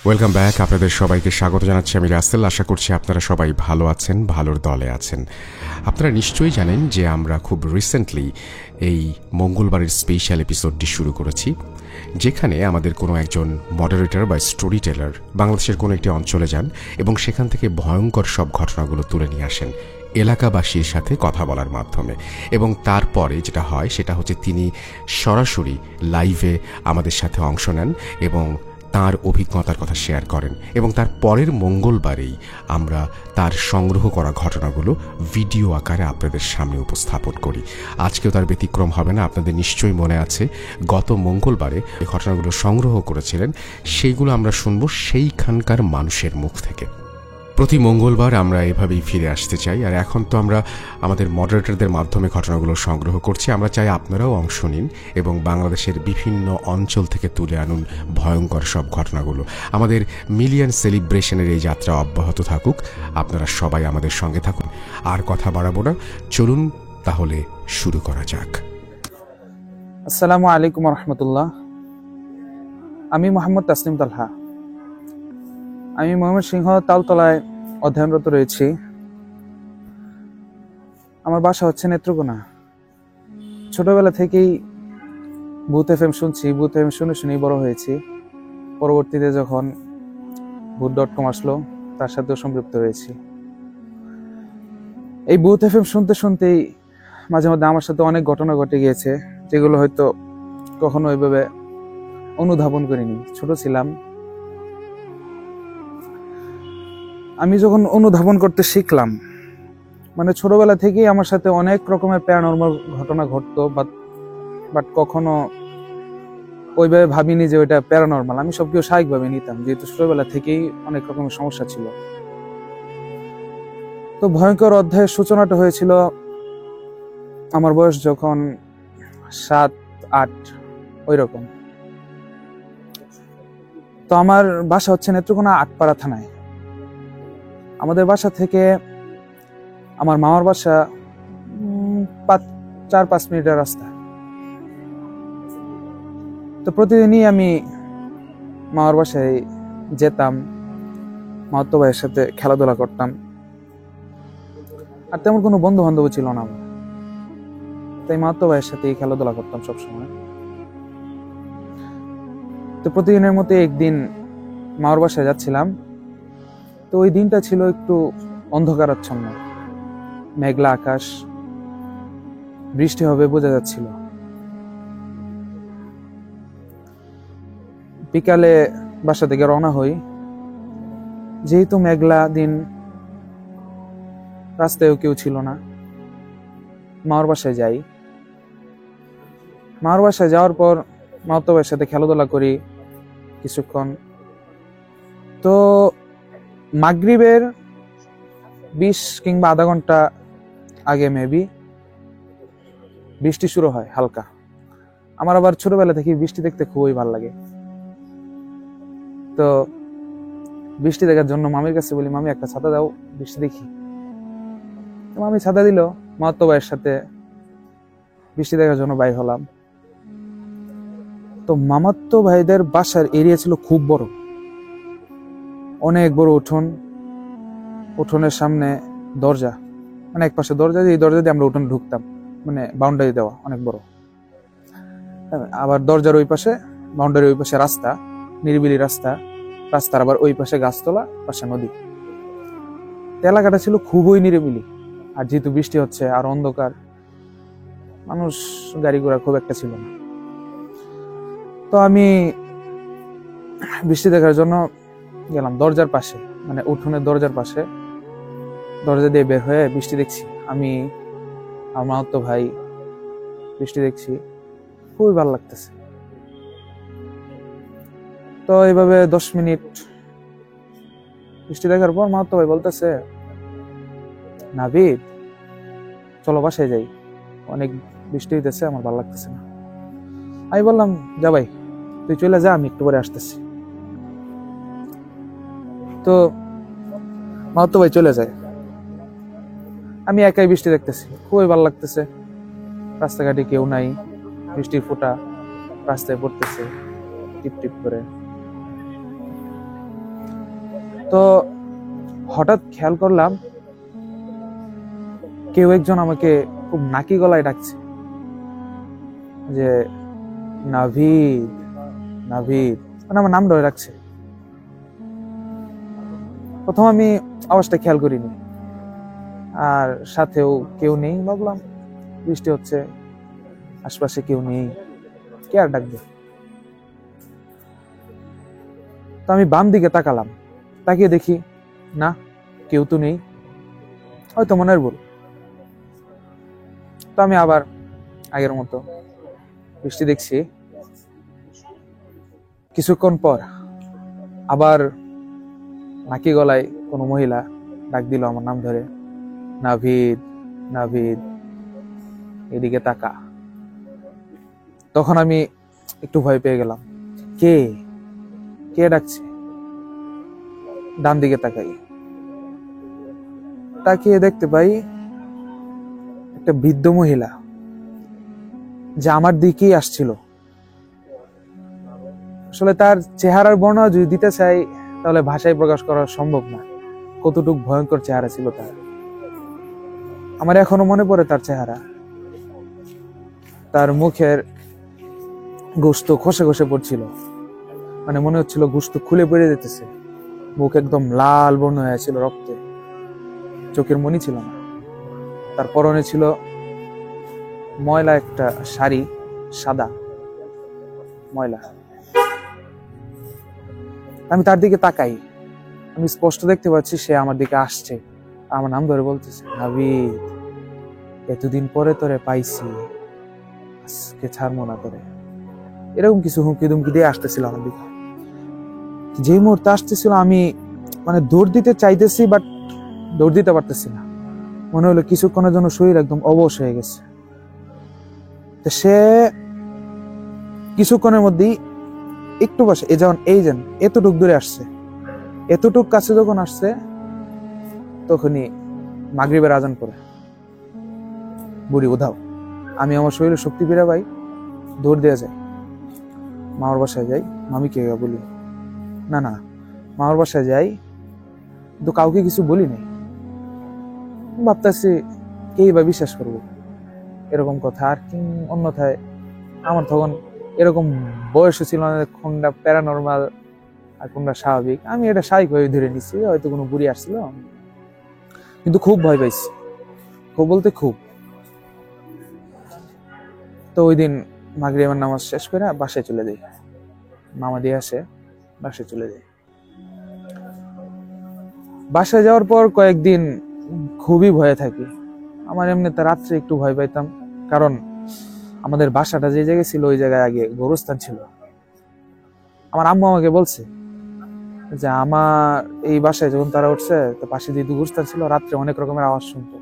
Welcome back. আপনাদের সবাইকে স্বাগত জানাচ্ছি আমি রাসেল। আশা করছি আপনারা সবাই ভালো আছেন, ভালোর দলে আছেন। আপনারা নিশ্চয়ই জানেন যে আমরা খুব রিসেন্টলি এই মঙ্গলবারের স্পেশাল এপিসোডটি শুরু করেছি, যেখানে আমাদের কোনো একজন মডারেটর বা স্টোরি টেলার বাংলাদেশের কোনো একটি অঞ্চলে যান এবং সেখান থেকে ভয়ঙ্কর সব ঘটনাগুলো তুলে নিয়ে আসেন এলাকাবাসীর সাথে কথা বলার মাধ্যমে। এবং তারপরে যেটা হয় সেটা হচ্ছে তিনি সরাসরি লাইভে আমাদের সাথে অংশ নেন এবং তার অভিজ্ঞতার কথা শেয়ার করেন, এবং তার পরের মঙ্গলবারেই আমরা তার সংগ্রহ করা ঘটনাগুলো ভিডিও আকারে আপনাদের সামনে উপস্থাপন করি। আজকেও তার ব্যতিক্রম হবে না। আপনাদের নিশ্চয়ই মনে আছে গত মঙ্গলবারে এই ঘটনাগুলো সংগ্রহ করেছিলেন, সেইগুলো আমরা শুনব সেইখানকার মানুষের মুখ থেকে। প্রতি মঙ্গলবার আমরা এভাবেই ফিরে আসতে চাই, আর এখন তো আমরা আমাদের মডারেটরদের মাধ্যমে ঘটনাগুলো সংগ্রহ করছি। আমরা চাই আপনারাও অংশ নিন এবং বাংলাদেশের বিভিন্ন অঞ্চল থেকে তুলে আনুন ভয়ঙ্কর সব ঘটনাগুলো। আমাদের মিলিয়ন সেলিব্রেশনের এই যাত্রা অব্যাহত থাকুক। আপনারা সবাই আমাদের সঙ্গে থাকুন। আর কথা বাড়াবো না, চলুন তাহলে শুরু করা যাক। আসসালামু আলাইকুম রহমতুল্লাহ। আমি মোহাম্মদ তাসনিম তালহা। আমি ময়মনসিংহ তালতলায় অধ্যয়নরত রয়েছি। আমার বাসা হচ্ছে নেত্রকোনা। ছোটবেলা থেকেই ভূত এফএম শুনছি, ভূত এফএম শুনে শুনেই বড় হয়েছি। পরবর্তীতে যখন ভূত.com আসলো, তার সাথেও সম্পৃক্ত হয়েছি। এই ভূত এফএম শুনতে শুনতেই মাঝে মধ্যে আমার সাথে অনেক ঘটনা ঘটে গিয়েছে, যেগুলো হয়তো কখনো ওইভাবে অনুধাবন করিনি। ছোট ছিলাম। আমি যখন অনুধাবন করতে শিখলাম, মানে ছোটবেলা থেকেই আমার সাথে অনেক রকমের প্যারানরমাল ঘটনা ঘটতো, বাট কখনো ওইভাবে ভাবিনি যে ওইটা প্যারানরমাল। আমি সবকিছু স্বাভাবিকভাবে নিতাম, যেহেতু ছোটবেলা থেকেই অনেক রকমের সমস্যা ছিল। তো ভয়ঙ্কর অধ্যায়ের সূচনাটা হয়েছিল আমার বয়স যখন 7-8 ওই রকম। তো আমার বাসা হচ্ছে নেত্রকোনা আটপাড়া থানায়। আমাদের বাসা থেকে আমার মামার বাসা 4-5 মিনিটের রাস্তা। তো প্রতিদিনই আমি মামার বাসায় যেতাম, মামাতো ভাইয়ের সাথে খেলাধুলা করতাম। আর তেমন কোনো বন্ধু বান্ধব ছিল না আমার, তাই মামাতো ভাইয়ের সাথেই খেলাধুলা করতাম সবসময়। তো প্রতিদিনের মতো একদিন মামার বাসায় যাচ্ছিলাম। তো ওই দিনটা ছিল একটু অন্ধকারাচ্ছন্ন, মেঘলা আকাশ, বৃষ্টি হবে বোঝা যাচ্ছিল। বিকালে বাসা থেকে রওনা হই। যেহেতু মেঘলা দিন, রাস্তায়ও কেউ ছিল না। মামার বাসায় যাই। মামার বাসায় যাওয়ার পর মামাতো ভাইয়ের সাথে খেলাধুলা করি কিছুক্ষণ। তো মাগরিবের 20 কিংবা আধা ঘন্টা আগে মেবি বৃষ্টি শুরু হয় হালকা। আমার আবার ছোটবেলা থেকে বৃষ্টি দেখতে খুবই ভালো লাগে। তো বৃষ্টি দেখার জন্য মামির কাছে বলি, মামি একটা ছাতা দাও, বৃষ্টি দেখি। তো মামি ছাতা দিল। মামাতো ভাইয়ের সাথে বৃষ্টি দেখার জন্য বাইর হলাম। তো মামাতো ভাইদের বাসার এরিয়া ছিল খুব বড়, অনেক বড় উঠোন। উঠোনের সামনে দরজা, মানে এক পাশে দরজা, এই দরজা দিয়ে আমরা উঠোনে ঢুকতাম, মানে বাউন্ডারি দেওয়া অনেক বড়। আবার দরজার ওই পাশে, বাউন্ডারির ওই পাশে রাস্তা, নিরিবিলি রাস্তা। রাস্তার আবার ওই পাশে গাছতলা, পাশে নদী। এলাকাটা ছিল খুবই নিরিবিলি। আর যেহেতু বৃষ্টি হচ্ছে আর অন্ধকার, মানুষ গাড়ি ঘোড়া খুব একটা ছিল না। তো আমি বৃষ্টি দেখার জন্য গেলাম দরজার পাশে, মানে উঠোনের দরজার পাশে। দরজা দিয়ে বের হয়ে বৃষ্টি দেখছি আমি, আমার মামাতো ভাই, বৃষ্টি দেখছি, খুবই ভালো লাগতেছে। তো এইভাবে 10 মিনিট বৃষ্টি দেখার পর মামাতো ভাই বলতেছে, নাবিদ চলো বাসায় যাই, অনেক বৃষ্টি হইতেছে, আমার ভালো লাগতেছে না। আমি বললাম, যা ভাই তুই চলে যা, আমি একটু পরে আসতেছি। তো মামাতো ভাই চলে যায়। আমি একাই বৃষ্টি দেখতেছি, খুবই ভালো লাগতেছে। রাস্তাঘাটে কেউ নাই, বৃষ্টির ফোঁটা রাস্তায় পড়তেছে টিপ টিপ করে। তো হঠাৎ খেয়াল করলাম কেউ একজন আমাকে খুব নাকি গলায় ডাকছে যে নাভিদ, নাভিদ, মানে আমার নাম ধরে রাখছে। প্রথম আমি আওয়াজটা খেয়াল করিনি, আর সাথেও কেউ নেই। ভাবলাম বৃষ্টি হচ্ছে, আশপাশে কেউ নেই, কে আর ডাকবে। তো আমি বাম দিকে তাকালাম, তাকিয়ে দেখি না, কেউ তো নেই, হয়তো মনের ভুল। তো আমি আবার আগের মতো বৃষ্টি দেখছি। কিছুক্ষণ পর আবার নাকি গলায় কোনো মহিলা ডাক দিল আমার নাম ধরে, নাভিদ, নাভিদ, এদিকে তাকা। তখন আমি একটু ভয় পেয়ে গেলাম, কে কে ডাকছে। ডান দিকে তাকাই, তাকিয়ে দেখতে পাই একটা বৃদ্ধ মহিলা যে আমার দিকেই আসছিল। আসলে তার চেহারার বর্ণনা যদি দিতে চাই তাহলে ভাষায় প্রকাশ করা সম্ভব না, কতটুক ভয়ঙ্কর চেহারা ছিল তার। আমার এখনো মনে পড়ে তার চেহারা। তার মুখের গোশত খসে খসে পড়ছিল, মানে মনে হচ্ছিল গোশত খুলে পড়ে যেতেছে। মুখ একদম লাল বর্ণ হয়েছিল রক্তে, চোখের মনি ছিল না। তার পরনে ছিল ময়লা একটা শাড়ি, সাদা ময়লা। আমি তার দিকে তাকাই, আমি স্পষ্ট দেখতে পাচ্ছি সে আমার দিকে আসছে, আমার নাম ধরে বলতেছে, নাভিদ, এতদিন পরে তোরে পাইছি, আজকে ছাড়বো না তোরে। এরকম কিছু হুমকি দুমকি দিয়ে আসতেছিল আমার দিকে। যে মুহূর্তে আসতেছিল আমি মানে দৌড় দিতে চাইতেছি, বাট দৌড় দিতে পারতেছি না। মনে হলো কিছুক্ষণের জন্য শরীর একদম অবশ হয়ে গেছে। তো সে কিছুক্ষণের মধ্যেই একটু বসে এই যেন এতটুক দূরে আসছে। এতটুক কাছে যখন আসছে তখনই মাগরিবের আজান পড়ে। বুড়ি উধাও। আমি আমার শরীরে শক্তি ফিরে পাই, দৌড় দিয়ে যাই, মামার বাসায় যাই। মামিকে বলি, না না, মামার বাসায় যাই, কিন্তু কাউকে কিছু বলি নাই। ভাবতেছি কেই বা বিশ্বাস করবো এরকম কথা। আর কি অন্যথায় আমার তখন এরকম বয়সও ছিল না কোনটা প্যারানর্মাল আর কোনটা স্বাভাবিক। আমি এটা স্বাভাবিকভাবে ধরে নিচ্ছি, হয়তো কোনো বুড়ি আসছিল। কিন্তু খুব ভয় পাইছি, খুব বলতে খুব। তো ওই দিন মাগরিবের নামাজ শেষ করে বাসায় চলে যাই, মামা দিয়ে আসে, বাসায় চলে যাই। বাসায় যাওয়ার পর কয়েকদিন খুবই ভয়ে থাকি। আমার এমনিতে রাত্রে একটু ভয় পাইতাম, কারণ আমাদের বাসাটা যে জায়গায় ছিল ওই জায়গায় আগে গোরস্থান ছিল। আমার আম্মু আমাকে বলছে যে আমার এই বাসায় যখন তারা উঠছে তো পাশে যে গোরস্থান ছিল, রাত্রে অনেক রকমের আওয়াজ শুনতো,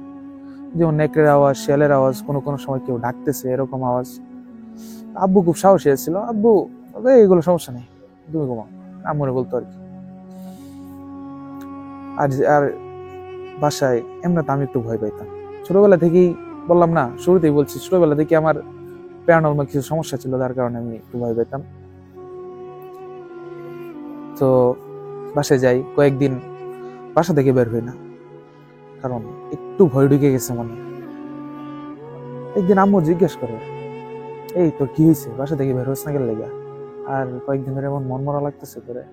যেমন নেকড়ের আওয়াজ, শিয়ালের আওয়াজ, কোনো সময় কেউ ডাকতেছে এরকম আওয়াজ। আব্বু খুব সাহসী ছিল, আব্বু এইগুলো সমস্যা নেই, তুমি ঘুমাও, আম্মুরে বলতো আর কি। আর বাসায় এমনিতে আমি একটু ভয় পাইতাম ছোটবেলা থেকেই। বললাম না, শুরুতেই বলছি, ছোটবেলা থেকে আমার প্যারানর্মাল কিছু সমস্যা ছিল, যার কারণে আমি একটু ভয় পেতাম। তো বাসায় যাই, কয়েকদিন বাসা থেকে বের হই না, কারণ একটু ভয় ঢুকে গেছে মনে। একদিন আম্মু জিজ্ঞেস করে, এই তোর কি হয়েছে, বাসা থেকে বের হস না গেলে লেগা, আর কয়েকদিন ধরে এমন মন মরা লাগতেছে করে।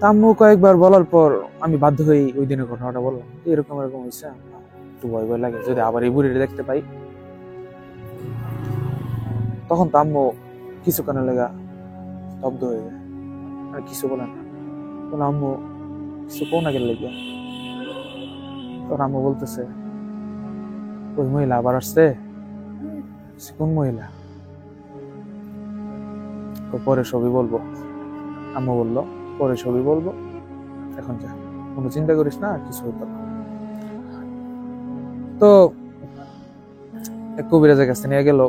আম্মু কয়েকবার বলার পর আমি বাধ্য হয়ে ওই দিনের ঘটনাটা বললাম, এরকম হয়েছে, একটু ভয় ভয় লাগে যদি আবার এই বুড়িটা দেখতে পাই। তখন তো আম্মু কিছুক্ষণের লেগা স্তব্ধ হয়ে যায়, আর কিছু বলে না। বলে, আম্মু কিছু কোন আগে লেগে। তখন আম্মু বলতেছে, ওই মহিলা আবার আসছে। কোন মহিলা? পরে সবই বলবো। আম্মু বললো, পরে সবই বলবো, এখন যা, কোনো চিন্তা করিস না, কিছু হতো না। তো কবিরাজের কাছে নিয়ে গেল।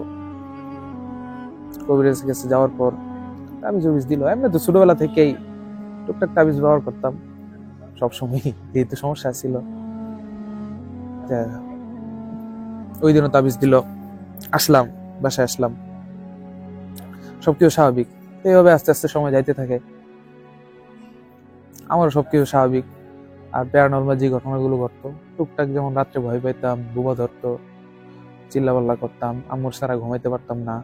কবিরাজের কাছে যাওয়ার পর তাবিজ দিল। এমনি তো ছোটবেলা থেকেই টুকটাক তাবিজ ব্যবহার করতাম সবসময়, যেহেতু সমস্যা ছিল। ওই দিনও তাবিজ দিল। আসলাম, বাসায় আসলাম, সবকিছু স্বাভাবিক। এইভাবে আস্তে আস্তে সময় যাইতে থাকে। আমারও সবকিছু স্বাভাবিক। আর প্যারানর্মাল যে ঘটনাগুলো ঘটতো টুকটাক, যেমন রাত্রে ভয় পাইতাম, বোমা ধরতো, চিল্লাপাল্লা করতাম, আম্মুর ছাড়া ঘুমাইতে পারতাম না,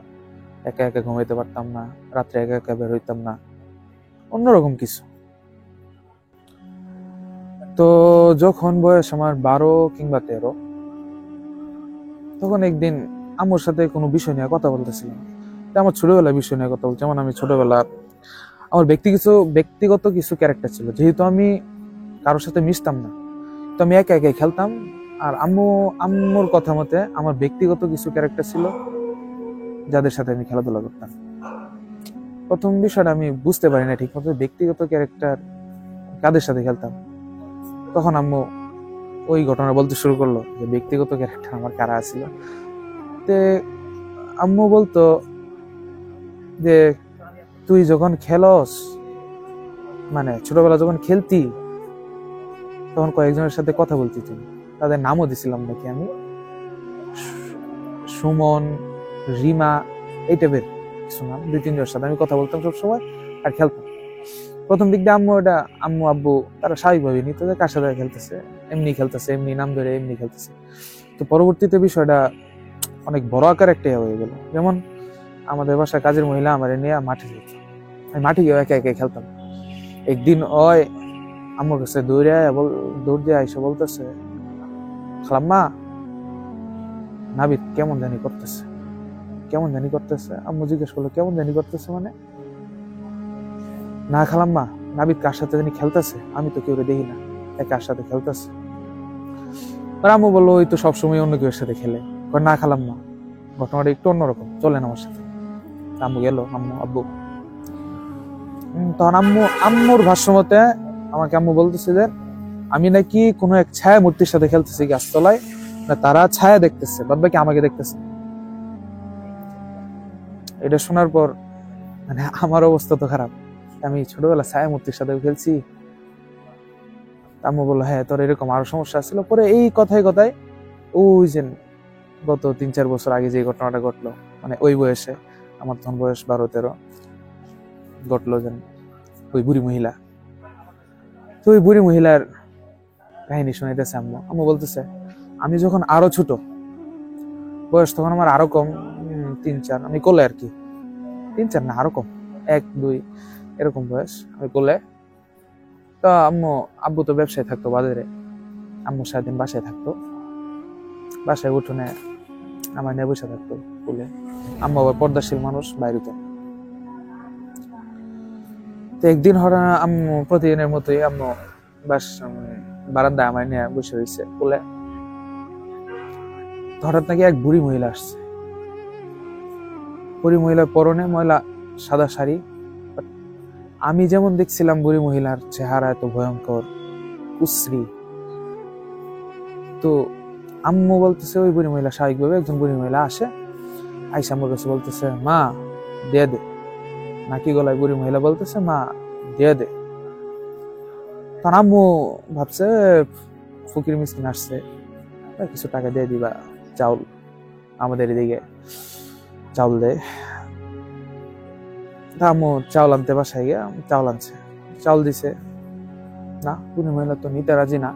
একা একা ঘুমাইতে পারতাম না, রাত্রে একা একা বের হইতাম না, অন্যরকম কিছু। তো যখন বয়স আমার 12 কিংবা 13, তখন একদিন আম্মুর সাথে কোনো বিষয় নিয়ে কথা বলতেছিলাম। আমার ছোটবেলার বিষয় নিয়ে কথা বলছি। যেমন আমি ছোটবেলা আমার ব্যক্তিগত কিছু ক্যারেক্টার ছিল, যেহেতু আমি কারোর সাথে মিশতাম না, তো আমি একা একাই খেলতাম। আর আম্মুর কথা মতে আমার ব্যক্তিগত কিছু ক্যারেক্টার ছিল যাদের সাথে আমি খেলাধুলা করতাম। প্রথম বিষয়টা আমি বুঝতে পারি না ঠিক মতো ব্যক্তিগত ক্যারেক্টার কাদের সাথে খেলতাম। তখন আম্মু ওই ঘটনা বলতে শুরু করলো যে ব্যক্তিগত ক্যারেক্টার আমার কারা ছিল। তে আম্মু বলতো যে তুই যখন খেলস, মানে ছোটবেলা যখন খেলতি, তখন কয়েকজনের সাথে কথা বলতি তুমি, তাদের নামও দিছিলাম নাকি আমি, সুমন, রিমা, এই টাইপের কিছু নাম, 2-3 জনের সাথে আমি কথা বলতাম সবসময় আর খেলতাম। প্রথম দিক দিয়ে আম্মু আব্বু তারা স্বাভাবিকভাবে নিত যে কার সাথে খেলতেছে, এমনি খেলতেছে, এমনি নাম ধরে এমনি খেলতেছে। তো পরবর্তীতে বিষয়টা অনেক বড় আকার একটা হয়ে গেল। যেমন আমাদের বাসায় কাজের মহিলা আমার নিয়ে মাঠে যেত, আমি মাঠে গিয়ে একা একা খেলতাম। একদিন ওই আম্মুর কাছে দৌড় দিয়ে আইসা বলতেছে, খালাম্মা নাবিদ কেমন জানি করতেছে। আম্মু জিজ্ঞেস করলো কেমন জানি করতেছে মানে? না খালাম্মা, নাবিদ কার সাথে জানি খেলতেছে, আমি তো কেউ দেখি না, কার সাথে খেলতেছে। আম্মু বললো ওই তো সবসময় অন্য কেউ সাথে খেলে। না খালাম্মা, ঘটনাটা একটু অন্যরকম, চলেন আমার সাথে। আম্মু গেল, আব্বু। তখন আম্মুর ভাষ্য মতে আমাকে আম্মু বলতেছে যে আমি নাকি কোনো এক ছায়া মূর্তির সাথে খেলতেছি গাছতলায়, না তারা ছায়া দেখতেছে, বাদ বাকি আমাকে দেখতেছে। এটা শোনার পর মানে আমার অবস্থা তো খারাপ, আমি ছোটবেলা ছায়া মূর্তির সাথে খেলছি। আম্মু বললো হ্যাঁ তোর এরকম আরো সমস্যা ছিল। পরে এই কথায় ওই যে গত 3-4 বছর আগে যে ঘটনাটা ঘটলো, মানে ওই বয়সে, আমার তখন বয়স 12-13, ঘটলো যেন ওই বুড়ি মহিলা। তো ওই বুড়ি মহিলার কাহিনী শোনাইতেছে আম্মু বলতেছে আমি যখন আরো ছোট বয়স, তখন আমার আরো কম, 3-4, আমি কোলে আর কি, 3-4 না আরো কম, 1-2 এরকম বয়স, আমি কোলে। তো আব্বু তো ব্যবসায় থাকতো বাজারে, আম্মু সারাদিন বাসায় থাকতো, বাসায় উঠোনে আমার নিয়ে বসে থাকতো কোলে। আম্মু আবার পর্দাশীল মানুষ, বাইরে তো। একদিন হঠাৎ আম্মু প্রতিদিনের মতোই বারান্দায় আমার নিয়ে বসে রয়েছে কোলে। হঠাৎ নাকি এক বুড়ি মহিলা আসছে। বুড়ি মহিলার পরনে সাদা শাড়ি। আমি যেমন দেখছিলাম বুড়ি মহিলার চেহারা এত ভয়ঙ্কর, কুশ্রী। তো আম্মু বলতেছে ওই বুড়ি মহিলা স্বাভাবিকভাবে একজন বুড়ি মহিলা আসে, আইসা আম্মুর কাছে বলতেছে মা দিয়ে দে। নাকি গলায় বুড়ি মহিলা বলতেছে মা দিয়ে দে। তখন আম্মু ভাবছে ফকির মিসকিন আসছে, কিছু টাকা দিয়ে দিবা, চাউল, আমাদের এদিকে চাউল দেয়। আম্মু চাউল আনতে বাসায় গিয়ে চাউল আনছে, চাউল দিছে না, বুড়ি মহিলা তো নিতে রাজি না।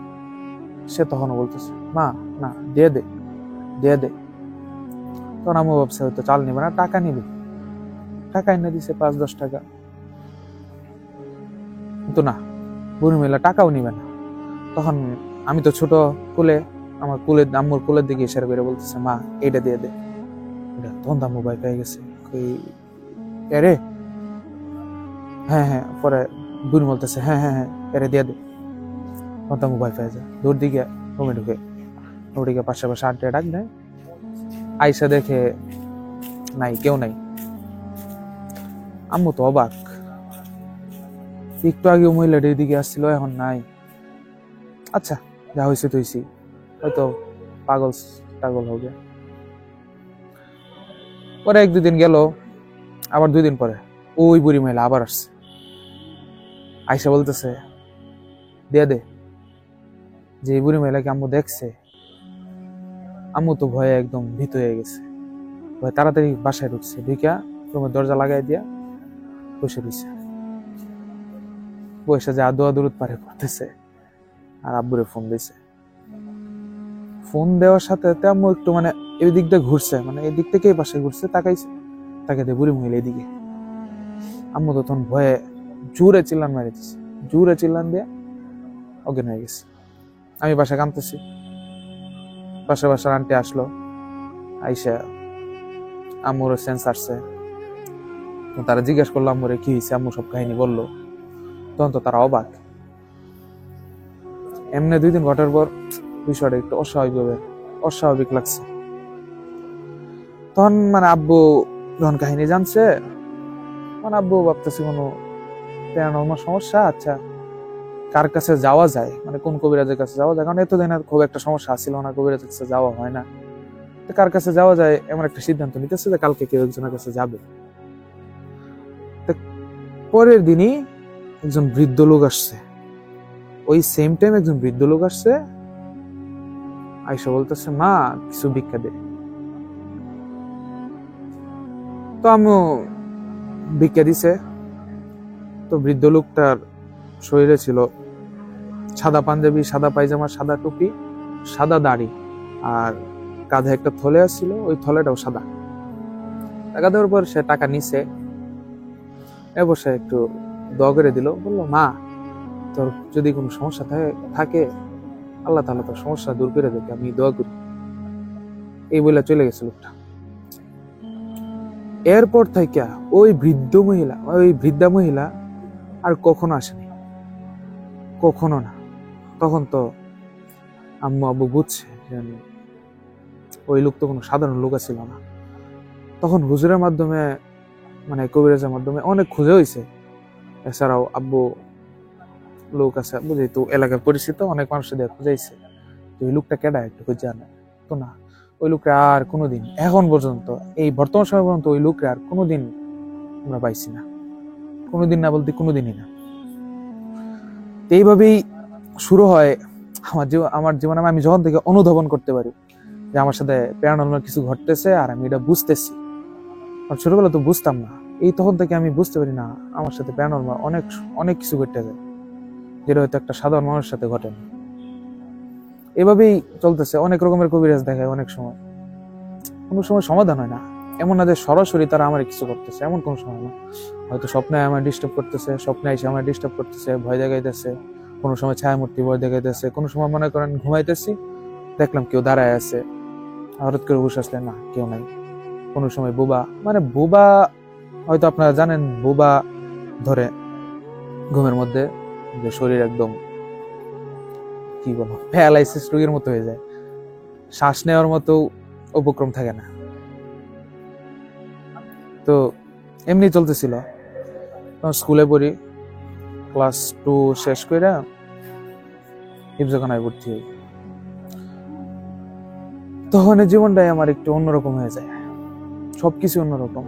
সে তখনও বলতেছে মা না দিয়ে দে। তখন আম্মু ভাবছে হয়তো চাল নিবে না, টাকা নিবে। টাকা এনে দিছে 5-10 টাকা, কিন্তু না, বুড়ি মহিলা টাকাও নিবে না। তখন আমি তো ছোট, আম্মুর কোলের দিকে ইশারা করে বলতেছে মা এইটা দিয়ে দে। তখন আম্মু ভয় পেয়ে গেছে, রে হ্যাঁ। পরে বুড়ি বলতেছে হ্যাঁ এরে দিয়ে দে। তখন আম্মু ভয় পেয়ে যায়, দৌড় দিকে রুমে ঢুকে পাশে আড্ডা ডাক দেয়। আইসা দেখে নাই, কেউ নাই। আম্মু তো অবাক, একটু আগে মহিলাটা এদিকে আসছিল, এখন নাই। আচ্ছা যা হয়েছে তো হয়েছি, হয়তো পাগল হবে। পরে 1-2 দিন গেল, আবার 2 দিন পরে ওই বুড়ি মহিলা আবার আসছে, আইসা বলতেছে দিয়ে দে। যে বুড়ি মহিলাকে আম্মু দেখছে, আম্মু তো ভয়ে একদম ভীত হয়ে গেছে, ভয় তাড়াতাড়ি বাসায় ঢুকছে, ঢুকা রুমের দরজা লাগাই দিয়া বসে রয়েছে। বসে যে দোয়া দুরুদ পারে পড়তেছে আর আব্বুরে ফোন দিছে। ফোন দেওয়ার সাথে সাথে আম্মু একটু মানে এই দিক দিয়ে ঘুরছে, মানে এই দিক থেকে এই পাশে ঘুরছে, তাকাইছে, তাকাইতে বুড়ি মহিলা এদিকে। আম্মু তো তখন ভয়ে জোরে চিল্লান মারি দিছে, জোরে চিল্লান দিয়ে অজ্ঞান হয়ে গেছে। আমি বাসায় কাঁদতেছি, বাসার আন্টি আসলো, আইসা আম্মুর সেন্স আসছে। তারা জিজ্ঞেস করলো আম্মুরে কি হয়েছে, আম্মু সব কাহিনী বললো। তখন তো তারা অবাক। এমনি 2 দিন ঘটার পর বিষয়টা একটু অস্বাভাবিক লাগছে। তখন মানে আব্বু যখন কাহিনী জানছে, মানে আব্বু ভাবতেছে কোনো প্যারানর্মাল সমস্যা। আচ্ছা কার কাছে যাওয়া যায়, মানে কোন কবিরাজের কাছে যাওয়া যায়, কারণ এতদিন আর খুব একটা সমস্যা ছিল না, কবিরাজের কাছে যাওয়া হয় না। তো কার কাছে যাওয়া যায় এমন একটা সিদ্ধান্ত নিতেছে যে কালকে কেউ একজনের কাছে যাবে। পরের দিনই একজন বৃদ্ধ লোক আসছে, ওই সেম টাইম একজন বৃদ্ধ লোক আসছে, আইসা বলতেছে মা কিছু ভিক্ষা দে। তো আম্মু ভিক্ষা দিছে। তো বৃদ্ধ লোকটার শরীরে ছিল সাদা পাঞ্জাবি, সাদা পায়জামা, সাদা টুপি, সাদা দাড়ি, আর কাঁধে একটা থলে আসছিল, ওই থলেটাও সাদা। টাকা দেওয়ার পর সে টাকা নিছে, এবার সে একটু দোয়া করে দিল, বললো মা তোর যদি কোনো সমস্যা থাকে আল্লাহ তাআলা তোর সমস্যা দূর করে দেবে, আমি দোয়া করি। এই বলে চলে গেছে লোকটা। এরপর থেকে ওই বৃদ্ধা মহিলা আর কখনো আসেনি, কখনো না। তখন তো আম্মু আব্বু বুঝছে যে ওই লোক তো কোনো সাধারণ লোক ছিল না। তখন হুজুরের মাধ্যমে, মানে কবিরাজের মাধ্যমে অনেক খুঁজে হয়েছে। এছাড়াও আব্বু লোক আছে, আব্বু যেহেতু এলাকার পরিচিত, অনেক মানুষের দিয়ে খুঁজাইছে ওই লোকটা কেডা একটু খুঁজে আনে। তো না, ওই লোকরা আর কোনোদিন এখন পর্যন্ত, এই বর্তমান সময় পর্যন্ত ওই লোকরা আর কোনোদিন আমরা পাইছি না। কোনোদিন না বলতে কোনোদিনই না। এইভাবেই শুরু হয় আমার জীবনে। আমি যখন থেকে অনুধাবন করতে পারি যে আমার সাথে প্যারানর্মাল কিছু ঘটতেছে আর আমি এটা বুঝতেছি। ছোটবেলা তো বুঝতাম না, এই তখন থেকে আমি বুঝতে পারি না আমার সাথে প্যারানর্মাল অনেক কিছু ঘটতে যায়, যেটা হয়তো একটা সাধারণ মানুষের সাথে ঘটে না। এভাবেই চলতেছে। অনেক রকমের কবিরাজ দেখায়, অনেক সময় কোনো সময় সমাধান হয় না। এমন না যে সরাসরি তারা আমার কিছু করতেছে, এমন কোনো সময় না। হয়তো স্বপ্নে আমার ডিস্টার্ব করতেছে, স্বপ্নে এসে আমার ডিস্টার্ব করতেছে, ভয় দেখাইতেছে, কোনো সময় ছায়ামূর্তি ভয় দেখাইতেছে, কোনো সময় মনে করেন ঘুমাইতেছি, দেখলাম কেউ দাঁড়ায় আছে, হঠাৎ করে বসে আসলে না কেউ নাই। কোনো সময় বোবা হয়তো আপনারা জানেন, বোবা ধরে ঘুমের মধ্যে, যে শরীর একদম কি বলবো প্যারালাইসিস রোগীর মতো হয়ে যায়, শ্বাস নেওয়ার মতো উপক্রম থাকে না। তো এমনি চলতেছিল। স্কুলে পড়ি, ক্লাস 2 শেষ করে হিফজখানায় ভর্তি হই। তখন জীবনটাই আমার একটু অন্যরকম হয়ে যায়, সবকিছু অন্যরকম।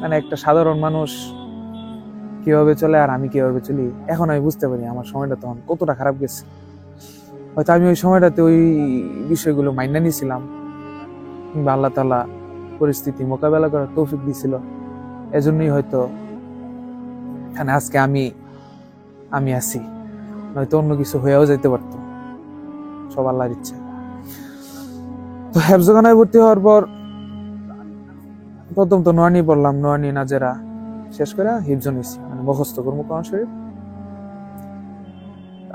মানে একটা সাধারণ মানুষ কিভাবে চলে আর আমি কিভাবে চলি, এখন আমি বুঝতে পারি আমার সময়টা তখন কতটা খারাপ গেছে। হয়তো আমি ওই সময়টাতে ওই বিষয়গুলো মাইনা নিয়েছিলাম, কিংবা আল্লাহ তাআলা পরিস্থিতি মোকাবেলা করার তৌফিক দিয়েছিল। এজন্যই হয়তো এখানে আজকে আমি আছি, নয়তো অন্য কিছু হয়েও যেতে পারতো। সব আল্লাহর ইচ্ছা। তো হেফজখানায় ভর্তি হওয়ার পর প্রথম তো নোয়ানি পড়লাম, নোয়ানি নাজেরা শেষ করে হিফজ নিছি, মানে মুখস্থ করবো কোরআন শরীফ।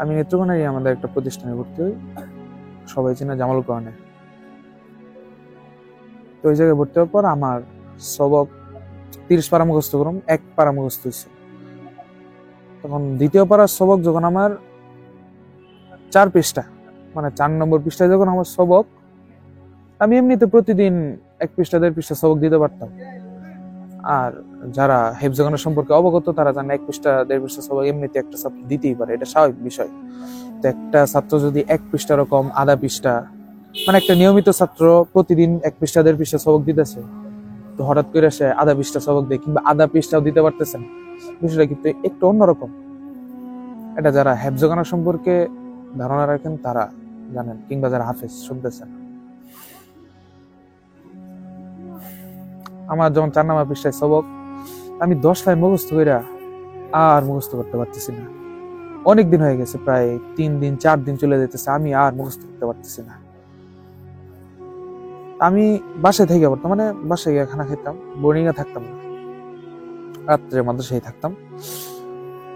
আমি নেত্রকোনারই আমাদের একটা প্রতিষ্ঠানে ভর্তি হই, সবাই চেনা জামাল কোরআনে। তো ওই জায়গায় ভর্তি হওয়ার পর আমার সবক 30 পারা মুখস্থ করলাম, 1 পারা মুখস্থ হয়েছে। তখন দ্বিতীয় পারার সবক যখন আমার 4 পৃষ্ঠা, মানে 4 নম্বর পৃষ্ঠায় যখন আমার সবক, আমি এমনিতে প্রতিদিন 1 পৃষ্ঠা 1.5 পৃষ্ঠা সবক দিতে পারতাম। আর যারা হেফজখানা সম্পর্কে অবগত তারা জানে 1 পৃষ্ঠা 1.5 পৃষ্ঠা সবক এমনিতে একটা ছাত্র দিতেই পারে, এটা স্বাভাবিক বিষয়। তো একটা ছাত্র যদি 1 পৃষ্ঠা রকম আধা পৃষ্ঠা, মানে একটা নিয়মিত ছাত্র প্রতিদিন 1 পৃষ্ঠা 1.5 পৃষ্ঠা সবক দিতেছে, তো হঠাৎ করে সে আধা পৃষ্ঠা সবক দেয় কিংবা আধা পৃষ্ঠাও দিতে পারতেছে না, বিষয়টা কিন্তু একটু অন্যরকম। এটা যারা হেফজখানা সম্পর্কে ধারণা রাখেন তারা জানেন, কিংবা যারা হাফেজ শুনতেছেন। আমার যখন 4 নম্বর পৃষ্ঠায় সবক, আমি 10 লাইন মুখস্থ কইরা আর মুখস্থ করতে পারতেছি না। অনেক দিন হয়ে গেছে, প্রায় 3 দিন 4 দিন চলে যেতেছে, আমি আর মুখস্থ করতে পারতেছি না। আমি বাসায় থেকে পড়তাম, মানে বাসায় গিয়ে খানা খেতাম, বোর্ডিং এ থাকতাম না, রাত্রে মাদ্রাসায় থাকতাম।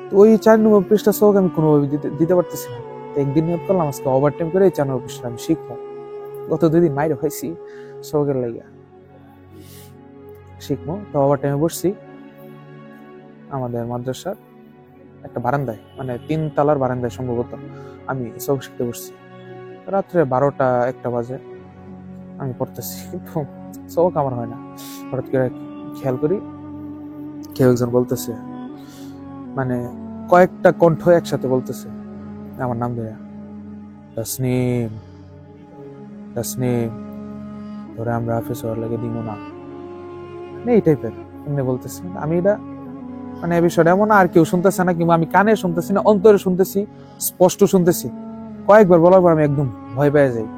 তো ওই 4 নম্বর পৃষ্ঠা সহক আমি কোনোভাবে দিতে পারতেছি না। তো একদিন নিয়োগ করলাম আজকে ওভার টাইম করে এই 4 নম্বর পৃষ্ঠা আমি শিখবো। গত 2 দিন মাইরে খাইছি সহকের লাগিয়া, শিখবো। তো ওভার টাইমে বসছি আমাদের মাদ্রাসার একটা বারান্দায়, মানে 3 তলার বারান্দায় সম্ভবত আমি সহক শিখতে বসছি। রাত্রে 12টা-1টা বাজে আমি পড়তেছি, কিন্তু সহক আমার হয় না। হঠাৎ করে খেয়াল করি কেউ একজন বলতেছে, মানে কয়েকটা কণ্ঠ একসাথে বলতেছে আমার নাম ধরে, তাসনিম তাসনিম, ধরে আমরা হাফেজ হওয়ার লাগে দিব না, এই টাইপের এমনি বলতেছি। আমি এটা মানে এই বিষয়টা এমন আর কেউ শুনতেছে না, কিংবা আমি কানে শুনতেছি না, অন্তরে শুনতেছি, স্পষ্ট শুনতেছি। কয়েকবার বলার পর আমি একদম ভয় পেয়ে যাই।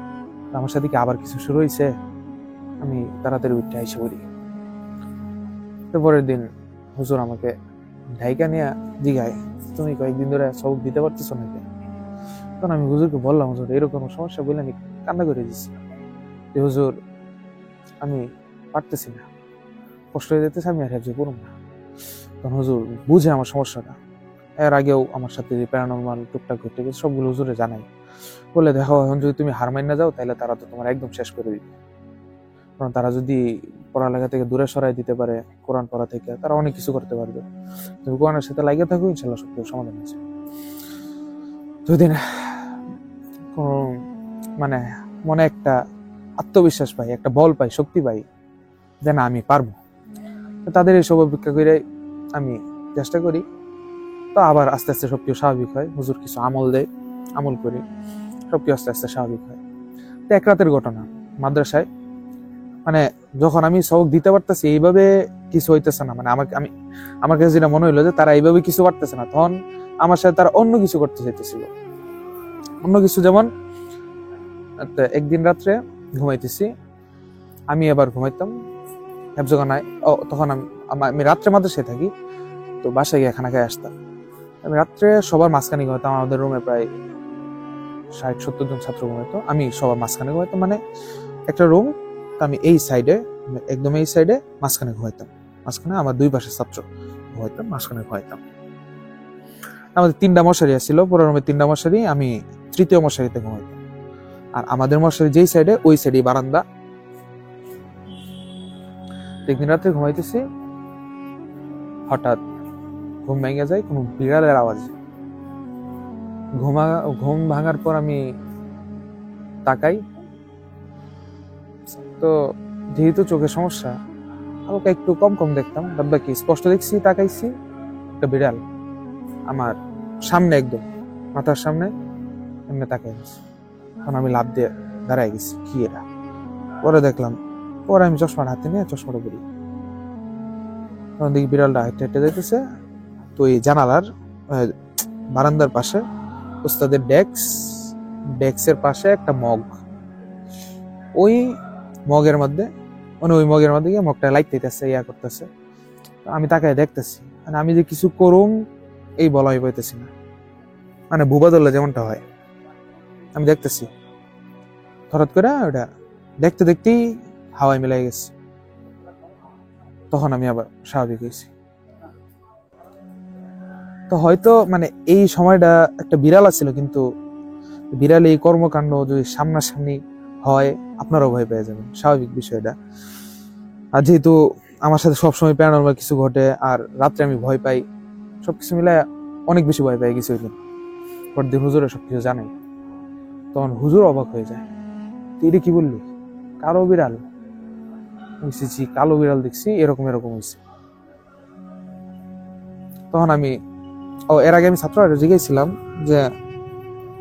আমার সাথে কি আবার কিছু শুরু হয়েছে? আমি তাড়াতাড়ি উঠে আইসা পড়ি। তো পরের দিন হুজুর আমাকে ঢাইকা নিয়ে জিগায়, তুমি কয়েকদিন ধরে সবক দিতে পারতেছো নাকি? তখন আমি হুজুরকে বললাম, হুজুর এরকম সমস্যা বলে আমি কান্না করে দিচ্ছি, যে হুজুর আমি পারতেছি না, কষ্ট হয়ে যেতেছে, আমি আর হেফজে পড়ব না। তখন হুজুর বুঝে আমার সমস্যাটা। এর আগেও আমার সাথে যে প্যারানরমাল টুকটাক ঘটে গেছে সবগুলো হুজুরে জানাই, বলে দেখো এখন যদি তুমি হার মাইন না যাও তাহলে তারা তো তোমার একদম শেষ করে দিবে। কারণ তারা যদি পড়ালেখা থেকে দূরে সরাই দিতে পারে, কোরআন পড়া থেকে, তারা অনেক কিছু করতে পারবে। তুমি কোরআনের সাথে লাগিয়ে থাকো, ইনশাল্লাহ সব কিছু সমাধান আছে। দুদিন মানে মনে একটা আত্মবিশ্বাস পাই, একটা বল পাই, শক্তি পাই যে না আমি পারবো। তাদের এইসব অপেক্ষা করে আমি চেষ্টা করি। তো আবার আস্তে আস্তে সবকিছু স্বাভাবিক হয়, হুজুর কিছু আমল দেয়, আমল করি, সবকিছু আস্তে আস্তে স্বাভাবিক হয়। তো এক রাতের ঘটনা, মাদ্রাসায় মানে যখন আমি সবক দিতে পারতেছি এইভাবে কিছু হইতেছে না, মানে আমার কাছে যেটা মনে হইলো যে তারা এইভাবে কিছু পারতেছে না, তখন আমার সাথে তারা অন্য কিছু করতে চাইতেছিল। অন্য কিছু যেমন একদিন রাত্রে ঘুমাইতেছি, আমি এবার ঘুমাইতাম হেফজখানায়। তখন আমি রাত্রে মাদ্রাসায় থাকি, তো বাসায় গিয়ে খানা খেয়ে আসতাম। আমি রাত্রে সবার মাঝখানে ঘুমাইতাম, আমাদের রুমে প্রায় 60-70 জন ছাত্র ঘুমাইতো, আমি সবার মাঝখানে ঘুমাইতাম। মানে একটা রুম, আমি এই সাইডে, একদম এই সাইডে মাঝখানে ঘুমাইতাম, মাঝখানে আমার 2 পাশে ছাত্র ঘুমাইতাম, মাঝখানে ঘুমাইতাম। আমাদের 3টা মশারি ছিল, পুরো রুমে 3টা মশারি, আমি 3য় মশারিতে ঘুমাইতাম। আর আমাদের মশারি যেই সাইডে, ওই সাইডে বারান্দা। একদিন রাত্রে ঘুমাইতেছি, হঠাৎ ঘুম ভেঙে যায় কোনো বিড়ালের আওয়াজে। ঘুম ভাঙার পর আমি তাকাই, তো যেহেতু চোখের সমস্যা, হালকা একটু কম কম দেখতাম, বাদ কি স্পষ্ট দেখছি। তাকাইছি, একটা বিড়াল আমার সামনে, একদম মাথার সামনে এমনি তাকাই গেছে। তখন আমি লাফ দিয়ে দাঁড়াই গেছি, কি এটা? পরে দেখলাম, পরে আমি চশমাটা হাতে নিয়ে চশমাটা পরি, তখন দেখি বিড়ালটা হেঁটে হেঁটে যাইতেছে। তো এই জানালার বারান্দার পাশে ওস্তাদের ডেস্কের পাশে একটা মগ, ওই মগের মধ্যে গিয়ে মগটা লাইতেছে, ইয়া করতেছে। আমি তাকায় দেখতেছি, মানে আমি যে কিছু করুম এই বলাই পাইতেছি না, মানে বুবা দলে যেমনটা হয়। আমি দেখতেছি, হঠাৎ করে ওটা দেখতে দেখতেই হাওয়ায় মিলাই গেছে। তখন আমি আবার স্বাভাবিক হয়েছি। তো হয়তো মানে এই সময়টা একটা বিড়াল আছিল, কিন্তু বিড়াল এই কর্মকাণ্ড যদি সামনাসামনি হয় আপনারাও ভয় পেয়ে যাবেন, স্বাভাবিক বিষয়টা। আর যেহেতু আমার সাথে সবসময় প্যারানরমাল কিছু ঘটে, আর রাত্রে আমি ভয় পাই, সবকিছু মিলে অনেক বেশি ভয় পাই গেছি ওই দিন। পরদিন হুজুরে সবকিছু জানাই, তখন হুজুর অবাক হয়ে যায়, তুই এটা কি বললি? কালো বিড়াল? কালো বিড়াল দেখছি, এরকম এরকম হয়েছে। তখন আমি এর আগে আমি ছাত্ররা জিজ্ঞাসছিলাম যে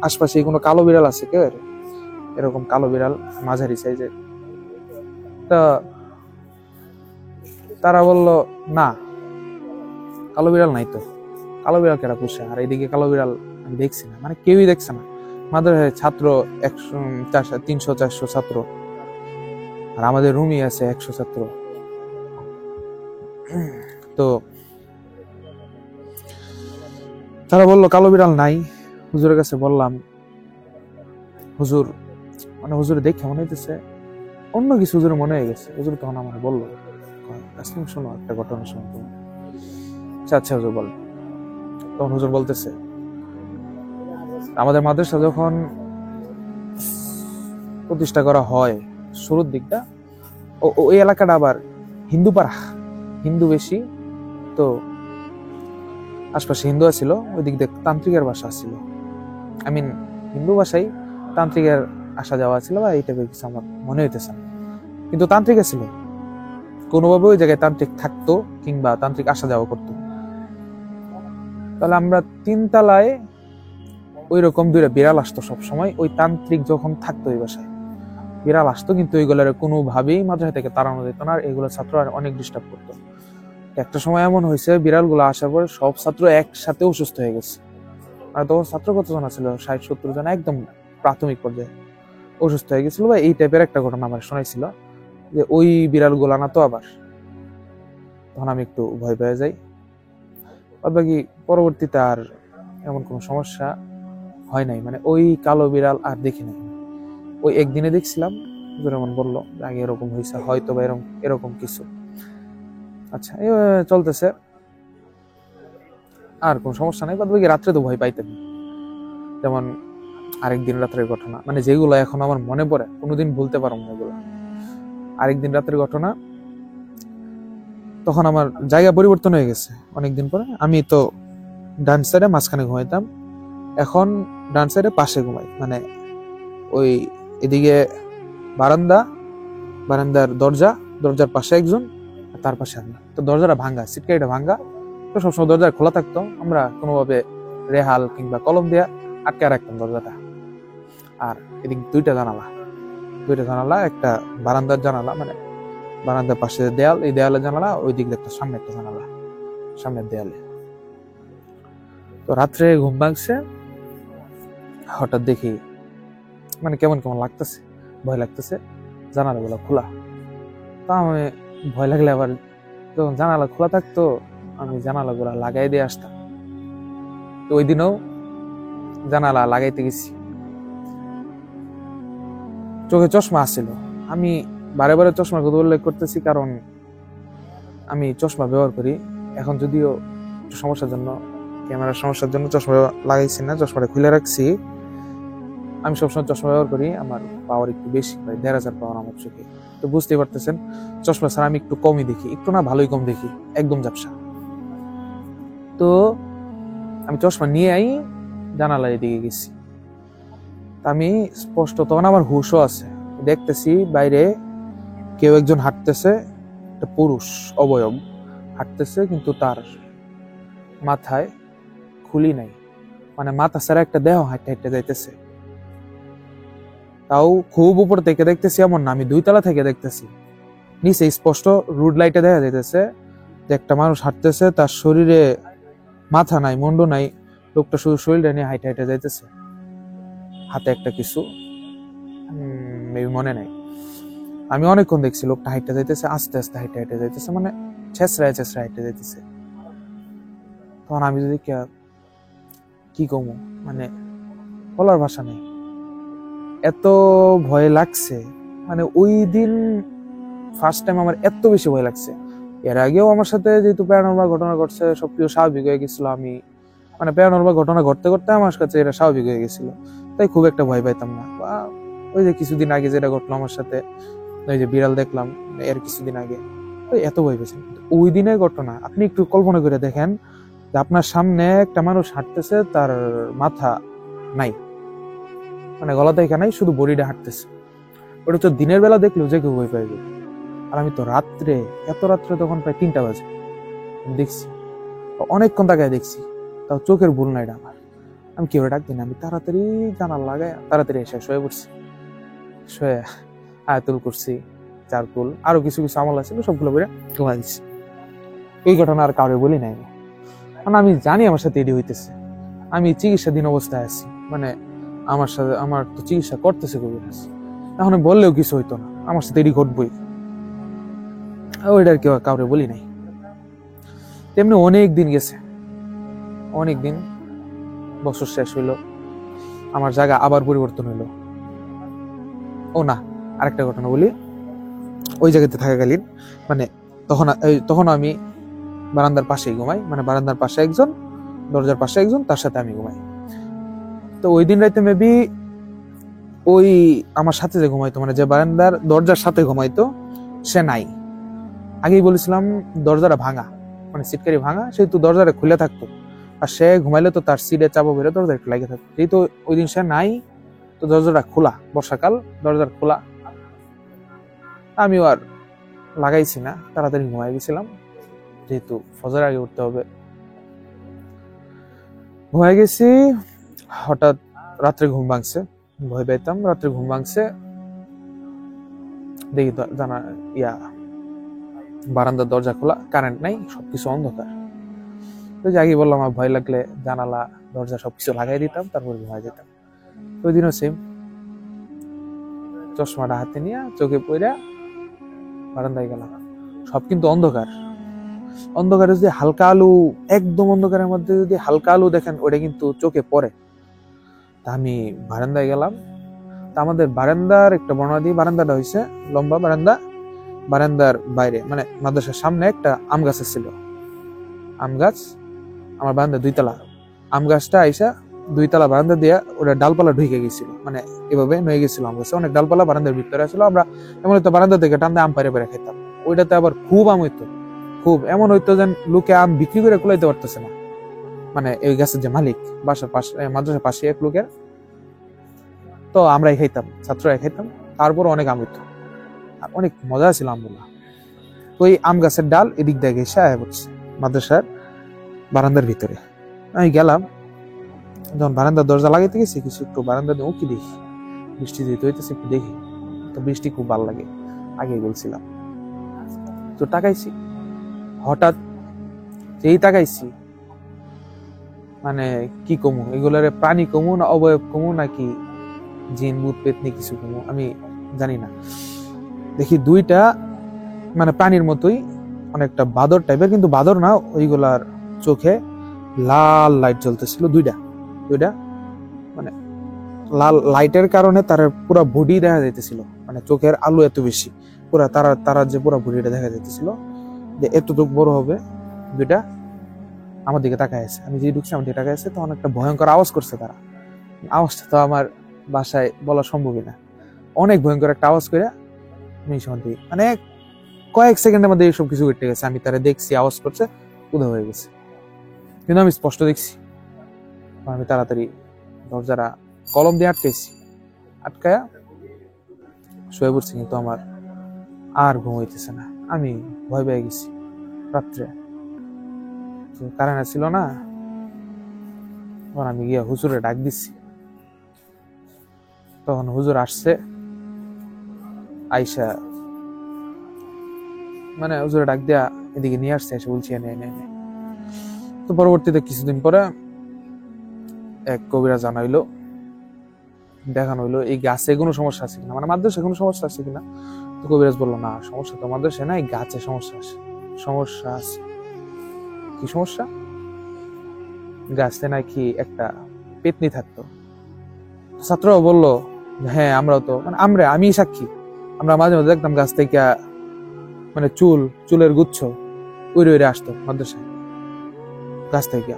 আশপাশে কোনো কালো বিড়াল আছে কে, এরকম কালো বিড়াল মাঝারি সাইজের? তা তারা বলল না, কালো বিড়াল নাই। তো কালো বিড়াল কেরা পুষে? আর এইদিকে কালো বিড়াল আমি দেখছি না, মানে কেউই দেখছে না। আমাদের ছাত্র 300-400 ছাত্র, আর আমাদের রুমই আছে 100 ছাত্র। তো তারা বললো কালো বিড়াল নাই। হুজুরের কাছে বললাম, হুজুর মানে হুজুরে দেখে মনে হইতেছে অন্য কিছু, হুজুরের মনে হয়ে গেছে। হুজুর তখন আমার বললো, আসলাম শোনো একটা ঘটনা শোনো তুমি। আচ্ছা হুজুর বল। তখন হুজুর বলতেছে, আমাদের মাদ্রাসা যখন প্রতিষ্ঠা করা হয় শুরুর দিকটা, ওই এলাকাটা আবার হিন্দু পাড়া, হিন্দু বেশি, তো আশপাশে হিন্দু ছিল, ওই দিক দিয়ে তান্ত্রিকের বাসা ছিল। আই মিন হিন্দু বাসায় তান্ত্রিকের আসা যাওয়া ছিল বা এই টাইপের কিছু আমার মনে হইতেছে না, কিন্তু তান্ত্রিক ছিল কোনোভাবে ওই জায়গায় তান্ত্রিক থাকতো কিংবা তান্ত্রিক আসা যাওয়া করতো। তাহলে আমরা 3 তলায় ওই রকম 2টা বিড়াল আসতো সবসময়, ওই তান্ত্রিক যখন থাকতো ওই বাসায় বিড়াল আসতো, কিন্তু ওইগুলোর কোনোভাবেই মাদ্রাসা থেকে তাড়ানো যেত না, আর এগুলো ছাত্র আর অনেক ডিস্টার্ব করতো। একটা সময় এমন হয়েছে বিড়ালগুলো আসার পর সব ছাত্র একসাথে অসুস্থ হয়ে গেছে। আর তখন ছাত্র কতজন ছিল, 60-70 জন, একদম প্রাথমিক পর্যায়ে অসুস্থ হয়ে গেছিল। বা এই টাইপের একটা ঘটনা আমার শোনাইছিল যে ওই বিড়ালগুলো না তো আবার। তখন আমি একটু ভয় পেয়ে যাই। বাকি পরবর্তীতে আর এমন কোনো সমস্যা হয় নাই, মানে ওই কালো বিড়াল আর দেখি নাই। ওই একদিনে দেখছিলাম, যেমন বললো আগে এরকম হয়েছে হয়তো বা এরকম কিছু। আচ্ছা চলতেছে, আর কোন সমস্যা নাই। বাকি রাত্রে তো ভয় পাইতেন। যেমন আরেকদিন রাত্রের ঘটনা, মানে যেগুলো এখন আমার মনে পড়ে কোনোদিন ভুলতে পারবো না এগুলো। আরেকদিন রাত্রের ঘটনা, তখন আমার জায়গা পরিবর্তন হয়ে গেছে অনেকদিন পরে। আমি তো ডান সাইডে মাঝখানে ঘুমাইতাম, এখন ডান সাইডে পাশে ঘুমাই। মানে ওই এদিকে বারান্দার দরজার পাশে একজন, তার পাশে আমি। তো দরজাটা ভাঙ্গা, সিটকারিটা ভাঙ্গা, তো সবসময় দরজা খোলা থাকতো, আমরা কোনোভাবে রেহাল কিংবা কলম দিয়ে আটকে রাখতাম দরজাটা। আর এদিকে 2টা জানালা, একটা বারান্দার জানালা, মানে বারান্দার পাশে দেয়াল, এই দেয়ালের জানালা, ওই দিক একটা সামনে একটা জানালা, সামনের দেয়ালে। তো রাত্রে ঘুম ভাঙছে, হঠাৎ দেখি মানে কেমন লাগতেছে, ভয় লাগতেছে, জানালাগুলো খোলা। তা আমি ভয় লাগলে আবার যখন জানালা খোলা থাকতো আমি জানালাগুলো লাগাই দিয়ে আসতাম। তো ওই দিনও জানালা লাগাইতে গেছি, চোখে চশমা আসছিল। আমি বারে বারে চশমার কথা উল্লেখ করতেছি কারণ আমি চশমা ব্যবহার করি। এখন যদিও সমস্যার জন্য, ক্যামেরার সমস্যার জন্য চশমা লাগাইছি না, চশমাটা খুলে রাখছি। আমি সবসময় চশমা ব্যবহার করি, আমার পাওয়ার একটু বেশি, প্রায় 1500 পাওয়ার আমার চোখে। তো বুঝতেই পারতেছেন চশমা ছাড়া আমি একটু কমই দেখি, একটু না ভালোই কম দেখি, একদম ঝাপসা। তো আমি চশমা নিয়ে জানালার এদিকে গেছি। আমি স্পষ্ট, তখন আমার হুশও আছে, দেখতেছি বাইরে কেউ একজন হাঁটতেছে, একটা পুরুষ অবয়ব হাঁটতেছে, কিন্তু তার মাথায় খুলি নাই, মানে মাথা ছাড়া একটা দেহ হাঁটতে হাঁটতে যাইতেছে। তাও খুব উপর থেকে দেখতেছি এমন না, আমি 2 তলা থেকে দেখতেছি। নিচে স্পষ্ট রুড লাইটে দেখা যাইতেছে যে একটা মানুষ হাঁটতেছে, তার শরীরে মাথা নাই, মুন্ড নাই, লোকটা শুধু শরীরটা নিয়ে হাইটে হাইটে যাইতেছে, হাতে একটা কিছু মনে নাই। আমি অনেকক্ষণ দেখছি লোকটা হাইটে যাইতেছে, আস্তে আস্তে হাইটে হাইটে যাইতেছে, মানে ছেঁচড়ায় হাইটে যাইতেছে। তখন আমি যদি কি কমু, মানে বলার ভাষা নেই, এত ভয় লাগছে। মানে ওই দিন ফার্স্ট টাইম আমার এত বেশি ভয় লাগছে। এর আগেও আমার সাথে যেহেতু প্যারানর্মাল ঘটনা ঘটছে, সবকিছু স্বাভাবিক হয়ে গেছিল। আমি মানে প্যারানর্মাল ঘটনা ঘটতে ঘটতে আমার কাছে এটা স্বাভাবিক হয়ে গেছিল, তাই খুব একটা ভয় পাইতাম না। বা ওই যে কিছুদিন আগে যেটা ঘটলো আমার সাথে, ওই যে বিড়াল দেখলাম এর কিছুদিন আগে, এত ভয় পেয়েছেন। ওই দিনের ঘটনা আপনি একটু কল্পনা করে দেখেন যে আপনার সামনে একটা মানুষ হাঁটতেছে, তার মাথা নাই, মানে গলাতে এখানে নাই, শুধু বডিটা হাঁটতেছে। ওটা তো দিনের বেলা দেখলেও যে কেউ ভয় পাই যাবে। আর আমি তো রাত্রে, এত রাত্রে, তখন প্রায় 3টা বাজে দেখছি, অনেকক্ষণ তাকায় দেখছি, তাও চোখের ভুল নাই এটা আমার। আমি কেউ ডাক দিই না, আমি তাড়াতাড়ি জানালা লাগাই তাড়াতাড়ি এসে শুয়ে পড়ছি। শুয়ে আয়াতুল করছি, চারকুল, আরো কিছু কিছু আমল আছে, সবগুলো বলে ঘুমা দিচ্ছি। এই ঘটনা আর কাউরে বলি নাই, কারণ আমি জানি আমার সাথে এটি হইতেছে। আমি চিকিৎসাধীন অবস্থায় আছি, মানে আমার তো চিকিৎসা করতেছে কবিরাজ, এখন বললেও কিছু হইতো না, আমার সাথে এটি ঘটবই। ওইটার কেউ কাউরে বলি নাই। তেমনি অনেক দিন গেছে, অনেক দিন বছর শেষ হইলো, আমার জায়গা আবার পরিবর্তন হইলো। ও না, আরেকটা ঘটনা বলি। ওই জায়গাতে থাকাকালীন মানে তখন আমি বারান্দার পাশেই ঘুমাই, মানে বারান্দার পাশে একজন, দরজার পাশে একজন, তার সাথে আমি ঘুমাই। তো ওই দিন রাইতে মেবি ওই আমার সাথে যে ঘুমাইতো, মানে যে বারান্দার দরজার সাথে ঘুমাইতো, সে নাই। আগেই বলেছিলাম দরজাটা ভাঙা, মানে সিটকারি ভাঙা, সেহেতু দরজাটা খুলে থাকতো। আর সে ঘুমাইলে তো তার সিটে চাপা বেরো দরজা একটু লাগে থাকতো। যেহেতু ওই দিন সে নাই, তো দরজাটা খোলা, বর্ষাকাল, দরজার খোলা। আমিও আর লাগাইছি না, তাড়াতাড়ি ঘুমাই গেছিলাম, যেহেতু ফজর আগে উঠতে হবে। ঘুমাই গেছি, হঠাৎ রাত্রে ঘুম ভাঙছে, ভয় পাইতাম, রাত্রে ঘুম ভাঙছে, দেখি জানা বারান্দার দরজা খোলা, কারেন্ট নাই, সবকিছু অন্ধকার। ওই যে আগে বললাম, আমার ভয় লাগলে জানালা দরজা সবকিছু লাগাই দিতাম, তারপর ঘুমাই যেতাম। ওই দিনও সেম, চশমাটা হাতে নিয়ে চোখে পইরা বারান্দায় গেলাম। সব কিন্তু অন্ধকার, অন্ধকারে যদি হালকা আলো, একদম অন্ধকারের মধ্যে যদি হালকা আলো দেখেন, ওটা কিন্তু চোখে পড়ে। তা আমি বারান্দায় গেলাম। তা আমাদের বারান্দার একটা বর্ণনা দিই। বারান্দাটা হয়েছে লম্বা বারান্দা, বারান্দার বাইরে মানে মাদ্রাসার সামনে একটা আম গাছ ছিল। আম গাছ, আমার বারান্দা 2 তলা। আম গাছটা আইসা 2 তলা বারান্দা দিয়া ওটা ডালপালা ঢুকে গেছিল, মানে এভাবে নয়ে গেছিল। আম গাছে অনেক ডালপালা বারান্দার ভিতরে আসলো। আমরা এমন হয়তো বারান্দা থেকে টান্দে আম পারে পারে খেতাম। ওইটাতে আবার খুব আম হইতো, খুব এমন হইতো যেন লোকে আম বিক্রি করে কুলাইতে পারতেছে না। মানে এই গাছের যে মালিক, বাসার পাশে, মাদ্রাসার পাশে এক লোকের, তো আমরাই খাইতাম, ছাত্ররাই খাইতাম। তারপর অনেক আম হইতো, আর অনেক মজা ছিল আমগুলা। তো এই আম গাছের ডাল এদিক দিয়ে গেছে আয়া পড়ছে মাদ্রাসার বারান্দার ভিতরে। আমি গেলাম, যখন বারান্দার দরজা লাগাইতে গেছি, কিছু একটু বারান্দা দিয়ে উঁকি দেখি, বৃষ্টি যেতে হইতেছে, একটু দেখি। তো বৃষ্টি খুব ভালো লাগে, আগে বলছিলাম। তো তাকাইছি, হঠাৎ যেই তাকাইছি, মানে কি কমু, এগুলারে প্রাণী কমু না অবয়ব কমু নাকি জিন ভূত পেতনি কিছু কমু আমি জানি না। দেখি 2টা মানে প্রাণীর মতোই, অনেকটা বাদর টাইপের, কিন্তু বাদর না, ওইগুলার চোখে লাল লাইট জ্বলতেছিল। 2টা মানে লাল লাইটের কারণে তার পুরো বডি দেখা যাইতেছিল, মানে চোখের আলো এত বেশি, পুরা তারার যে পুরো বডিটা দেখা যাইতেছিল, যে এতটুকু বড় হবে। 2টা আমার দিকে তাকায় আছে, আমি যে ঢুকছি আমার দিকে তাকায় আছে। তখন একটা ভয়ঙ্কর আওয়াজ করছে তারা। আওয়াজটা তো আমার বাসায় বলা সম্ভবই না। অনেক ভয়ঙ্কর একটা আওয়াজ করে আমি শান্তি, মানে কয়েক সেকেন্ডের মধ্যে এইসব কিছু ঘটে গেছে। আমি তারা দেখছি, আওয়াজ করছে, উদা হয়ে গেছে, কিন্তু আমি স্পষ্ট দেখছি। আমি তাড়াতাড়ি দরজাটা কলম দিয়ে আটকায়া শুয়ে পড়ছি, কিন্তু আমার আর ঘুম হইতেছে না। আমি ভয় পেয়ে গেছি। রাত্রে কারেন্ট ছিল না, তখন আমি গিয়া হুজুরে ডাক দিচ্ছি। তখন হুজুর আসছে, আইসা মানে হুজুরে ডাক দিয়া এদিকে নিয়ে আসছে, এসে বলছি নে। তো পরবর্তীতে কিছুদিন পরে এক কবিরাজ জানাইলো, দেখানো হইলো এই গাছে কোনো সমস্যা আছে কিনা, মানে মাদ্রাসায় কোনো সমস্যা আছে কিনা। তো কবিরাজ বললো, না সমস্যা তো মাদ্রাসায় নাই, গাছে সমস্যা আছে। কি সমস্যা? গাছে নাকি একটা পেতনি থাকতো। ছাত্ররাও বললো, হ্যাঁ আমরাও তো, মানে আমি সাক্ষী, আমরা মাঝে মাঝে দেখতাম গাছ থেকে মানে চুলের গুচ্ছ উড়ে আসতো মাদ্রাসায় গাছ থেকে।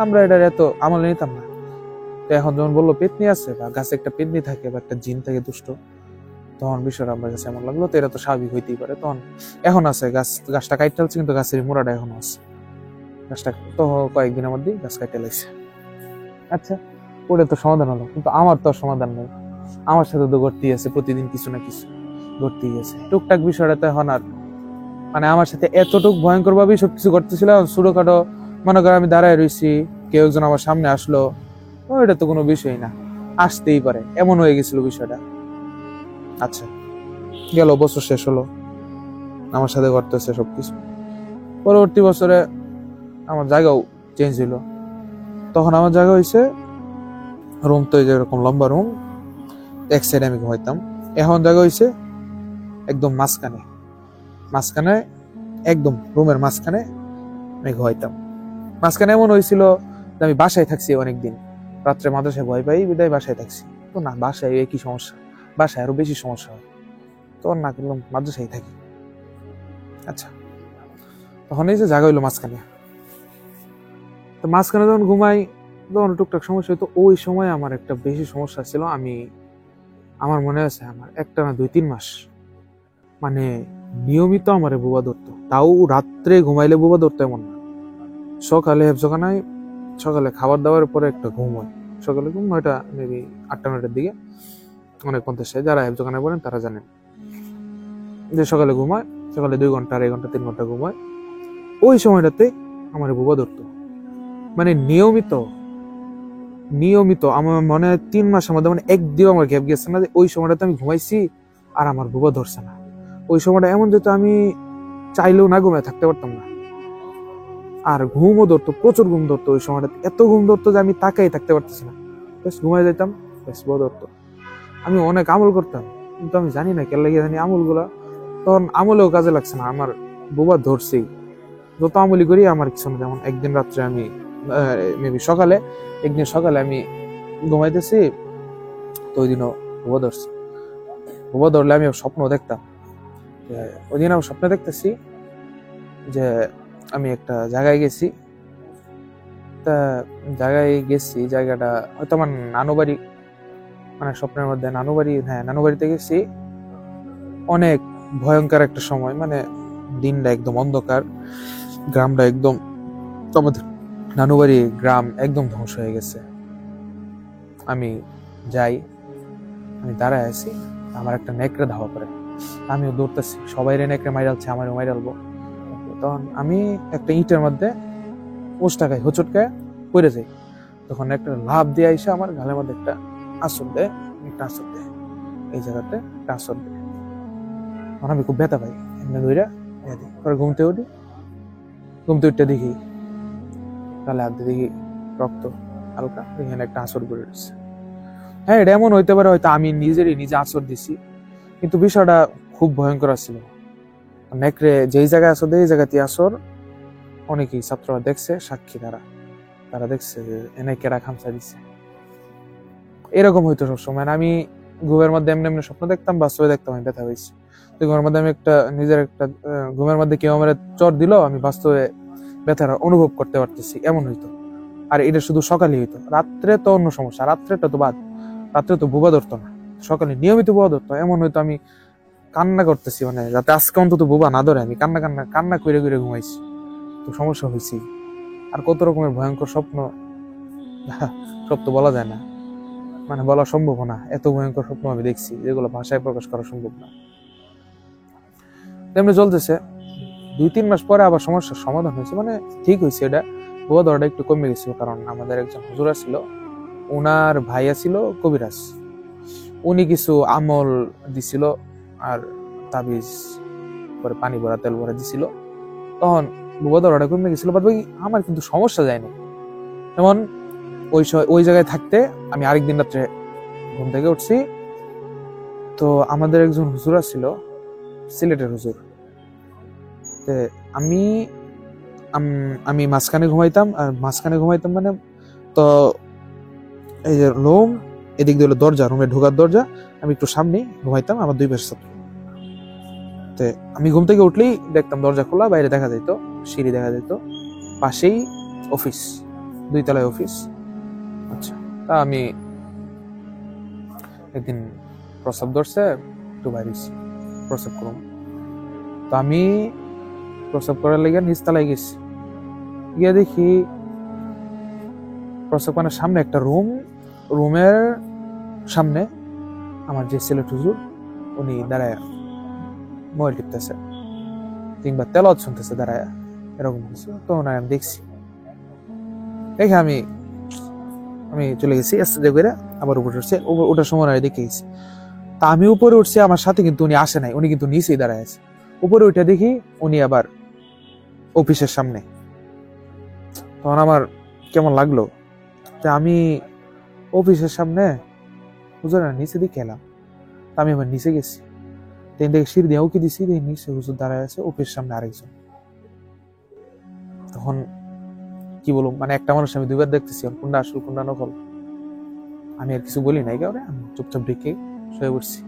আমরা এটার এত আমল নিতাম না। তো এখন যখন বললো পেতনি আছে, বা গাছে একটা পেতনি থাকে, বা একটা জিন থাকে দুষ্ট, তখন বিষয়টা আমার কাছে এমন লাগলো, তো এটা তো স্বাভাবিক হইতেই পারে। তখন এখন আছে গাছটা কাইটে ফেলছে, কিন্তু গাছের মোড়াটা এখনো আছে। গাছটা তো কয়েকদিনের মধ্যে গাছ কাইটে লাগছে। আচ্ছা, ওটা তো সমাধান হলো, কিন্তু আমার তো সমাধান নেই। আমার সাথে তো ঘটতেই আছে, প্রতিদিন কিছু না কিছু ঘটতেই আছে। টুকটাক বিষয়টা তো এখন আর, মানে আমার সাথে এতটুকু ভয়ঙ্কর ভাবে সবকিছু ঘটতেছিল। ছোটখাটো মনে করো আমি দাঁড়ায় রয়েছি, কেউ একজন আমার সামনে আসলো, এটা তো কোনো বিষয় না, আসতেই পারে, এমন হয়ে গেছিল বিষয়টা। আচ্ছা, গেল বছর শেষ হলো, আমার সাথে ঘটতেছে সবকিছু। পরবর্তী বছরে আমার জায়গাও চেঞ্জ হইলো। তখন আমার জায়গা হয়েছে রুম, তো যেরকম লম্বা রুম, এক সাইডে আমি ঘুমাইতাম। এখন জায়গা হয়েছে একদম মাঝখানে একদম রুমের মাঝখানে আমি ঘুমাইতাম। মাঝখানে এমন হয়েছিল যে আমি বাসায় থাকছি অনেকদিন, রাত্রে মাদ্রাসায় ভয় পাই বিদায় বাসায় থাকছি। তো না, বাসায় একই সমস্যা, বাসায় আরো বেশি সমস্যা হয়, তো না করলাম মাদ্রাসায় থাকি। আচ্ছা, তখন এই যে জায়গা হইলো মাঝখানে, তো মাঝখানে যখন ঘুমাই তখন টুকটাক সমস্যা হইতো। ওই সময় আমার একটা বেশি সমস্যা ছিল, আমার মনে আছে আমার একটা না 2-3 মাস মানে নিয়মিত আমার বুবা ধরতো। তাও রাত্রে ঘুমাইলে বুবা ধরতো এমন না, সকালে হেফজখানায় সকালে খাবার দাবারের পরে একটা ঘুম হয়, সকালে ঘুম 9টা মেবি 8টা-9টার দিকে, অনেক 50 যারা হেফজখানায় পড়েন তারা জানেন যে সকালে ঘুমায়, সকালে 2 ঘন্টা 2.5 ঘন্টা 3 ঘন্টা ঘুমায়। ওই সময়টাতে আমার বুবা ধরতো, মানে নিয়মিত আমার মনে হয় 3 মাসের মধ্যে মানে একদিনও আমার গ্যাপ গেছে না যে ওই সময়টাতে আমি ঘুমাইছি আর আমার বুবা ধরছে না। ওই সময়টা এমন যেত আমি চাইলেও না ঘুমায় থাকতে পারতাম না। আর ঘুমও ধরতো, প্রচুর ঘুম ধরতো ওই সময়টাতে, এত ঘুম ধরতো যে আমি তাকাই থাকতে পারতেছি না, বেশ ঘুমাই যেতাম, বেশ বুবা ধরতো। আমি অনেক আমল করতাম, কিন্তু আমি জানি না কেন লাগে জানি আমলগুলা তখন আমলেও কাজে লাগছে না, আমার বুবা ধরছেই। যত আমলি করি আমার কিছু না। যেমন একদিন রাত্রে আমি মেবি একদিন সকালে আমি ঘুমাইতেছি, তো ওই দিনও বুবা ধরছে। বুবা ধরলে আমি স্বপ্ন দেখতাম, ওই দিন আমি স্বপ্নে দেখতেছি যে আমি একটা জায়গায় গেছি, তা জায়গাটা হয়তো আমার নানু বাড়ি, মানে স্বপ্নের মধ্যে নানু বাড়ি, হ্যাঁ নানু বাড়িতে গেছি। অনেক ভয়ঙ্কর একটা সময়, মানে দিনটা একদম অন্ধকার, গ্রামটা একদম, আমাদের নানু বাড়ি গ্রাম একদম ধ্বংস হয়ে গেছে। আমি দাঁড়ায় আছি, আমার একটা নেকড়ে ধাওয়া করে, আমিও দৌড়তেছি, সবাই নেকড়ে মাইরালছে, আমারও মাইরালবো। তখন আমি একটা ইটের মধ্যে ওষ্টাকায় হোঁচটকায় পড়ে যাই। তখন একটা লাভ দিয়ে আইসা আমার গালের মধ্যে একটা আঁচড় দেয়, এই জায়গাতে একটা আঁচড় দেয়। তখন আমি খুব ব্যথা পাই, এমনি ধইরা দিই। পরে ঘুমতে উঠতে দেখি গালে হাত দিয়ে দেখি রক্ত হালকা, এখানে একটা আঁচড় পড়ে রয়েছে। হ্যাঁ, এটা এমন হইতে পারে হয়তো আমি নিজে আঁচড় দিছি, কিন্তু বিষয়টা খুব ভয়ঙ্কর ছিল। নেকড়ে যেই জায়গায় আঁচড় দেয় এই জায়গাতে আঁচড়, অনেকেই ছাত্ররা দেখছে, সাক্ষী তারা দেখছে যে এনে কেডা খামচা দিচ্ছে। এরকম হইতো সবসময়। আমি ঘুমের মধ্যে এমনি স্বপ্ন দেখতাম, বাস্তবে দেখতাম আমি ব্যথা হয়েছি। তো ঘুমের মধ্যে আমি ঘুমের মধ্যে কেউ আমার চর দিল, আমি বাস্তবে ব্যথার অনুভব করতে পারতেছি, এমন হইতো। আর এটা শুধু সকালে হইতো, রাত্রে তো অন্য সমস্যা, রাত্রেটা তো বাদ, রাত্রে তো বুবা ধরতো না, সকালে নিয়মিত বুবা ধরতো। এমন হইতো আমি কান্না করতেছি, মানে যাতে আজকে অন্তত বুবা না ধরে, আমি কান্না করে ঘুমাইছি, তো সমস্যা হয়েছি। আর কত রকমের ভয়ঙ্কর স্বপ্ন, সব তো বলা যায় না, মানে বলা সম্ভব না। এত ভয়ঙ্কর স্বপ্ন আমি দেখছি যেগুলো ভাষায় প্রকাশ করা সম্ভব না। তেমনি চলতেছে। 2-3 মাস পরে আবার সমস্যার সমাধান হয়েছে, মানে ঠিক হয়েছে। এটা বুবা ধরাটা একটু কমে গেছিল, কারণ আমাদের একজন হুজুর ছিল, ওনার ভাইয়া ছিল কবিরাজ, উনি কিছু আমল দিছিল আর তাবিজ পরে পানি ভরা তেল ভরা দিছিল, তখন বুবা ধরাটা কমে গেছিল। বাদ বাকি আমার কিন্তু সমস্যা যায়নি। যেমন ওই জায়গায় থাকতে আমি আরেকদিন রাত্রে ঘুম থেকে উঠছি, তো আমাদের একজন হুজুর ছিল, সিলেটের হুজুর। আমি মাঝখানে ঘুমাইতাম, মানে তো এই যে রুম, এদিক দিয়ে দরজা, রুমে ঢোকার দরজা, আমি একটু সামনে ঘুমাইতাম, আমার 2 পাশে ছাত্র। আমি ঘুম থেকে উঠলেই দেখতাম দরজা খোলা, বাইরে দেখা যেত, সিঁড়ি দেখা যেত, পাশেই অফিস, 2 তলায় অফিস। আচ্ছা, তা আমি একদিন প্রস্রাব ধরছে, একটু বাইরেছি প্রস্রাব করুন, তো আমি প্রস্রাব করার লেগে নিচতলায় গেছি, গিয়ে দেখি প্রস্রাবখানার সামনে একটা রুমের সামনে আমার যে সিলেট হুজুর, উনি দাঁড়ায় মোবাইল টিপতেছে কিংবা তেলাওয়াত শুনতেছে দাঁড়ায়, এরকম কিছু। তো ওনার আমি দেখছি, দেখে আমি চলে গেছি আস্তে করে, আবার উপরে উঠছে, ওটার সময় দেখে গেছি। তা আমি উপরে উঠছি, আমার সাথে কিন্তু উনি আসে নাই, উনি কিন্তু নিচেই দাঁড়ায় আছে। উপরে উঠে দেখি উনি আবার অফিসের সামনে। তখন আমার কেমন লাগলো, আমি অফিসের সামনে হুজুরের নিচে দিকে এলাম। আমি আবার নিচে গেছি, দেখে সিঁড়ি দিয়ে উকি দিছি, নিচে হুজুর দাঁড়ায় আছে, অফিসের সামনে আরেকজন। তখন কি বলবো, মানে একটা মানুষ আমি 2 বার দেখতেছি, কোনটা আসল কোনটা নকল। আমি আর কিছু বলি নাই কাউরে, আমি চুপচাপ ঢেকে শুয়ে পড়ছি,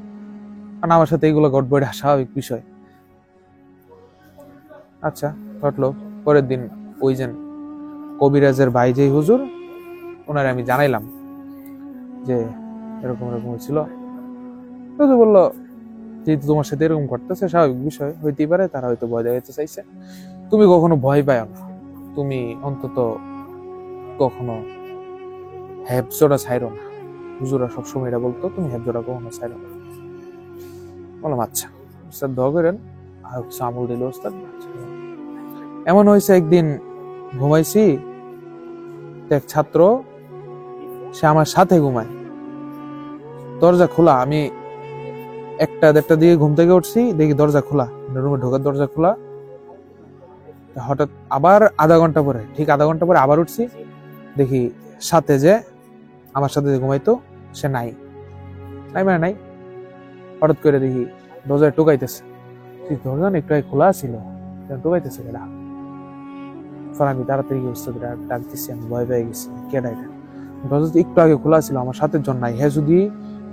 কারণ আমার সাথে এগুলো ঘটবে, এটা স্বাভাবিক বিষয়। আচ্ছা, ঘটলো। পরের দিন ওই যে কবিরাজের ভাই যে হুজুর, ওনারে আমি জানাইলাম যে এরকম এরকম হয়েছিল। তো বললো, যেহেতু তোমার সাথে এরকম ঘটতেছে, স্বাভাবিক বিষয় হইতেই পারে, তারা হয়তো ভয় দেখাতে চাইছে। তুমি কখনো ভয় পাও না, তুমি অন্তত কখনো হ্যাবজোড়া ছাইরো না। হুজুরা সবসময় এটা বলতো, তুমি হ্যাবজোড়া কখনো ছাইরো না। বললাম আচ্ছা উস্তাদ, দোয়া করেন। আর কিছু আমল দিল উস্তাদ। এমন হয়েছে একদিন ঘুমাইছি, এক ছাত্র সে আমার সাথে ঘুমায়, দরজা খোলা। আমি 1-1:30 দিকে ঘুম থেকে উঠছি, দেখি দরজা খোলা, রুমে ঢোকার দরজা খোলা। হঠাৎ আবার ঠিক আধা ঘন্টা পরে আবার উঠছি, দেখি সাথে যে আমার সাথে যে ঘুমাইতো সে নাই। নাই। হঠাৎ করে দেখি দরজায় টোকাইতেছে। দরজা একটু আগে খোলা ছিল, টোকাইতেছে কেডা? আমি তাড়াতাড়ি ডাক দিচ্ছি, আমি ভয় পেয়ে গেছি, কেডা এটা? দরজা একটু আগে খোলা ছিল, আমার সাথে জন নাই, হ্যাঁ যদি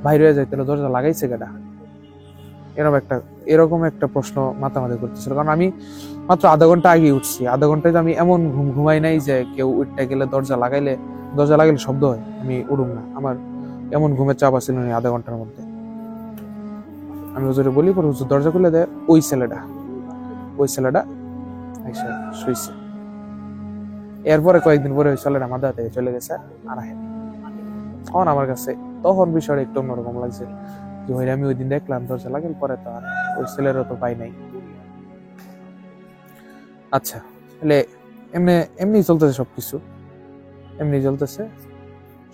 বাইরে হয়ে যায় তাহলে দরজা লাগাইছে কেডা? এরকম একটা প্রশ্ন মাথামাথি করতেছিল, কারণ আমি মাত্র আধা ঘন্টা আগে উঠছি। আধা ঘন্টায় তো আমি এমন ঘুমাই নাই যে কেউ উঠতে গেলে দরজা লাগাইলে শব্দ হয়, আমি উঠুম না। আমার এমন ঘুমের চাপ আছিল না আধা ঘন্টার মধ্যে। আমি হুজুরে বলি, পরে হুজুর দরজা খুলে দেয়, ওই ছেলেটা এসে শুইছে। এরপরে কয়েকদিন পরে ওই ছেলেটা মাথা থেকে চলে গেছে, আর আহেনি। তখন আমার কাছে তখন বিষয়টা একটু অন্যরকম লাগছে, যে আমি ওই দিন দেখলাম দরজা লাগাল, পরে তো আর ওই ছেলেরও তো পাই নাই। আচ্ছা, তাহলে এমনি চলতেছে সবকিছু, এমনি চলতেছে।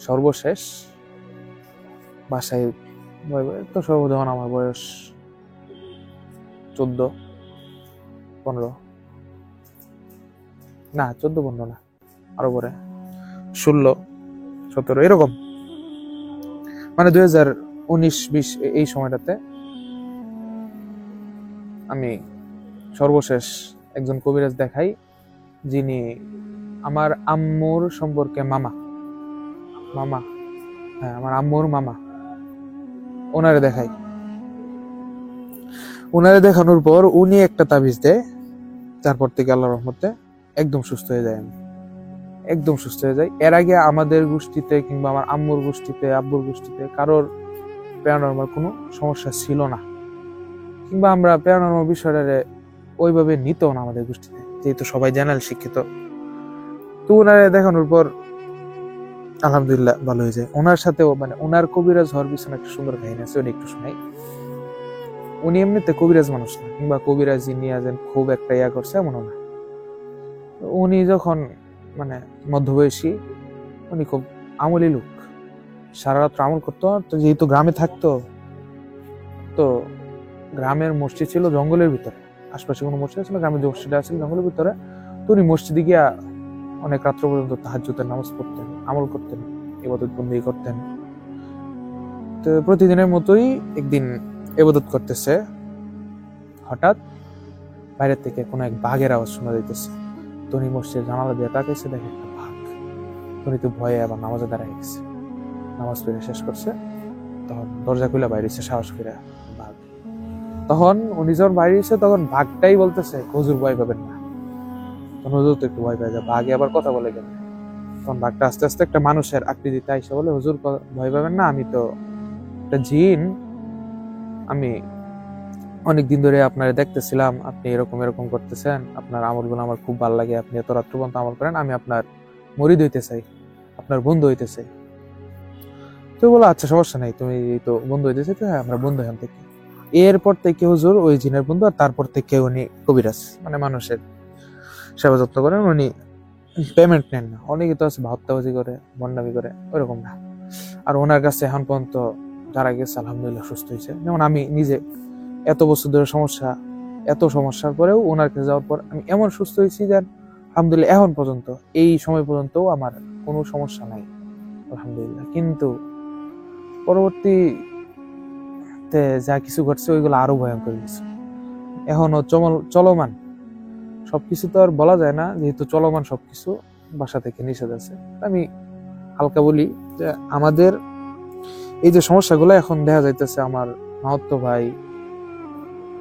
সর্বশেষ বাসায় তো যখন আমার বয়স 14-15, না 14-15 না, আরো পরে 16-17 এরকম, মানে 2019-20 এই সময়টাতে আমি সর্বশেষ একজন কবিরাজ দেখাই, যিনি আমার আম্মুর সম্পর্কে মামা, হ্যাঁ আমার আম্মুর মামা। ওনারে দেখানোর পর উনি একটা তাবিজ দেয়, তারপর থেকে আল্লাহর রহমতে একদম সুস্থ হয়ে যায়। আমি একদম সুস্থ হয়ে যাই। এর আগে আমাদের গোষ্ঠীতে কিংবা আমার আম্মুর গোষ্ঠীতে, আব্বুর গোষ্ঠীতে কারোর প্যারানর্মাল কোনো সমস্যা ছিল না, কিংবা আমরা প্যারানর্মাল বিষয়টারে ওইভাবে নিত না আমাদের গোষ্ঠীতে, যেহেতু সবাই জেনারেল শিক্ষিত। তো ওনারে দেখানোর পর আলহামদুলিল্লাহ ভালো হয়ে যায়। ওনার সাথেও মানে ওনার কবিরাজ হওয়ার পিছনে একটা সুন্দর কাহিনী আছে, ওটা একটু শোনাই। উনি এমনিতে কবিরাজ মানুষ না, কিংবা কবিরাজি নিয়ে যেন খুব একটা করছে এমনও না। উনি যখন মানে মধ্যবয়সী, উনি খুব আমলি লোক, সারা রাত্র আমল করতো। তো যেহেতু গ্রামে থাকতো, তো গ্রামের মসজিদ ছিল জঙ্গলের ভিতরে, আশপাশে কোনো মসজিদ ছিল, গ্রামের যে মসজিদটা ছিল জঙ্গলের ভিতরে। তো উনি মসজিদে গিয়া অনেক রাত্র পর্যন্ত তাহাজ্জুদের নামাজ পড়তেন, আমল করতেন, ইবাদত বন্দি করতেন। তো প্রতিদিনের মতোই একদিন ইবাদত করতেছে, হঠাৎ বাইরের থেকে কোনো এক বাঘের আওয়াজ শোনা যাইতেছে। তো উনি মসজিদের জানালা দিয়ে তাকাইছে, দেখে একটা বাঘ। উনি তো ভয়ে আবার নামাজে দাঁড়ায় গেছে, নামাজ পড়ে শেষ করছে। তখন দরজা খুলে বাইরে এসে সাহস করে বাঘ। তখন উনি যখন বাইরে এসে, তখন বাঘটাই বলতেছে, হুজুর ভয় পাবেন না। তখন হুজুর তো একটু ভয় পায় যায়, বাঘে আবার কথা বলে কেন? তখন বাঘটা আস্তে আস্তে একটা মানুষের আকৃতিতে আইসা বলে, হুজুর ভয় পাবেন না, আমি তো একটা জিন, আমি অনেকদিন ধরে আপনারা দেখতেছিলাম, আপনি এরকম এরকম করতেছেন, আপনার আমলগুলো আমার খুব ভালো লাগে, আপনি এত রাত্র পর্যন্ত আমল করেন, আমি আপনার মরিদ হইতে চাই, আপনার বন্ধু হইতে চাই। তো বলো আচ্ছা সমস্যা নাই, তুমি তো বন্ধু হইতে চাই, হ্যাঁ আমরা বন্ধু এখান থেকে। এরপর থেকে হুজুর ওই জিনের বন্ধু, আর তারপর থেকে উনি কবিরাজ, মানে মানুষের সেবা যত্ন করেন, উনি পেমেন্ট নেন না। অনেকে তো আছে ভাত্তাবাজি করে, বন্ডামি করে, ওইরকম না। আর ওনার কাছে এখন পর্যন্ত যারা গেছে আলহামদুলিল্লাহ সুস্থ হয়েছে। যেমন আমি নিজে এত বছর ধরে এত সমস্যার পরেও ওনার কাছে যাওয়ার পর আমি এমন সুস্থ হয়েছি যে আলহামদুলিল্লাহ এখন পর্যন্ত, এই সময় পর্যন্ত আমার কোনো সমস্যা নাই আলহামদুলিল্লাহ। কিন্তু পরবর্তীতে যা কিছু ঘটছে ওইগুলো আরো ভয়ঙ্কর কিছু, এখনো চলমান সবকিছু তো আর বলা যায় না, যেহেতু চলমান সবকিছু বাসা থেকে নিষেধ আছে। আমি হালকা বলি যে আমাদের এই যে সমস্যাগুলো এখন দেখা যাইতেছে আমার মামাতো ভাই,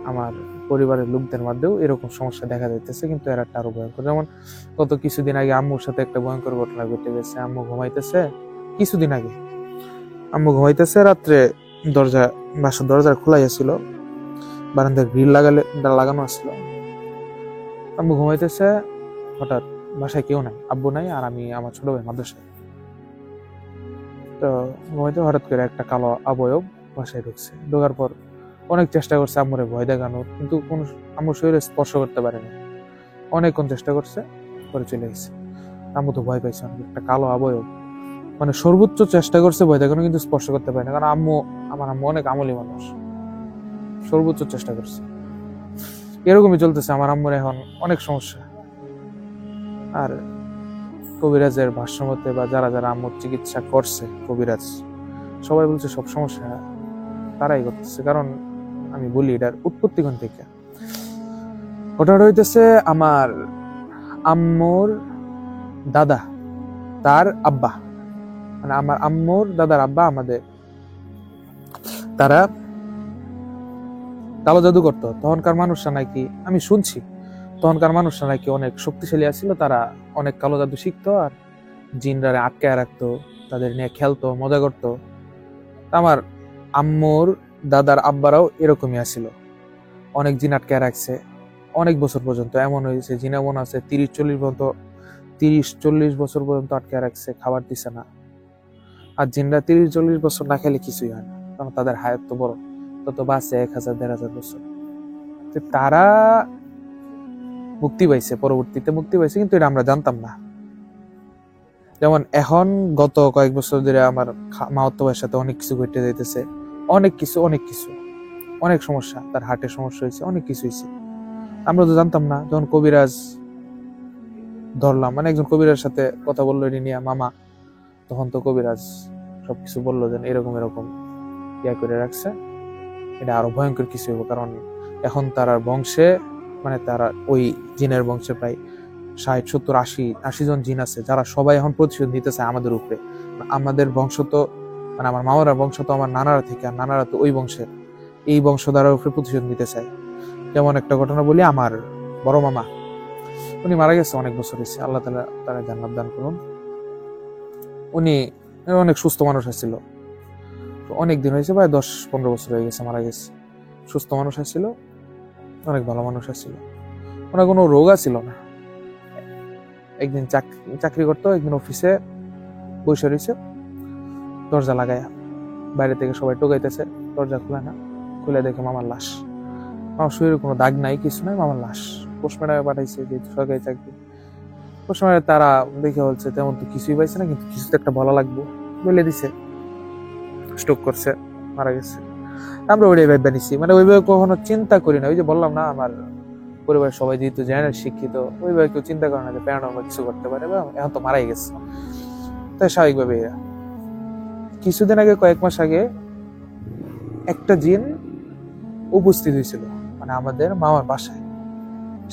আমার পরিবারের লোকদের মধ্যেও এরকম সমস্যা দেখা যাইতেছে, কিন্তু এর একটা আরো ভয়ঙ্কর। যেমন গত কিছুদিন আগে আম্মুর সাথে একটা ভয়ঙ্কর ঘটনা ঘটে গেছে। আম্মু ঘুমাইতেছে, কিছুদিন আগে আম্মু ঘুমাইতেছে, রাত্রে বাসার দরজা খোলাই ছিল, বারান্দার গ্রিল লাগানো ছিল। আম্মু ঘুমাইতেছে, হঠাৎ বাসায় কেউ নাই, আব্বু নাই, আর আমি আমার ছোট ভাই মাদ্রাসায়। তো ঘুমাইতে হঠাৎ করে একটা কালো অবয়ব বাসায় ঢুকছে। ঢোকার পর অনেক চেষ্টা করছে আম্মুরে ভয় দেখানোর, কিন্তু কোন আম্মুর শরীরে স্পর্শ করতে পারেনি। অনেকক্ষণ চেষ্টা করছে, পরে চলে গেছে। আম্মু তো ভয় পাইছে অনেক, একটা কালো অবয়ব, মানে সর্বোচ্চ চেষ্টা করছে ভয় দেখানো, কিন্তু স্পর্শ করতে পারে না, কারণ আমার আম্মু অনেক আমলি মানুষ, সর্বোচ্চ চেষ্টা করছে। এরকমই চলতেছে আমার আম্মুর এখন অনেক সমস্যা। আর কবিরাজের ভাষ্য মতে বা যারা যারা আম্মুর চিকিৎসা করছে, কবিরাজ সবাই বলছে সব সমস্যা তারাই করতেছে। কারণ আমি বলি এটার উৎপত্তি কোন থেকে। ঘটনাটা হইতেছে আমার আম্মুর দাদা, তার আব্বা, মানে আমার আম্মুর দাদার আব্বা, আমাদের তারা কালো জাদু করতো। তখনকার মানুষরা নাকি, আমি শুনছি, তখনকার মানুষরা নাকি অনেক শক্তিশালী আছিল, তারা অনেক কালো জাদু শিখতো, আর জিনরা আটকায় রাখতো, তাদের নিয়ে খেলতো, মজা করতো। আমার আম্মুর দাদার আব্বারাও এরকমই আছিল, অনেক জিন আটকায় রাখছে অনেক বছর পর্যন্ত। এমন হয়েছে জিন এমন আছে 30-40 বছর পর্যন্ত আটকায় রাখছে, খাবার দিছে না। আর জিনরা 30-40 বছর না খেলে কিছুই হয় না, কারণ তাদের হায়াত তো বড়, তত বাঁচে 1000-1500 বছর। তারা মুক্তি পাইছে, পরবর্তীতে মুক্তি পাইছে, কিন্তু এটা আমরা জানতাম না। যেমন এখন গত কয়েক বছর ধরে আমার মামাতো ভাইয়ের সাথে অনেক কিছু ঘটে যাইতেছে, অনেক কিছু, অনেক সমস্যা, তার হার্টের সমস্যা হয়েছে, অনেক কিছু হয়েছে, আমরা তো জানতাম না। যখন কবিরাজ ধরলাম, মানে একজন কবিরাজের সাথে কথা বললো এটি নিয়ে মামা, তখন তো কবিরাজ সবকিছু বললো যে এরকম ইয়া করে রাখছে, এটা আরো ভয়ঙ্কর কিছু হইব। কারণ এখন তারা বংশে, মানে তারা ওই জিনের বংশে প্রায় 60-70-80 জন জিন আছে, যারা সবাই এখন প্রতিশোধ নিতে চায় আমাদের উপরে। আমাদের বংশ তো, মানে আমার মামারা বংশ তো আমার নানারা থেকে, আর নানারা তো ওই বংশের, এই বংশধারার উপরে প্রতিশোধ নিতে চায়। যেমন একটা ঘটনা বলি, আমার বড় মামা, উনি মারা গেছে অনেক বছর হয়েছে, আল্লাহ তাআলা তারা জান্নাত দান করুন। উনি অনেক সুস্থ মানুষ ছিল, অনেক দিন হয়েছে, প্রায় 10-15 বছর হয়ে গেছে মারা গেছে। সুস্থ মানুষ ছিল, অনেক ভালো মানুষ ছিল, ওনার কোনো রোগ ছিল না। একদিন চাকরি করতো, একদিন অফিসে বসে রয়েছে, দরজা লাগায়া, বাইরে থেকে সবাই টোকাইতেছে, দরজা খুলে না, খুলে দেখে মামার লাশ। আমার শরীরে কোনো দাগ নাই, কিছু নাই, মামার লাশ। পোস্টম্যানে পাঠাইছে, যেহেতু সরকারি চাকরি, পোস্টম্যানে তারা দেখে বলছে তেমন তো কিছুই পাইছে না, কিন্তু কিছু তো একটা ভালো লাগবে, বলে দিছে স্ট্রোক করছে, মারা গেছে। আমরা ওইটাই ভাববে নিছি, মানে ওইভাবে কখনো চিন্তা করি না। ওই যে বললাম না, আমার পরিবারের সবাই যেহেতু জেনারেল শিক্ষিত, ওইভাবে কেউ চিন্তা করে না যে প্যারানর্মাল কিছু করতে পারে, বা এখন তো মারাই গেছে। তাই স্বাভাবিকভাবে কিছুদিন আগে, কয়েক মাস আগে, একটা জিন উপস্থিত হয়েছিল, মানে আমাদের মামার বাসায়।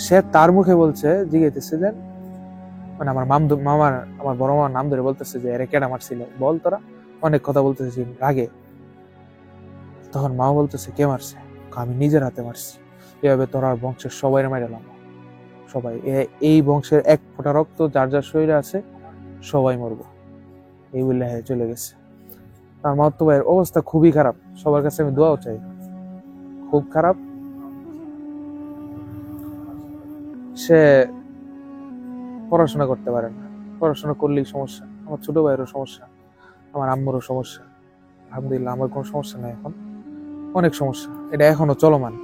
সে তার মুখে বলছে, জিজ্ঞাসা যে, মানে আমার বড় মামার নাম ধরে বলতেছে যে এরে কেডা মারছিল, বল তোরা। অনেক কথা বলতেছে জিন রাগে। তখন মা বলতেছে, কে মারছে? আমি নিজের হাতে মারছি, এভাবে তোরা বংশের সবাই মারলাম, সবাই, এই বংশের এক ফোঁটা রক্ত যার যার শরীরে আছে সবাই মরবো, এই বলে চলে গেছে। আমার মামাতো ভাইয়ের অবস্থা খুবই খারাপ, সবার কাছে আমি দোয়াও চাই, খুব খারাপ। সে পড়াশোনা করতে পারে না, পড়াশোনা করলেই সমস্যা। আমার ছোট ভাইয়েরও সমস্যা, আমার আম্মুরও সমস্যা। আলহামদুলিল্লাহ আমার কোনো সমস্যা নাই এখন, অনেক সমস্যা, এটা এখনো চলমান।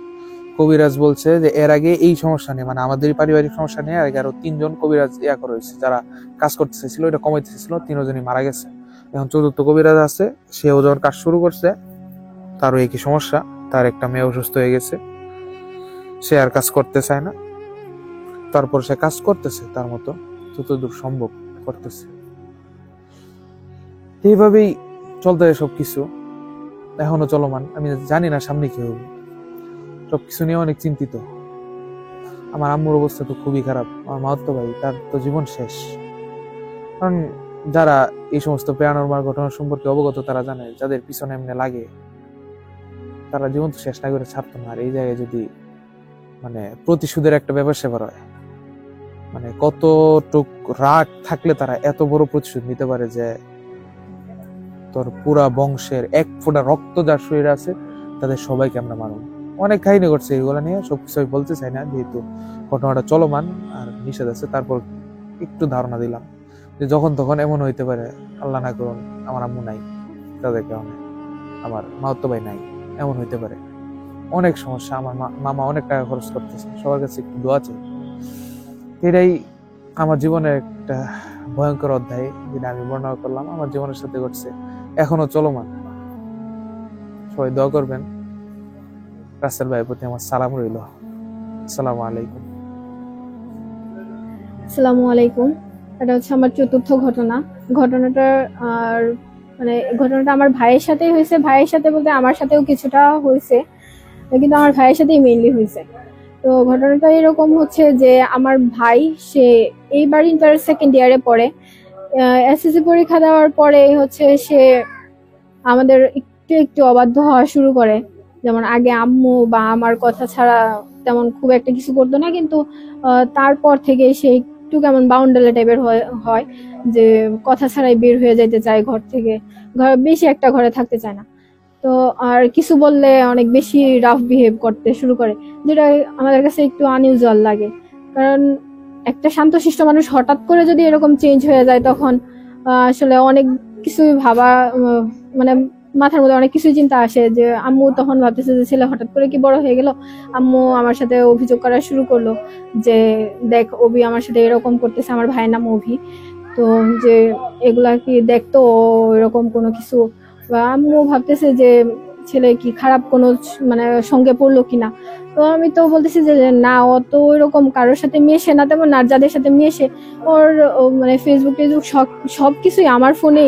কবিরাজ বলছে যে এর আগে এই সমস্যা নেই, মানে আমাদের পারিবারিক সমস্যা নিয়ে আগে আরো 3 জন কবিরাজ করা হয়েছে, যারা কাজ করতে চাইছিল, এটা কমাইতে চাইছিল, 3 জনই মারা গেছে। এখন 4th কবিরাজ আছে, সেও যখন কাজ শুরু করছে, তারও একই সমস্যা, তার একটা মেয়ে অসুস্থ হয়ে গেছে, সে আর কাজ করতে চায় না। তারপর সে কাজ করতেছে, তার মতো যতদূর সম্ভব করতেছে। এইভাবেই চলতে সবকিছু, এখনো চলমান। আমি জানি না সামনে কি হবে, সবকিছু নিয়ে অনেক চিন্তিত। আমার আম্মুর অবস্থা তো খুবই খারাপ, আমার মামাতো ভাই, তার তো জীবন শেষ। কারণ যারা এই সমস্ত প্যারানরমাল ঘটনা সম্পর্কে অবগত তারা জানে, যাদের পিছনে এমনি লাগে, তারা জীবন তো শেষ না করে ছাড়তো না। আর এই জায়গায় যদি মানে প্রতিশোধের একটা ব্যাপার স্যাপার হয়, মানে কতটুক রাগ থাকলে তারা এত বড় প্রতিশোধ নিতে পারে যে তোর পুরা বংশের এক ফোঁটা রক্ত যার শরীরে আছে তাদের সবাইকে আমরা মারব। অনেক কাহিনী ঘটছে, এগুলো নিয়ে সবকিছু আমি বলতে চাই না, যেহেতু ঘটনাটা চলমান আর নিষেধ আছে। তারপর একটু ধারণা দিলাম যে যখন তখন এমন হইতে পারে, আল্লাহ না করুন আমার আম্মু নাই, তাদের কারণে আমার মামাতো ভাই নাই, এমন হইতে পারে। অনেক সমস্যা, আমার মামা অনেক টাকা খরচ করতেছে, সবার কাছে একটু দোয়া চাই। এটাই আমার জীবনের একটা ভয়ঙ্কর অধ্যায়, যেটা আমি বর্ণনা করলাম, আমার জীবনের সাথে ঘটছে, এখনো চলমান। সবাই দোয়া করবেন। রাসেল ভাইয়ের প্রতি আমার সালাম রইল। আসসালামু আলাইকুম। আসসালামু আলাইকুম। এটা হচ্ছে আমার চতুর্থ ঘটনা। ঘটনাটা আর মানে ঘটনাটা আমার ভাইয়ের সাথেই হয়েছে। ভাইয়ের সাথে বলতে আমার সাথেও কিছুটা হয়েছে, কিন্তু আমার ভাইয়ের সাথেই মেইনলি হয়েছে। তো ঘটনাটা এরকম হচ্ছে যে আমার ভাই সে এইবার ইন্টার সেকেন্ড ইয়ারে পড়ে। এসএসসি পরীক্ষা দেওয়ার পরে হচ্ছে সে আমাদের একটু একটু অবাধ্য হওয়া শুরু করে। যেমন আগে আম্মু বা আমার কথা ছাড়া তেমন খুব একটা কিছু করতো না, কিন্তু তারপর থেকে সে একটু কেমন বাউন্ডালে টাইপের হয় যে কথা ছাড়াই বের হয়ে যেতে চায় ঘর থেকে, বেশি একটা ঘরে থাকতে চায় না। তো আর কিছু বললে অনেক বেশি রাফ বিহেভ করতে শুরু করে, যেটা আমাদের কাছে একটু আনইউজুয়াল লাগে। কারণ একটা শান্তশিষ্ট মানুষ হঠাৎ করে যদি এরকম চেঞ্জ হয়ে যায়, তখন আসলে অনেক কিছুই ভাবা মানে মাথার মধ্যে অনেক কিছুই চিন্তা আসে। যে আম্মু তখন ভাবতেছে যে ছেলে হঠাৎ করে কি বড় হয়ে গেল। আম্মু আমার সাথে অভিযোগ করা শুরু করলো যে দেখ অভি আমার সাথে এরকম করতেছে, আমার ভাইয়ের নাম অভি, তো যে এগুলা কি দেখতো এরকম কোনো কিছু, বা আম্মু ভাবতেছে যে ছেলে কি খারাপ কোনো মানে সঙ্গে পড়লো কিনা। তো আমি তো বলতেছি যে না, ও তো ওইরকম কারোর সাথে মেশে না তেমন, আর যাদের সাথে মেশে ওর মানে ফেসবুক টেসবুক সবকিছুই আমার ফোনে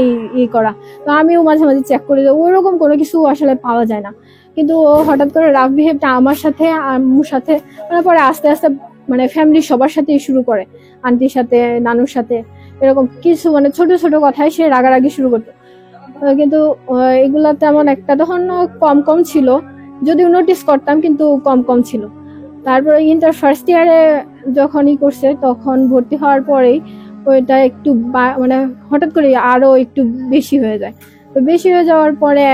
করা। তো আমিও মাঝে মাঝে চেক করি যে ওইরকম কোনো কিছু আসলে পাওয়া যায় না। কিন্তু ও হঠাৎ করে রাফ বিহেভটা আমার সাথে আম্মুর সাথে মানে পরে আস্তে আস্তে মানে ফ্যামিলির সবার সাথেই শুরু করে, আন্টির সাথে নানুর সাথে এরকম কিছু মানে ছোট ছোট কথায় সে রাগারাগি শুরু করতো। কিন্তু এগুলা তেমন একটা তখন কম কম ছিল, যদিও নোটিস করতাম কিন্তু কম কম ছিল। তারপরে ইন্টার ফার্স্ট ইয়ারে যখনই করছে, তখন ভর্তি হওয়ার পরেই ওইটা একটু মানে হঠাৎ করে আরো একটু বেশি হয়ে যায়। তো বেশি হয়ে যাওয়ার পরে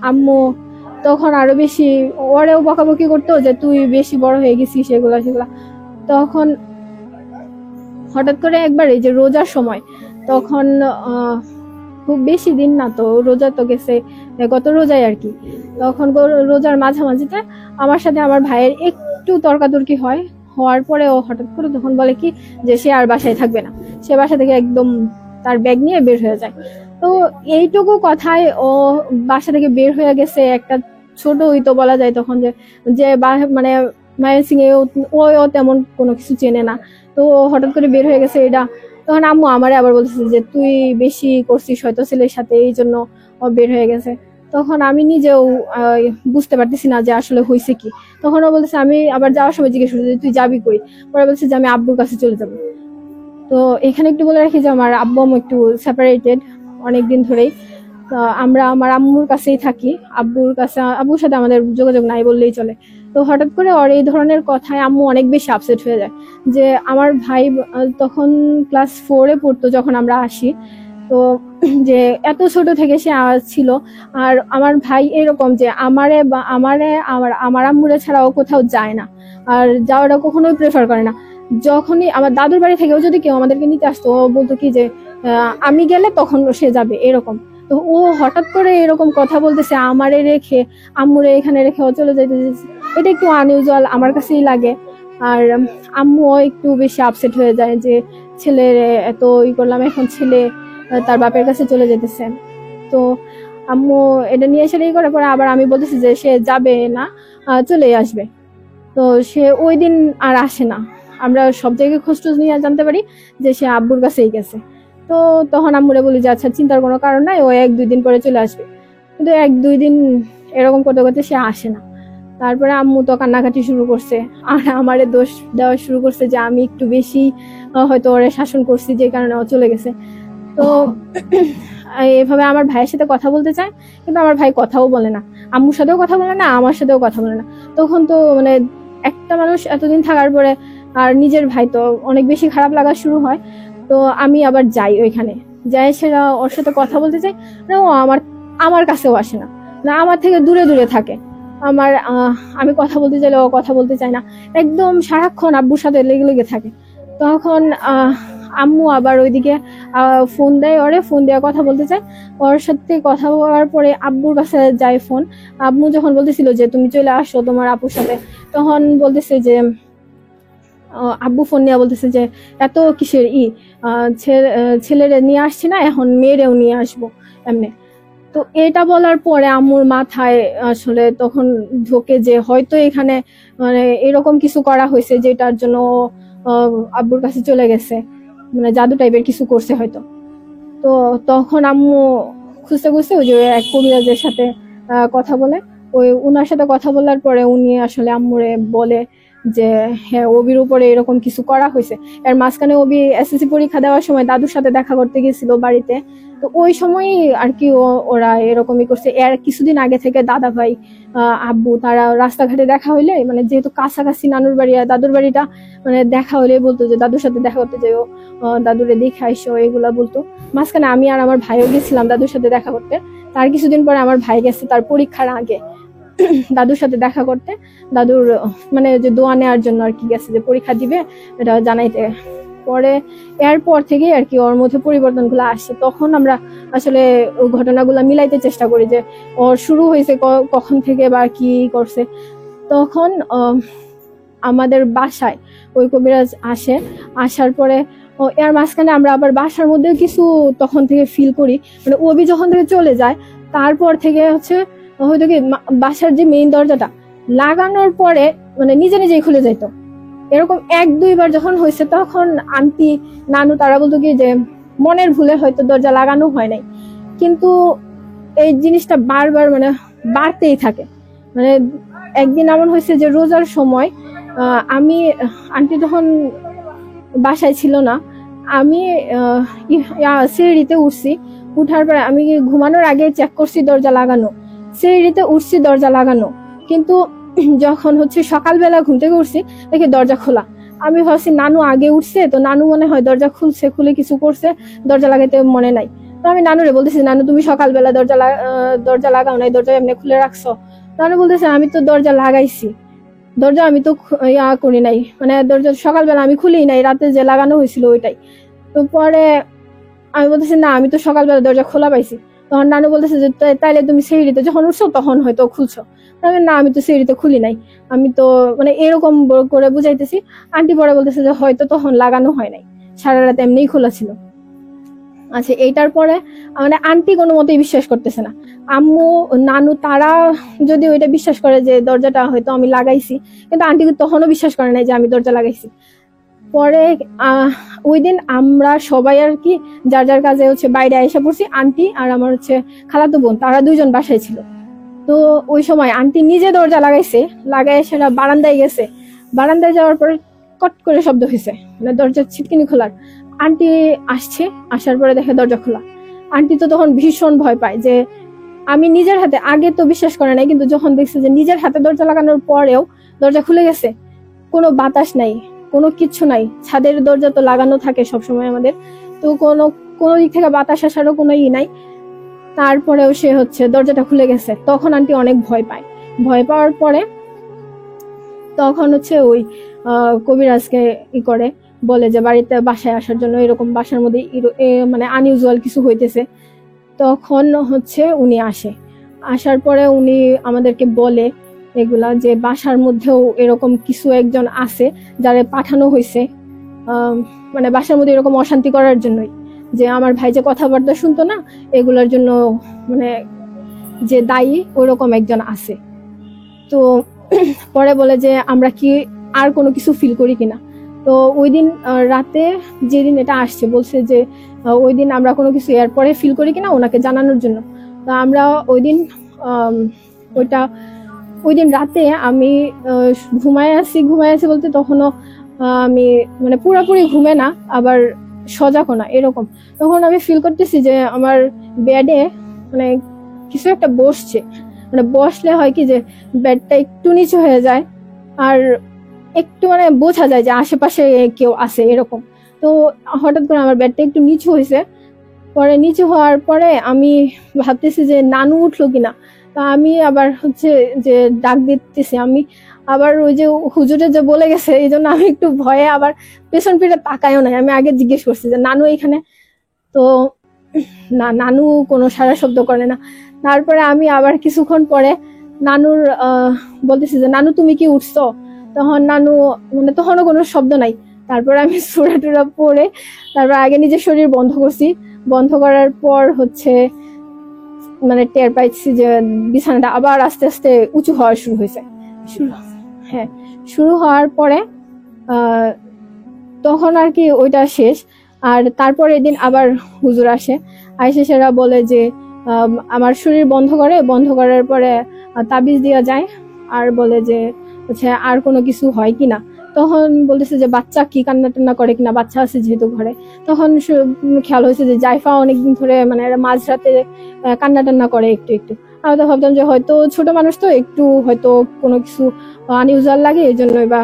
আম্মু তখন আরো বেশি ওরেও বকাবকি করতো যে তুই বেশি বড় হয়ে গেছিস সেগুলা। তখন হঠাৎ করে একবার এই যে রোজার সময়, তখন খুব বেশি দিন না, তো রোজা তো গেছে গত রোজায় আর কি, তখন রোজার মাঝামাঝিতে আমার সাথে আমার ভাইয়ের একটু তর্কাতর্কি হওয়ার পরে ও হঠাৎ করে তখন বলে কি যে সে আর বাসায় থাকবে না, সে বাসা থেকে একদম তার ব্যাগ নিয়ে বের হয়ে যায়। তো এইটুকু কথায় ও বাসা থেকে বের হয়ে গেছে, একটা ছোট ওই তো বলা যায় তখন যে মানে ময়মনসিং এ ও তেমন কোনো কিছু চেনে না, তো হঠাৎ করে বের হয়ে গেছে এটা। তখন আম্মু আমারে আবার বলতেছে যে তুই বেশি করছিস হয়তো ছেলের সাথে, এই জন্য ও বের হয়ে গেছে। তখন আমি নিজেও বুঝতে পারতেছি না যে আসলে হয়েছে কি। তখন ও বলতেছে, আমি আবার যাওয়ার সময় জিজ্ঞেস করছি তুই যাবি কই, পরে বলছে যে আমি আব্বুর কাছে চলে যাবো। তো এখানে একটু বলে রাখি যে আমার আব্বু আম্মু একটু সেপারেটেড অনেকদিন ধরেই। আমরা আমার আম্মুর কাছেই থাকি, আব্বুর সাথে আমাদের যোগাযোগ নাই বললেই চলে। তো হঠাৎ করে ওর এই ধরনের কথায় আম্মু অনেক বেশি আপসেট হয়ে যায়। যে আমার ভাই তখন ক্লাস 4-এ পড়তো যখন আমরা আসি, তো যে এত ছোট থেকে সে ছিল। আর আমার ভাই এরকম যে আমার আম্মুরে ছাড়াও কোথাও যায় না, আর যাওয়াটা কখনোই প্রেফার করে না। যখনই আমার দাদুর বাড়ি থেকেও যদি কেউ আমাদেরকে নিতে আসতো, ও বলতো কি যে আমি গেলে তখন সে যাবে এরকম। তো ও হঠাৎ করে এরকম কথা বলতেছে আমারে রেখে, আম্মুরে এখানে রেখে ও চলে যাইতেছে, এটা একটু আনইউজুয়াল আমার কাছেই লাগে। আর আম্মুও একটু বেশি আপসেট হয়ে যায় যে ছেলের এত করলাম, এখন ছেলে তার বাপের কাছে চলে যেতেছে। তো আম্মু এটা নিয়ে এসে করার পরে আবার আমি বলতেছি যে সে যাবে না, চলে আসবে। তো সে ওই দিন আর আসে না। আমরা সব জায়গায় খোঁজ নিয়ে জানতে পারি যে সে আব্বুর কাছেই গেছে। তো তখন আম্মুরে বলি যে আচ্ছা চিন্তার কোনো কারণ নাই, ও 1-2 দিন পরে চলে আসবে। কিন্তু 1-2 দিন এরকম করতে করতে সে আসে না। তারপরে আম্মু তো কান্নাকাটি শুরু করছে, আর আমারে দোষ দেওয়া শুরু করছে যে আমি একটু বেশি হয়তো ওরে শাসন করছি, যে কারণে ও চলে গেছে। তো এভাবে আমার ভাইয়ের সাথে কথা বলতে চায়, কিন্তু আমার ভাই কথাও বলে না, আম্মুর সাথেও কথা বলে না, আমার সাথেও কথা বলে না। তখন তো মানে একটা মানুষ এতদিন থাকার পরে আর নিজের ভাই তো অনেক বেশি খারাপ লাগা শুরু হয়। তো আমি আবার যাই ওইখানে, যাই সেটা ওর সাথে কথা বলতে চাই না, ও আমার আমার কাছেও আসে না, না আমার থেকে দূরে দূরে থাকে। আমার আমি কথা বলতে চাইলে ও কথা বলতে চায় না, একদম সারাক্ষণ আব্বুর সাথে লেগে লেগে থাকে। তখন আম্মু আবার ওইদিকে ফোন দেয়, ওরে ফোন দেওয়া কথা বলতে চায়। ওর সাথে কথা বলার পরে আব্বুর কাছে যায় ফোন। আম্মু যখন বলতেছিল যে তুমি চলে আসো তোমার আপুর সাথে, তখন বলতেছে যে আব্বু ফোন নিয়ে বলতেছে যে এত কিসের ছেলেরে নিয়ে আসছি না, এখন মেয়েরেও নিয়ে আসবো এমনি। তো এটা বলার পরে আম্মুর মাথায় আসলে তখন ঢোকে যে হয়তো এখানে মানে এরকম কিছু করা হয়েছে যেটার জন্য আব্বুর কাছে চলে গেছে, মানে জাদু টাইপের কিছু করছে হয়তো। তো তখন আম্মু খুঁজতে খুঁজতে ওই যে এক কবিরাজের সাথে কথা বলে, ওই উনার সাথে কথা বলার পরে উনি আসলে আম্মুরে বলে যে হ্যাঁ ওবির উপরে এরকম কিছু করা হয়েছে। এর মাঝখানে ওবি এসএসসি পরীক্ষা দেওয়ার সময় দাদুর সাথে দেখা করতে গেছিল বাড়িতে, তো ওই সময় আর কি ওরা এরকমই করছে। এর কিছুদিন আগে থেকে দাদা ভাই আব্বু তারা রাস্তাঘাটে দেখা হইলে, মানে যেহেতু কাছাকাছি নানুর বাড়ি আর দাদুর বাড়িটা, মানে দেখা হইলে বলতো যে দাদুর সাথে দেখা করতে যাও, দাদুরে দেখে আইসো, এগুলা বলতো। মাঝখানে আমি আর আমার ভাইও গেছিলাম দাদুর সাথে দেখা করতে। তার কিছুদিন পরে আমার ভাই গেছে তার পরীক্ষার আগে দাদুর সাথে দেখা করতে, দাদুর মানে যে দোয়া নেওয়ার জন্য আর কি গেছে, যে পরীক্ষা দিবে এটা জানাইতে। পরে এরপর থেকে আর কি ওর মধ্যে পরিবর্তনগুলো আসছে। তখন আমরা আসলে ঘটনাগুলো মিলাইতে চেষ্টা করি যে ওর শুরু হয়েছে কখন থেকে বা কি করছে। তখন আমাদের বাসায় ওই কবিরাজ আসে, আসার পরে এর মাঝখানে আমরা আবার বাসার মধ্যে কিছু তখন থেকে ফিল করি, মানে ওবি যখন থেকে চলে যায় তারপর থেকে হচ্ছে হয়তো কি বাসার যে মেইন দরজাটা লাগানোর পরে মানে নিজে নিজেই খুলে যেত। এরকম এক দুইবার যখন হয়েছে তখন আন্টি নানু তারা বলতো কি যে মনের ভুলে হয়তো দরজা লাগানো হয় নাই, কিন্তু এই জিনিসটা বারবার মানে বাড়তেই থাকে। মানে একদিন এমন হয়েছে যে রোজার সময় আমি আন্টি তখন বাসায় ছিল না, আমি সিঁড়িতে উঠছি, উঠার পরে আমি ঘুমানোর আগে চেক করছি দরজা লাগানো, সিঁড়িতে উঠছি দরজা লাগানো, কিন্তু যখন হচ্ছে সকালবেলা ঘুম থেকে উঠছি দেখি দরজা খোলা। আমি ভাবছি নানু আগে উঠছে, তো নানু মনে হয় দরজা খুলছে, খুলে কিছু করছে, দরজা লাগাইতে মনে নাই। তো আমি নানুরে বলতেছি নানু তুমি সকালবেলা দরজা লাগাও নাই, দরজা এমনি খুলে রাখছো। নানু বলতেছে আমি তো দরজা লাগাইছি, দরজা আমি তো করি নাই, মানে দরজা সকালবেলা আমি খুলি নাই, রাতে যে লাগানো হয়েছিল ওইটাই। তো পরে আমি বলতেছি না আমি তো সকালবেলা দরজা খোলা পাইছি। তখন নানু বলতেছে যে তাইলে তুমি সিঁড়িতে যখন উঠছো তখন হয়তো খুলছো। না আমি তো সিঁড়িতে খুলি নাই, আমি তো মানে এরকম করে বুঝাইতেছি। আন্টি পরে বলতেছে যে হয়তো তখন লাগানো হয় নাই, সারা রাত এমনিই খোলা ছিল। আচ্ছা এইটার পরে মানে আন্টি কোনো মতেই বিশ্বাস করতেছে না, আম্মু নানু তারা যদি ওইটা বিশ্বাস করে যে দরজাটা হয়তো আমি লাগাইছি, কিন্তু আন্টি তখনও বিশ্বাস করে নাই যে আমি দরজা লাগাইছি। পরে ওই দিন আমরা সবাই আর কি যার যার কাজে হচ্ছে বাইরে এসে পড়ছি, আন্টি আর আমার হচ্ছে খালাতো বোন তারা দুইজন বাসায় ছিল। তো ওই সময় আন্টি নিজে দরজা লাগাইছে, লাগাই সেটা বারান্দায় গেছে, বারান্দায় যাওয়ার পর কট করে শব্দ হয়েছে, মানে দরজার ছিটকিনি খোলার। আন্টি আসছে, আসার পরে দেখে দরজা খোলা। আন্টি তো তখন ভীষণ ভয় পায় যে আমি নিজের হাতে, আগে তো বিশ্বাস করে নাই, কিন্তু যখন দেখছে যে নিজের হাতে দরজা লাগানোর পরেও দরজা খুলে গেছে, কোনো বাতাস নাই, কোনো কিচ্ছু নাই, ছাদের দরজা তো লাগানো থাকে সবসময় আমাদের, তো কোনো দিক থেকে বাতাস আসারও কোনো নাই। তারপরেও সে হচ্ছে দরজাটা খুলে গেছে। তখন আন্টি অনেক ভয় পায়, ভয় পাওয়ার পরে তখন হচ্ছে ওই কবিরাজকে করে বলে যে বাড়িতে বাসায় আসার জন্য, এরকম বাসার মধ্যে মানে আনইউজুয়াল কিছু হইতেছে। তখন হচ্ছে উনি আসে, আসার পরে উনি আমাদেরকে বলে এগুলা যে বাসার মধ্যেও এরকম কিছু একজন আছে যারে পাঠানো হয়েছে, মানে বাসার মধ্যে এরকম অশান্তি করার জন্যই, যে আমার ভাই যে কথাবার্তা শুনতো না এগুলোর জন্য মানে যে দায়ী ওইরকম একজন আছে। তো পরে বলে যে আমরা কি আর কোনো কিছু ফিল করি কিনা। তো ওই দিন রাতে যেদিন এটা আসছে বলছে যে ওই দিন আমরা কোনো কিছু এরপরে ফিল করি কিনা ওনাকে জানানোর জন্য। তো আমরা ওই দিন রাতে আমি ঘুমায় আছি বলতে তখনও আমি মানে পুরোপুরি ঘুমে না, আবার সজাগও না এরকম। তখন আমি ফিল করতেছি যে আমার বেডে মানে কিছু একটা বসছে, মানে বসলে হয় কি যে বেডটা একটু নিচু হয়ে যায় আর একটু মানে বোঝা যায় যে আশেপাশে কেউ আছে এরকম। তো হঠাৎ করে আমার বেডটা একটু নিচু হয়েছে, পরে নিচু হওয়ার পরে আমি ভাবতেছি যে নানু উঠলো কিনা। তা আমি আবার হচ্ছে যে ডাক দিতেছি, আমি আবার ওই যে হুজুরে যে বলে গেছে এই জন্য আমি একটু ভয়ে আবার পেছন ফিরে তাকায়ও নাই। আমি আগে জিজ্ঞেস করছি যে নানু এখানে, তো না, নানু কোনো সাড়া শব্দ করে না। তারপরে আমি আবার কিছুক্ষণ পরে নানুর বলতেছি যে নানু তুমি কি উঠছো, তখন নানু মানে তখনও কোনো শব্দ নাই। তারপরে আমি সুরা টুরা পড়ে তারপর আগে নিজের শরীর বন্ধ করছি, বন্ধ করার পর হচ্ছে মানে টের পাইছি যে বিছানাটা আবার আস্তে আস্তে উঁচু হওয়া শুরু হয়েছে। হ্যাঁ, শুরু হওয়ার পরে তখন আর কি ওইটা শেষ। আর তারপরের দিন আবার হুজুর আসে, আইসে সেরা বলে যে আমার শরীর বন্ধ করার পরে তাবিজ দেওয়া যায়, আর বলে যে হচ্ছে আর কোনো কিছু হয় কিনা। তখন বলতেছে যে বাচ্চা কি কান্না টান্না করে কিনা, বাচ্চা আছে যেহেতু ঘরে। তখন খেয়াল হয়েছে যে জাইফা অনেকদিন ধরে মানে মাঝরাতে কান্না টান্না করে একটু একটু। আমি তো ভাবতাম যে হয়তো ছোট মানুষ তো একটু হয়তো কোনো কিছু আনইউজুয়াল লাগে এই জন্যই, বা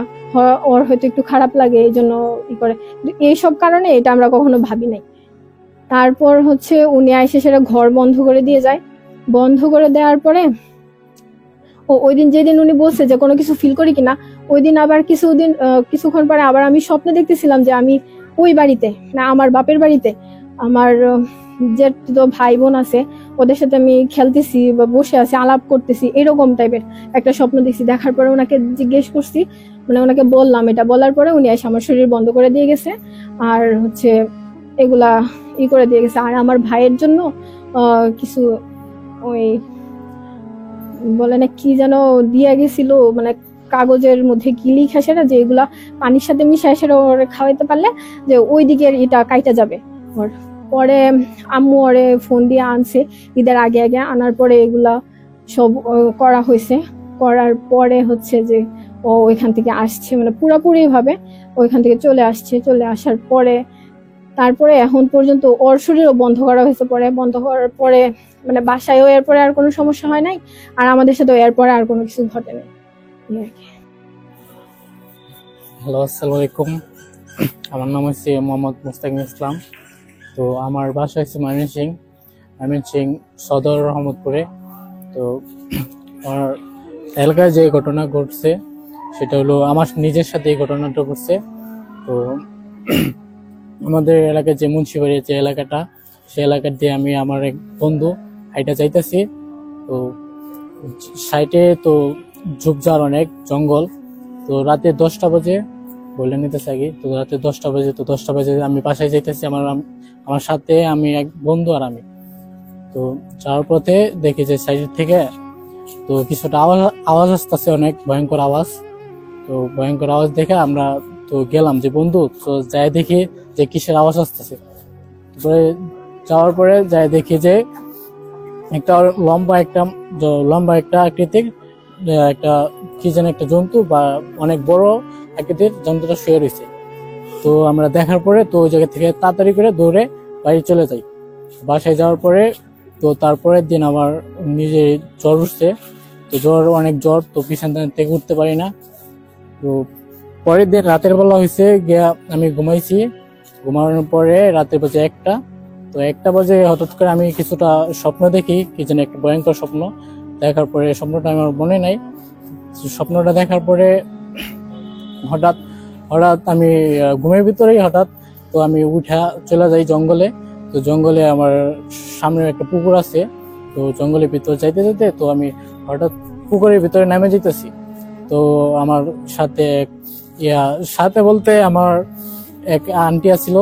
ওর হয়তো একটু খারাপ লাগে এই জন্য ই করে। এইসব কারণে এটা আমরা কখনো ভাবি নাই। তারপর হচ্ছে উনি আইসে সেটা ঘর বন্ধ করে দিয়ে যায়। বন্ধ করে দেওয়ার পরে ওই দিন যেদিন উনি বলছে যে কোনো কিছু ফিল করি কিনা, ওই দিন আবার কিছুক্ষণ পরে আবার আমি স্বপ্নে দেখতেছিলাম যে আমি ওই বাড়িতে, না আমার বাপের বাড়িতে, আমার যে ভাই বোন আছে ওদের সাথে আমি খেলতেছি বা বসে আছি আলাপ করতেছি এরকম টাইপের একটা স্বপ্ন দেখছি। দেখার পরে ওনাকে জিজ্ঞেস করছি, মানে ওনাকে বললাম, এটা বলার পরে উনি এসে আমার শরীর বন্ধ করে দিয়ে গেছে আর হচ্ছে এগুলা করে দিয়ে গেছে। আর আমার ভাইয়ের জন্য কিছু ওই বলে না কি যেন দিয়ে গেছিল, মানে কাগজের মধ্যে কি লিখা সেটা, যে এগুলা পানির সাথে মিশায় সেটা ওরে খাওয়াইতে পারলে যে ওই দিকের এটা কাইটা যাবে ওর। পরে আম্মু ওরে ফোন দিয়ে আনছে ঈদের আগে আগে, আনার পরে এগুলা সব করা হয়েছে। করার পরে হচ্ছে যে ও ওইখান থেকে আসছে, মানে পুরোপুরি ভাবে ওইখান থেকে চলে আসছে। চলে আসার পরে তারপরে এখন পর্যন্ত ওর শরীরও বন্ধ করা হয়েছে। পরে বন্ধ করার পরে মানে বাসায়ও এরপরে আর কোনো সমস্যা হয় নাই, আর আমাদের সাথে এরপরে আর কোনো কিছু ঘটে নাই। হ্যালো, আসসালামু আলাইকুম। আমার নাম হচ্ছে মোহাম্মদ মুস্তাকিম ইসলাম। তো আমার বাসা হচ্ছে ময়মনসিং সদর রহমতপুরে। তো আমার এলাকায় যে ঘটনা ঘটছে সেটা হলো আমার নিজের সাথে এই ঘটনাটা ঘটছে। তো আমাদের এলাকায় যে মুন্সিবাড়ির যে এলাকাটা, সেই এলাকা দিয়ে আমি আমার এক বন্ধু হাইটা যাইতেছি। তো সাইটে তো ঝোপঝাড় অনেক জঙ্গল। তো রাতে 10টা বাজে বলে নিতেছে আগে। তো রাতে 10টা বাজে আমি বাসায় যাইতেছি, আমার সাথে আমি এক বন্ধু আর আমি। তো যাওয়ার পথে দেখি যে সাইড থেকে তো কিছুটা আওয়াজ আসতেছে, অনেক ভয়ঙ্কর আওয়াজ। তো ভয়ঙ্কর আওয়াজ দেখে আমরা তো গেলাম যে বন্ধু, তো যাই দেখি যে কিসের আওয়াজ আসতেছে। তারপরে যাওয়ার পরে যাই দেখি যে একটা লম্বা একটা আকৃতির একটা কি যেন একটা জন্তু বা অনেক বড় আকৃতির জন্তুটা শুয়ে রয়েছে। তো আমরা দেখার পরে তো ওই জায়গা থেকে তাড়াতাড়ি করে দৌড়ে বাড়ি চলে যাই। বাসায় যাওয়ার পরে তো তারপরের দিন আমার নিজে জ্বর উঠছে। তো অনেক জ্বর, তো বিছানা থেকে উঠতে পারি না। তো পরের দিন রাতের বেলা হয়েছে গিয়া আমি ঘুমাইছি। ঘুমানোর পরে রাতের বাজে 1টা। তো 1টা বাজে হঠাৎ করে আমি কিছুটা স্বপ্ন দেখি, কি যেন একটা ভয়ঙ্কর স্বপ্ন। দেখার পরে স্বপ্নটা আমার মনে নাই। স্বপ্নটা দেখার পরে হঠাৎ আমি ঘুমের ভিতরেই হঠাৎ তো আমি উঠা চলে যাই জঙ্গলে। তো জঙ্গলে আমার সামনে একটা পুকুর আছে। তো জঙ্গলের ভিতরে যাইতে যেতে তো আমি হঠাৎ পুকুরের ভিতরে নেমে যেতেছি। তো আমার সাথে বলতে আমার এক আন্টি আছিল,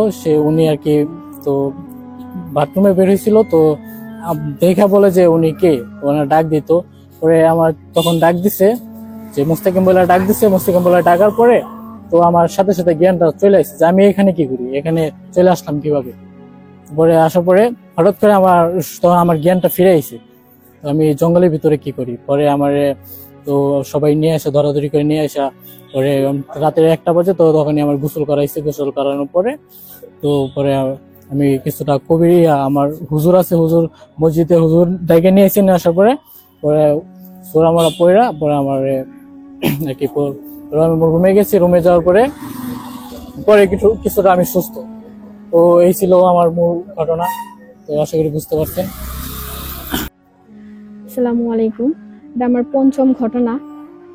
উনি আর কি তো বাথরুমে বের হয়েছিল। তো দেখা বলে যে উনি কে, ওনার ডাক দিত। পরে আমার তখন ডাক দিছে যে মুস্তাকিম বলে ডাক দিছে। মুস্তাকিম বলে ডাকার পরে তো আমার সাথে সাথে জ্ঞানটা চলে আসছে যে আমি এখানে কি করি, এখানে চলে আসলাম কিভাবে। পরে আসার পরে হঠাৎ করে আমার জ্ঞানটা ফিরে আইছে। তো আমি জঙ্গলের ভিতরে কি করি। পরে আমার তো সবাই নিয়ে আসে, ধরাধরি করে নিয়ে আসা। পরে রাতের 1টা বাজে, তো তখনই আমার গোসল করাইছে। গোসল করানোর পরে তো পরে আমি কিছুটা কবি আমার হুজুর আছে, হুজুর মসজিদে হুজুর ডেকে নিয়ে আসার পরে পরে সোরা মারা পড়া পরে আমার আর কি আমি রুমে গেছি। রুমে যাওয়ার পরে পরে কিছুটা আমি সুস্থ। তো এই ছিল আমার মূল ঘটনা। তো আশা করি বুঝতে পারছেন। আসসালামু আলাইকুম। এটা আমার পঞ্চম ঘটনা।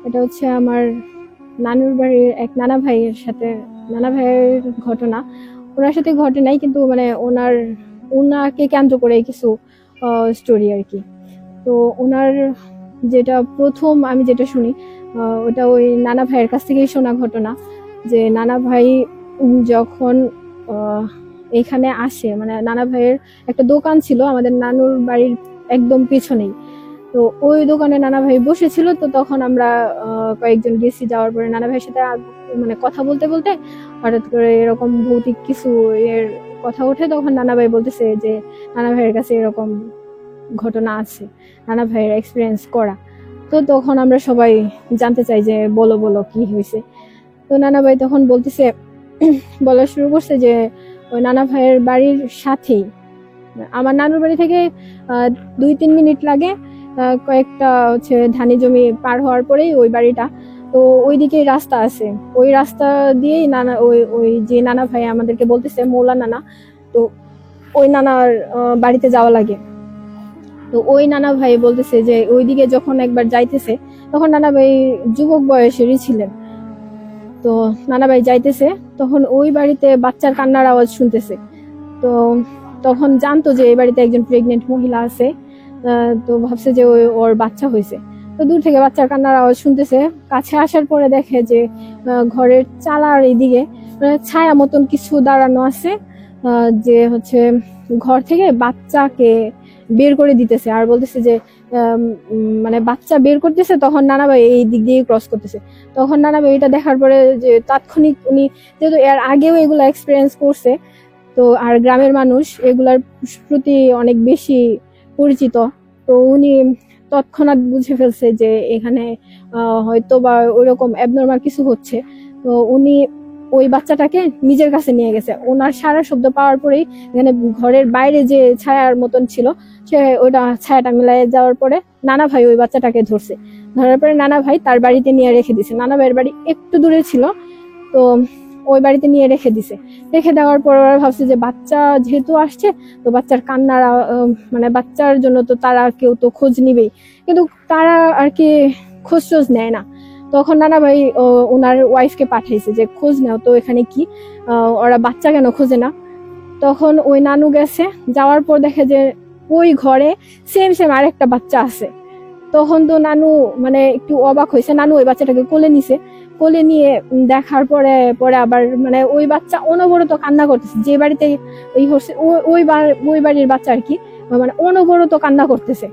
এটা হচ্ছে আমার নানুর বাড়ির এক নানা ভাইয়ের ঘটনা। ওনার সাথে ঘটে নাই, কিন্তু মানে ওনাকে কেন্দ্র করে কিছু স্টোরি আর কি। তো ওনার প্রথম আমি যেটা শুনি ওটা ওই নানা ভাইয়ের কাছ থেকেই শোনা ঘটনা। যে নানা ভাই যখন এখানে আসে, মানে নানা ভাইয়ের একটা দোকান ছিল আমাদের নানুর বাড়ির একদম পিছনেই। তো ওই দোকানে নানা ভাই বসেছিল। তো তখন আমরা কয়েকজন গেছি। যাওয়ার পরে নানা ভাইয়ের সাথে মানে কথা বলতে বলতে হঠাৎ করে এরকম ভৌতিক কিছু এর কথা ওঠে। তখন নানা ভাই বলতেছে যে নানা ভাইয়ের কাছে এরকম ঘটনা আছে, নানা ভাইয়ের এক্সপিরিয়েন্স করা। তো তখন আমরা সবাই জানতে চাই যে বলো কি হয়েছে। তো নানা ভাই তখন বলা শুরু করছে যে ওই নানা ভাইয়ের বাড়ির সাথেই, আমার নানুর বাড়ি থেকে 2-3 মিনিট লাগে, কয়েকটা হচ্ছে ধানি জমি পার হওয়ার পরেই ওই বাড়িটা। তো ওইদিকে রাস্তা আছে, ওই রাস্তা দিয়েই ওই যে নানা ভাই আমাদেরকে বলতেছে মৌলা নানা, তো ওই নানার বাড়িতে যাওয়া লাগে। তো ওই নানা ভাই বলতেছে যে ওইদিকে যখন একবার যাইতেছে, তখন নানা ভাই যুবক বয়সেরই ছিলেন। তো নানা ভাই যাইতেছে, তখন ওই বাড়িতে বাচ্চার কান্নার আওয়াজ শুনতেছে। তো তখন জানতো যে এই বাড়িতে একজন প্রেগনেন্ট মহিলা আছে। তো ভাবছে যে ওর বাচ্চা হয়েছে। তো দূর থেকে বাচ্চার কান্নার আওয়াজ শুনতেছে। কাছে আসার পরে দেখে যে ঘরের চালার এইদিকে ছায়া মতন কিছু দাঁড়ানো আছে, যে হচ্ছে ঘর থেকে বাচ্চাকে বের করে দিতেছে আর বলতেছে যে মানে বাচ্চা বের করতেছে। তখন নানা ভাই এই দিক দিয়ে ক্রস করতেছে। তখন নানা ভাই এটা দেখার পরে যে তাৎক্ষণিক উনি যেহেতু এর আগেও এগুলো এক্সপিরিয়েন্স করছে, তো আর গ্রামের মানুষ এগুলার প্রতি অনেক বেশি পরিচিত, তো উনি তৎক্ষণাৎ বুঝে ফেলছে যে এখানে হয়তো বা ওইরকম অ্যাবনর্মাল কিছু হচ্ছে। তো উনি ওই বাচ্চাটাকে নিজের কাছে নিয়ে গেছে। ওনার সারা শব্দ পাওয়ার পরেই এখানে ঘরের বাইরে যে ছায়ার মতন ছিল, সে ওইটা ছায়াটা মিলাই যাওয়ার পরে নানা ভাই ওই বাচ্চাটাকে ধরার পরে নানা ভাই তার বাড়িতে নিয়ে রেখে দিছে। নানা ভাইয়ের বাড়ি একটু দূরে ছিল, তো ওই বাড়িতে নিয়ে রেখে দেওয়ার পর ওরা ভাবছে যে বাচ্চা যেহেতু আসছে, তো বাচ্চার কান্নার মানে বাচ্চার জন্য তো তারা কেউ তো খোঁজ নিবেই, কিন্তু তারা আর কি খোঁজ নেয় না। তখন নানা ভাই ওনার ওয়াইফকে পাঠাইছে যে খোঁজ নাও তো এখানে কি, ওরা বাচ্চা কেন খোঁজে না। তখন ওই নানু গেছে, যাওয়ার পর দেখে যে ওই ঘরে সেম আরেকটা বাচ্চা আছে। তখন তো নানু মানে একটু অবাক হয়েছে। নানু ওই বাচ্চাটাকে কোলে নিয়ে দেখার পরে আবার মানে ওই বাচ্চা অনবরত কান্না করতেছে। যে বাড়িতে ওই বাড়ির বাচ্চা আর কি, মানে অনবরত কান্না করতেছে।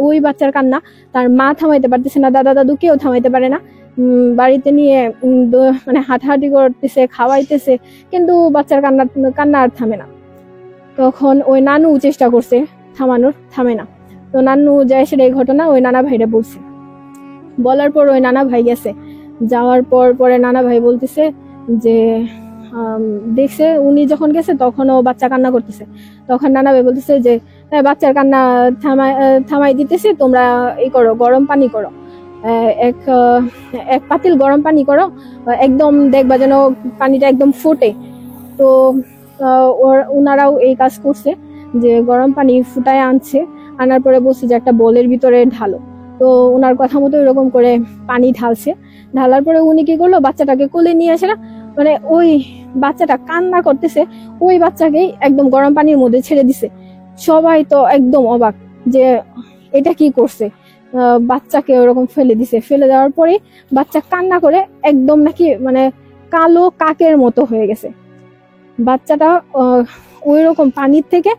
ওই বাচ্চার কান্না তার মা থামাইতে পারতেছে না, দাদা দাদু কেউ থামাইতে পারে না। বাড়িতে নিয়ে মানে হাঁটাহাঁটি করতেছে, খাওয়াইতেছে, কিন্তু বাচ্চার কান্না আর থামে না। তখন ওই নানু চেষ্টা করছে থামানোর, থামে না। তো নানু যায় সেটা এই ঘটনা ওই নানা ভাইরা বলার পর ওই নানা ভাই গেছে। যাওয়ার পরে নানা ভাই বলতেছে যে দেখছে উনি যখন গেছে তখনও বাচ্চা কান্না করতেছে। তখন নানা ভাই বলতেছে যে বাচ্চার কান্না থামাই দিতেছি, তোমরা এই করো, গরম পানি করো, এক পাতিল গরম পানি করো, একদম দেখবা যেন পানিটা একদম ফোটে। তো ওনারাও এই কাজ করছে, যে গরম পানি ফুটায় আনার পরে বলছে যে একটা বোলের ভিতরে ঢালো। তো ওনার কথা মতো এরকম করে পানি ঢালার পরে উনি কি করলো, বাচ্চাটাকে কোলে নিয়ে আসে না, মানে ওই বাচ্চাটা কান্না করতেছে, ওই বাচ্চাকেই একদম গরম পানির মধ্যে ছেড়ে দিছে। সবাই তো একদম অবাক যে এটা কি করছে, বাচ্চাকে ওরকম ফেলে দেওয়ার পরে বাচ্চা কান্না করে একদম নাকি মানে কালো কাকের মতো হয়ে গেছে বাচ্চাটা। ওই রকম পানির থেকে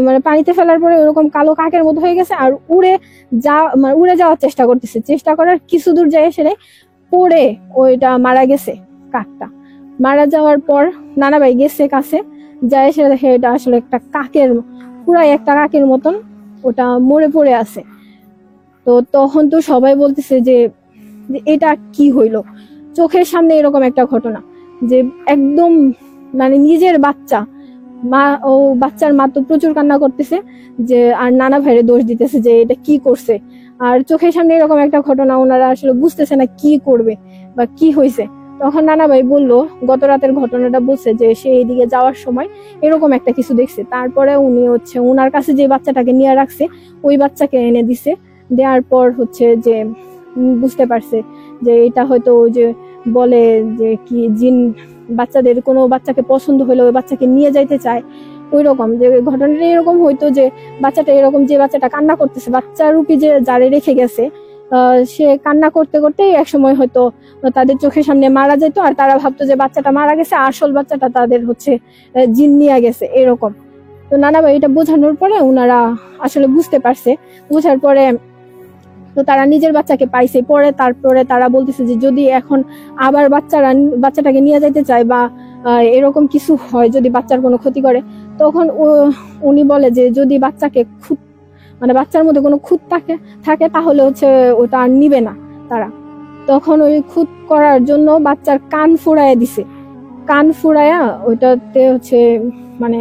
মানে পানিতে ফেলার পরে ওরকম কালো কাকের মতো হয়ে গেছে, আর উড়ে যাওয়ার চেষ্টা করার কিছু দূর যায় সেরে পড়ে ওইটা মারা গেছে। কাকটা মারা যাওয়ার পর নানা ভাই গেছে কাছে, যায় সেটা দেখে এটা আসলে একটা পুরাই একটা কাকের মতন ওটা মরে পড়ে আছে। তো তখন তো সবাই বলতেছে যে এটা কি হইলো, চোখের সামনে এরকম একটা ঘটনা, যে একদম মানে নিজের বাচ্চা, বাচ্চার মা তো প্রচুর কান্না করতেছে, যে আর নানা ভাইরে দোষ দিতেছে যে এটা কি করছে। আর চোখের সামনে এরকম একটা ঘটনা, ওনারা আসলে বুঝতেছে না কি করবে বা কি হয়েছে। তখন নানা ভাই বললো, গত রাতের ঘটনাটা বলছে যে সে এইদিকে যাওয়ার সময় এরকম একটা কিছু দেখছে। তারপরে উনি ওনার কাছে যে বাচ্চাটাকে নিয়ে রাখছে ওই বাচ্চাকে এনে দিছে। দেওয়ার পর যে বুঝতে পারছে যে এটা হয়তো ওই যে বলে যে কি জিন, বাচ্চাদের কোনো বাচ্চাকে পছন্দ হলে ওই বাচ্চাকে নিয়ে যাইতে চায়। ওই রকম যে ঘটনাটা এরকম হইতো যে বাচ্চাটা এরকম, যে বাচ্চাটা কান্না করতেছে, বাচ্চা রূপী যে যারে রেখে গেছে, সে কান্না করতে করতেই একসময় হয়তো তাদের চোখের সামনে মারা যেত, আর তারা ভাবতো যে বাচ্চাটা মারা গেছে, আসল বাচ্চাটা তাদের জিন নিয়ে গেছে এরকম। তো নানা ভাই এটা বোঝানোর পরে ওনারা আসলে বুঝতে পারছে। বুঝার পরে তো তারা নিজের বাচ্চাকে পাইছে। তারপরে তারা বলতেছে যে যদি এখন আবার বাচ্চাটাকে নিয়ে যাইতে চায় বা এরকম কিছু হয়, যদি বাচ্চার কোনো ক্ষতি করে, তখন উনি বলে যে যদি বাচ্চাকে মানে বাচ্চার মধ্যে কোনো খুঁত থাকে তাহলে ওটা আর নিবে না তারা। তখন ওই খুঁত করার জন্য বাচ্চার কান ফুরাইয়া দিছে। কান ফুরাইয়া ওইটাতে মানে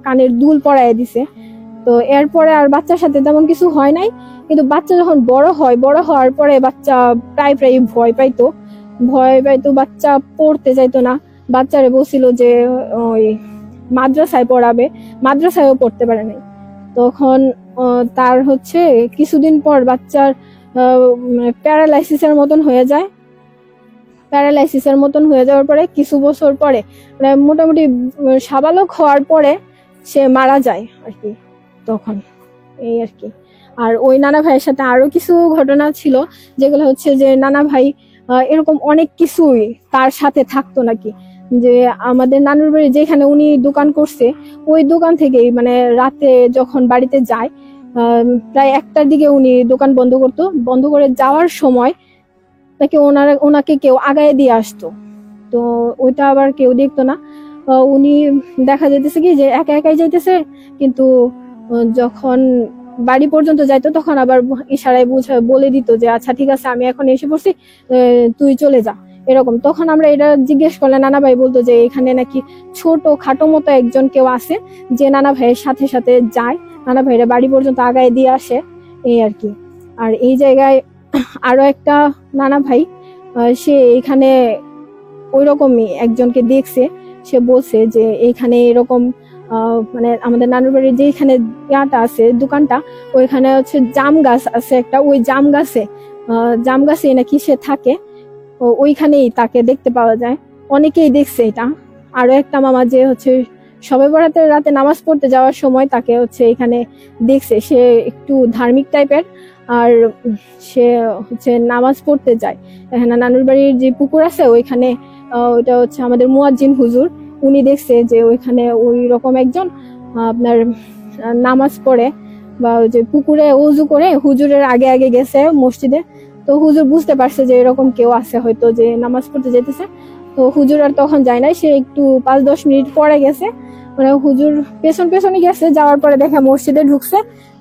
কানের দুল পরাইয়া দিছে। তো এরপরে আর বাচ্চার সাথে তেমন কিছু হয় নাই। কিন্তু বাচ্চা যখন বড় হওয়ার পরে বাচ্চা প্রায় ভয় পাইতো। বাচ্চা পড়তে যাইতো না। বাচ্চারে বলছিল যে ওই মাদ্রাসায় পড়াবে, মাদ্রাসায়ও পড়তে পারে নাই। তখন তার কিছুদিন পর বাচ্চার প্যারালাইসিসের মতন হয়ে যায়। প্যারালাইসিসের মতন হয়ে যাওয়ার পরে কিছু বছর পরে, মানে মোটামুটি সাবালক হওয়ার পরে সে মারা যায় আর কি। তখন এই আর কি। আর ওই নানা ভাইয়ের সাথে আরো কিছু ঘটনা ছিল, যেগুলো যে নানা ভাই এরকম অনেক কিছুই তার সাথে থাকতো নাকি। যে আমাদের নানুর বাড়ি যেখানে উনি দোকান করছে, ওই দোকান থেকেই মানে রাতে যখন বাড়িতে যায়, প্রায় 1টার দিকে উনি দোকান বন্ধ করে যাওয়ার সময় তাকে ওনাকে কেউ আগায় দিয়ে আসতো। তো ওইটা আবার কেউ দেখতো না। উনি দেখা যেতেছে কি যে একা একাই যাইতেছে, কিন্তু যখন বাড়ি পর্যন্ত যাইতো তখন আবার ইশারায় বলে দিত যে আচ্ছা ঠিক আছে, আমি এখন এসে পড়ছি, তুই চলে যা, এরকম। তখন আমরা এটা জিজ্ঞেস করলে নানা ভাই বলতো যে এখানে নাকি ছোট খাটো মতো একজন কেউ আছে, যে নানা ভাইয়ের সাথে সাথে যায়, নানা ভাইরা বাড়ি পর্যন্ত আগায় দিয়ে আসে, এই আর কি। আর এই জায়গায় আরো একটা নানা ভাই, সে এখানে ওইরকমই একজনকে দেখছে। সে বলছে যে এইখানে এরকম মানে আমাদের নানুর বাড়ির যেখানে ইয়াটা আছে দোকানটা, ওইখানে জাম গাছ আছে একটা, ওই জাম গাছে নাকি সে থাকে, ওইখানেই তাকে দেখতে পাওয়া যায়। অনেকেই দেখছে এটা। আরো একটা মামা যে শবে বরাতের রাতে নামাজ পড়তে যাওয়ার সময় তাকে এখানে দেখছে। সে একটু ধার্মিক টাইপের, আর সে নামাজ পড়তে যায়। এখানে নানুর বাড়ির যে পুকুর আছে ওইখানে, ওইটা আমাদের মুয়াজ্জিন হুজুর, উনি দেখছে যে ওইখানে ওই রকম একজন আপনার নামাজ পড়ে বা ওই যে পুকুরে ওযু করে হুজুরের আগে আগে গেছে মসজিদে। তো হুজুর বুঝতে পারছে যে এরকম কেউ আছে হয়তো যে নামাজ পড়তে যেতেছে। তো হুজুর আর তখন যায় নাই, সে একটু 5-10 মিনিট পরে গেছে, মানে হুজুর পেছনে গেছে, যাওয়ার পরে দেখে মসজিদে ঢুকছে।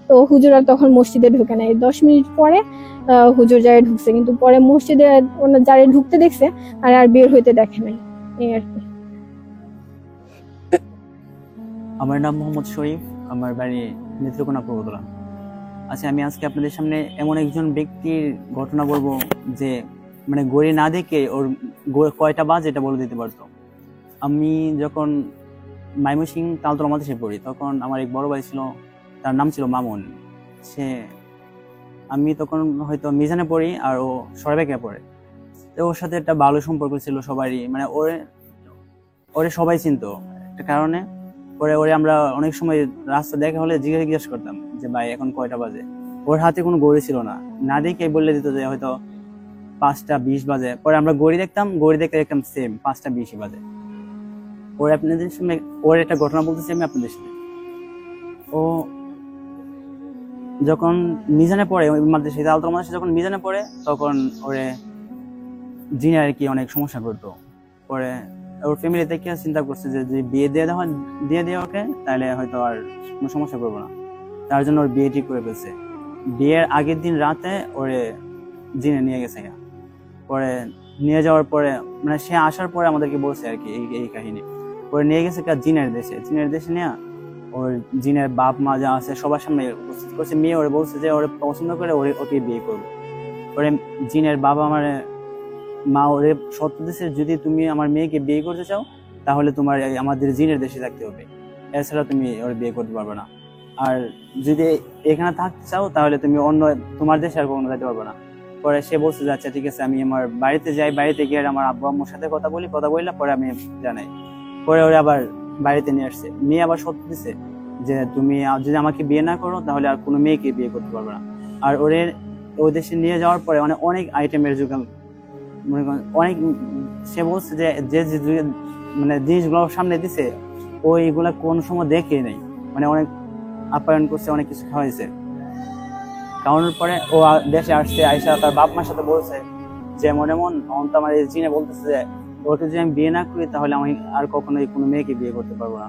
তো হুজুর আর তখন মসজিদে ঢুকে নাই, 10 মিনিট পরে হুজুর যারে ঢুকছে, কিন্তু পরে মসজিদে যারে ঢুকতে দেখছে আর বের হইতে দেখে নাই, এই আর কি। আমার নাম মোহাম্মদ শরীফ, আমার বাড়ি নেত্রকোনা পূর্বতলা। আচ্ছা, আমি আজকে আপনাদের সামনে এমন একজন ব্যক্তির ঘটনা বলবো যে মানে গড়ি না দেখে ওর কয়টা বাজে এটা বলে দিতে পারতো। আমি যখন ময়মনসিংহ তালতলা মাদ্রাসায় পড়ি, তখন আমার এক বড় ভাই ছিল, তার নাম ছিল মামুন। আমি তখন হয়তো মিজানে পড়ি আর ও সরবেকে পড়ে। তো ওর সাথে একটা ভালো সম্পর্ক ছিল সবারই, মানে ওরে সবাই চিনতো একটা কারণে। ওরে আমরা অনেক সময় রাস্তা দেখা হলে জিজ্ঞেস করতাম যে ভাই এখন কয়টা বাজে। ওর হাতে কোনো ঘড়ি ছিল না দেখে বলে দিত যে হয়তো 5টা 20 বাজে। পরে আমরা ঘড়ি দেখতাম সেম 5টা 20 বাজে। আপনাদের সামনে ওর একটা ঘটনা বলতেছি আমি আপনাদের সামনে। ও যখন মিজানে পড়ে, মাদ্রাসায় আলতলা মাদ্রাসায় যখন মিজানে পড়ে, তখন ওরে জিনে আর কি অনেক সমস্যা করতো। পরে ওর ফ্যামিলি থেকে চিন্তা করছে যে বিয়ে দিয়ে দেওয়া ওকে, তাহলে হয়তো আর কোনো সমস্যা করবো না। তার জন্য ওর বিয়ে ঠিক করে ফেলছে। বিয়ের আগের দিন রাতে ওরে জিনে নিয়ে গেছে। পরে নিয়ে যাওয়ার পরে মানে সে আসার পরে আমাদেরকে বলছে আর কি এই কাহিনী। পরে নিয়ে গেছে একটা জিনের দেশে নিয়ে ওর জিনের বাপ মা যা আছে সবার সামনে উপস্থিত করছে। মেয়ে ওরে বলছে যে ওরে পছন্দ করে ওকে বিয়ে করবো। পরে জিনের বাবা মা ওরে শর্ত দিছে, যদি তুমি আমার মেয়েকে বিয়ে করতে চাও তাহলে তোমার আমাদের জিনের দেশে থাকতে হবে, এছাড়া তুমি ওরে বিয়ে করতে পারবে না। আর যদি এখানে থাকতে চাও তাহলে তুমি অন্য তোমার দেশে আর কখনো যেতে পারবে না। পরে সে বলছে যে আচ্ছা ঠিক আছে, আমি আমার বাড়িতে যাই, বাড়িতে গিয়ে আমার আব্বু আম্মুর সাথে কথা বললে পরে আমি জানাই। পরে ওরে আবার বাড়িতে নিয়ে আসছে। মেয়ে আবার শর্ত দিছে যে তুমি যদি আমাকে বিয়ে না করো তাহলে আর কোনো মেয়েকে বিয়ে করতে পারবে না। আর ওই দেশে নিয়ে যাওয়ার পরে অনেক আইটেমের যোগান, অনেক সে বলছে যে মানে জিনিসগুলো সামনে দিছে ওইগুলা কোন সময় দেখে নেই, মানে অনেক আপ্যায়ন করছে, অনেক কিছু খাওয়াইছে। খাওয়ানোর পরে ও দেশে আসছে, আয়সা তার বাপ মার সাথে বলছে যে মন তো আমার এই জিনে বলতেছে যে ওকে যদি আমি বিয়ে না করি তাহলে আমি আর কখনোই কোনো মেয়েকে বিয়ে করতে পারবো না।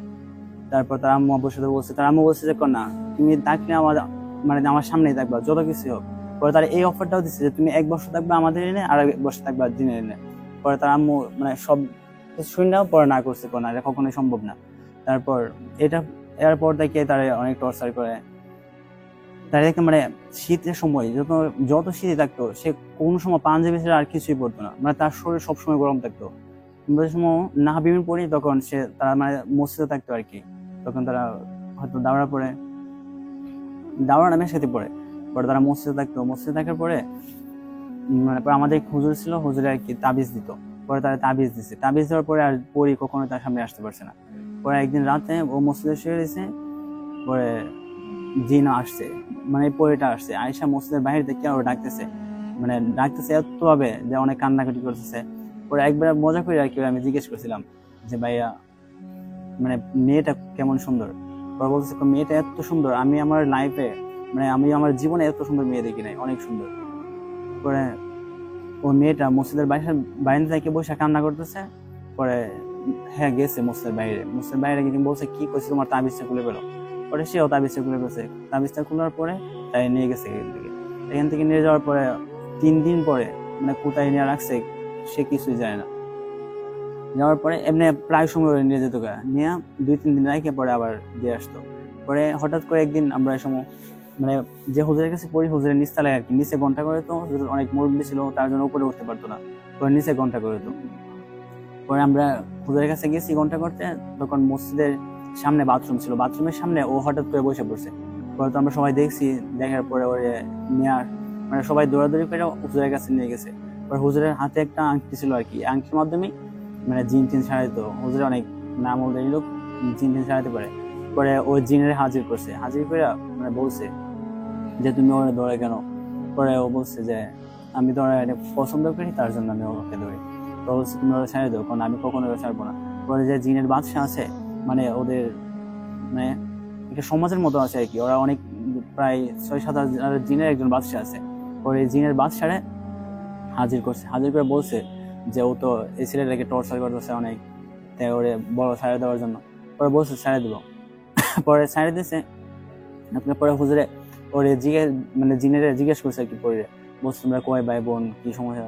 তারপর তার আম্মু আব্বুর সাথে বলছে, তার আম্মু বলছে যে না, তুমি থাকলে আমার সামনেই থাকবা যত কিছু হোক। পরে তার এই অফারটাও দিচ্ছে যে তুমি 1 বছর থাকবে আমাদের এনে, আর 1 বছর থাকবে জিনের এনে। পরে তার আম্মু সব শুনেও পরে না করছে, না এটা কখনোই সম্ভব না। তারপর এরপর থেকে তারা অনেক টর্চার করে। তারা শীতের সময় যত শীতে থাকতো সে কোনো সময় পাঞ্জাবি ছাড়া আর কিছুই পড়তো না, তার শরীর সবসময় গরম থাকতো। সময় না বিবিন পড়ি তখন তারা মসজিদে থাকতো আর কি, তখন তারা হয়তো দাওরা নামে সাথে পড়ে। পরে তারা মসজিদে থাকতো, মসজিদে থাকার পরে আমাদের হুজুর ছিল, হুজুরে আর কি তাবিজ দিত। পরে তারা তাবিজ দিচ্ছে, তাবিজ দেওয়ার পরে আর পড়ি কখনো তার সামনে আসতে পারছে না। পরে একদিন রাতে ও মসজিদে শুয়ে রয়েছে, পরে জিন আসছে, পরিটা আসছে, আয়েশা মসজিদের বাইরে থেকে ওরা ডাকতেছে এত ভাবে যে অনেক কান্নাকাটি করতেছে। পরে একবার মজা করে আর কি আমি জিজ্ঞেস করছিলাম যে ভাইয়া মেয়েটা কেমন সুন্দর। পরে বলতেছে মেয়েটা এত সুন্দর, আমি আমার লাইফে আমি আমার জীবনে এত সুন্দর মেয়ে দেখি নাই, অনেক সুন্দর। পরে ও মেয়েটা মসজিদের বাইরে থেকে বসে কান্না করতেছে। পরে হ্যাঁ গেছে মসজিদের বাইরে গিয়ে বলছে কি করছে, তোমার তাবিজটা খুলে পেলো। পরে সেও তাবিজটা খুলে ফেলছে, তাবিজটা খোলার পরে তাই নিয়ে গেছে এখান থেকে নিয়ে যাওয়ার পরে 3 দিন পরে কোথায় নিয়ে রাখছে সে কিছুই জানে না। যাওয়ার পরে এমনি প্রায় সময় নিয়ে যেত, নিয়ে 2-3 দিন রাখে পরে আবার দিয়ে আসতো। পরে হঠাৎ করে একদিন আমরা এই সময় যে হুজুরের কাছে পড়ি, হুজুরের নিচতলায় আর কি, নিচে ঘন্টা করে তো, অনেক মুরব্বী ছিল তার জন্য উপরে উঠতে পারতো না, পরে নিচে ঘন্টা করে তো। পরে আমরা হুজুরের কাছে গেছি ঘন্টা করতে, তখন মসজিদের সামনে বাথরুম ছিল, বাথরুমের সামনে ও হঠাৎ করে বসে পড়ছে। পরে তো আমরা সবাই দেখছি, দেখার পরে ওরে নিয়ে সবাই দৌড়াদৌড়ি করে হুজুরের কাছে নিয়ে গেছে। পরে হুজুরের হাতে একটা আংটি ছিল আর কি, আংটির মাধ্যমে জিন টিন ছাড়াইতো, হুজুরে অনেক নাম লোক জিন টিন ছাড়াইতে পারে। পরে ও জিনের হাজির করছে, হাজির করে বলছে যে তুমি ওরা দৌড়ে কেন। পরে ও বলছে যে আমি তো ওরা পছন্দ করি, তার জন্য আমি ওকে দৌড়ি। তো বলছে তুমি ওরা ছাড়ে দাও, কারণ আমি কখনো ওরা ছাড়বো না। পরে যে জিনের বাদশা আছে, ওদের একটা সমাজের মতো আছে আর কি, ওরা অনেক প্রায় 6-7 হাজার জিনের একজন বাদশা আছে। পরে জিনের বাদশারে হাজির করছে, হাজির করে বলছে যে ও তো এই ছেলেটাকে টর্চার করতেছে অনেক, তাই ওরে বড় ছাড়ে দেওয়ার জন্য। পরে বলছে ছাড়ে দিব। পরে ছাড়ে দিয়েছে। পরে হুজুরে ওরে জিনের জিজ্ঞেস করছে আর কি, পরে বলছে তোমরা কয় ভাই বোন, কি সমস্যা।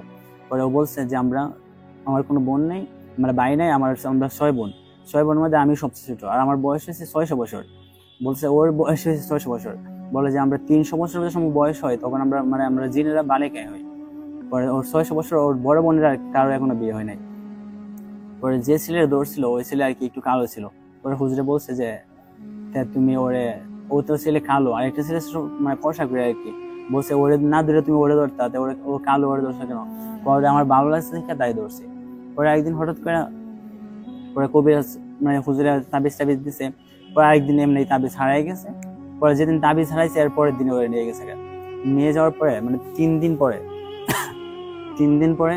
পরে ও বলছে যে আমার কোনো বোন নেই, ভাই নাই, আমরা 6 বোন। 6 বোনের মধ্যে আমি সবচেয়ে ছোট, আর আমার বয়স হয়েছে 600 বছর। বলছে ওর বয়স হয়েছে 600 বছর। বলে যে আমরা 300 বছর সময় বয়স হয় তখন আমরা জিনেরা বালিকায় হই। পরে ওর 600 বছর, ওর বড় বোনেরা কারো এখনো বিয়ে হয় নাই। পরে যে ছেলের দৌড় ছিল ওই ছেলে আর কি একটু কালো ছিল। পরে হুজুরে বলছে যে তুমি ও তো ছেলে কালো, আর একটা ছেলে ফর্সা করে আর কি, বলছে ওরে না ধরে তুমি ওরে ধরতা, ও কালো ওরে ধরছে কেন। পরে আমার ভালো লাগছে তাই ধরছে। পরে একদিন হঠাৎ করে পরে কবিরাজ হুজুরে তাবিজ দিছে। পরে আরেকদিন এমনি তাবিজ হারাই গেছে। পরে যেদিন তাবিজ হারাইছে এর পরের দিন ওরে নিয়ে গেছে। নিয়ে যাওয়ার পরে 3 দিন পরে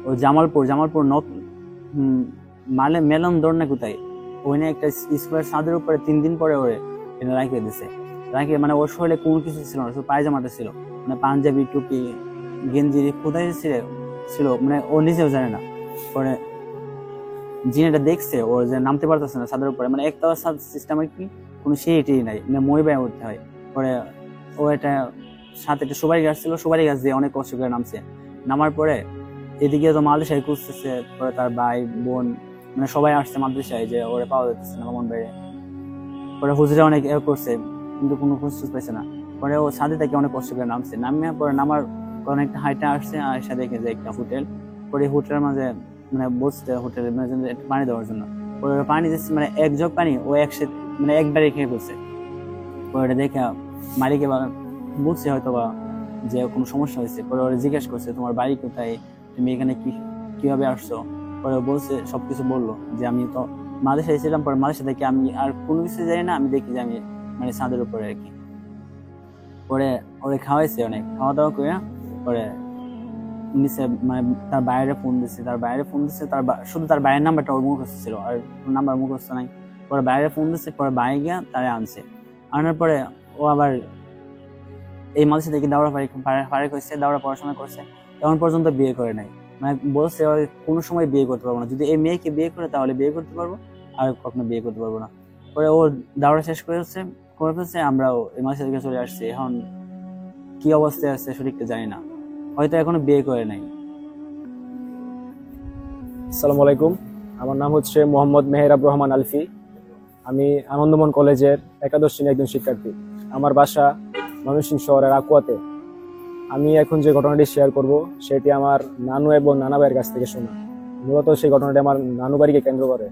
ও জামালপুর মেলন দৌড় না কোথায়, ওইখানে একটা স্কুলের ছাদের উপরে 3 দিন পরে ওরে এটা রাখিয়ে দিছে। রাখিয়ে ওর শরীরে কোনো কিছু ছিল না, শুধু পায়জামাটা ছিল, পাঞ্জাবি টুপি গেঞ্জি কোথায় ছিল ও নিজেও জানে না। পরে জিনেটা দেখছে ও যে নামতে পারতেছে না ছাদের উপরে, একতলা সিস্টেম আর কি, কোনো সিঁড়ি নাই, মই ব্যয় উঠতে হয়। পরে ও এটা সাথে একটা সুপারি গাছ ছিল, সুপারি গাছ দিয়ে অনেক কষ্ট করে নামছে। নামার পরে এদিকে তো মালয়েশিয়ায় খুঁজতেছে, পরে তার ভাই বোন মানে সবাই আসছে মাদ্রাসায় যে ওরে পাওয়া যাচ্ছে না মামুন ভাইরে। পরে হুজুরে অনেক করছে কিন্তু কোনো খোঁজ পাইছে না। পরে ও ছাদে থেকে অনেক কষ্ট করে নামছে, নামিয়ে পরে নামার অনেকটা হাইটে আসছে, আর এসে দেখে যে একটা হোটেল। পরে হোটেলের মাঝে মানে বসতে হোটেলের মাঝে একটু পানি দেওয়ার জন্য। পরে পানি দিচ্ছে মানে এক জগ পানি ও একসাথে মানে একবারে খেয়ে ফেলছে। পরে দেখে মালিকে বুঝছে হয়তো বা যে কোনো সমস্যা হয়েছে। পরে ওরা জিজ্ঞেস করছে তোমার বাড়ি কোথায়, তুমি এখানে কিভাবে আসছো। পরে বলছে সবকিছু বললো যে আমি তো মালয়েশিয়ায় ছিলাম, পরে মালয়েশিয়া থেকে আমি আর কোনো কিছু জানি না, আমি দেখি যে আমি মানে ছাদের উপরে আর কি। পরে ওরে খাওয়াইছে অনেক, খাওয়া দাওয়া করে পরে নিচে মানে তার বাইরে ফোন দিচ্ছে, শুধু তার বাইরের নাম্বারটা ওর মুখস্থ ছিল, আর নাম্বার মুখস্থ নাই। পরে বাইরে ফোন দিচ্ছে, পরে বাইরে গিয়া তারে আনছে। আনার পরে ও আবার এই মালয়েশিয়া থেকে দাওরা ফারেক হয়েছে, দাওরা পড়াশোনা করছে, এখন পর্যন্ত বিয়ে করে নাই। মানে বলছে কোনো সময় বিয়ে করতে পারবো না, যদি এই মেয়েকে বিয়ে করে তাহলে বিয়ে করতে পারবো, আর কখনো বিয়ে করতে পারবো না। পরে ও দাওরা শেষ করে ফেলছে, আমরাও এই মালয়েশিয়া থেকে চলে আসছি। এখন কি অবস্থায় আছে সঠিকটা জানি না, হয়তো এখনো বিয়ে করে নাই। আসসালামু আলাইকুম, আমার নাম হচ্ছে মোহাম্মদ মেহেরাব রহমান আলফি। আমি আনন্দমন কলেজের একাদশ শ্রেণীর একজন শিক্ষার্থী। আমার বাসা ময়মনসিংহ শহরের আকুয়াতে। আমি এখন যে ঘটনাটি শেয়ার করব সেটি আমার নানু এবং নানা ভাইয়ের কাছ থেকে শোনা। মূলত সেই ঘটনাটি আমার নানু বাড়িকে কেন্দ্র করে।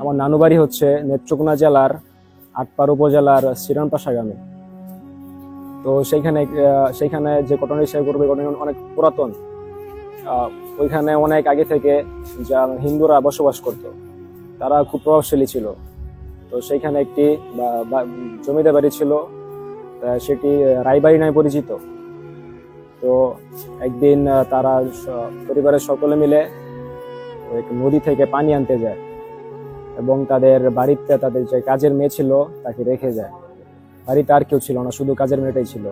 আমার নানু বাড়ি হচ্ছে নেত্রকোনা জেলার আটপাড়া উপজেলার শ্রীরামপাশা গ্রামে। তো সেইখানে যে ঘটনাটি শেয়ার করবো ঘটনা অনেক পুরাতন। ওইখানে অনেক আগে থেকে যা হিন্দুরা বসবাস করত, তারা খুব প্রভাবশালী ছিল। তো সেইখানে একটি জমিদার বাড়ি ছিল, সেটি রায়বাড়ি নামে পরিচিত। তো একদিন তারা পরিবারের সকলে মিলে নদী থেকে পানি আনতে যায় এবং তাদের বাড়িতে তাদের যে কাজের মেয়ে ছিল তাকে রেখে যায়। বাড়িতে আর কেউ ছিল না, শুধু কাজের মেয়েটাই ছিল।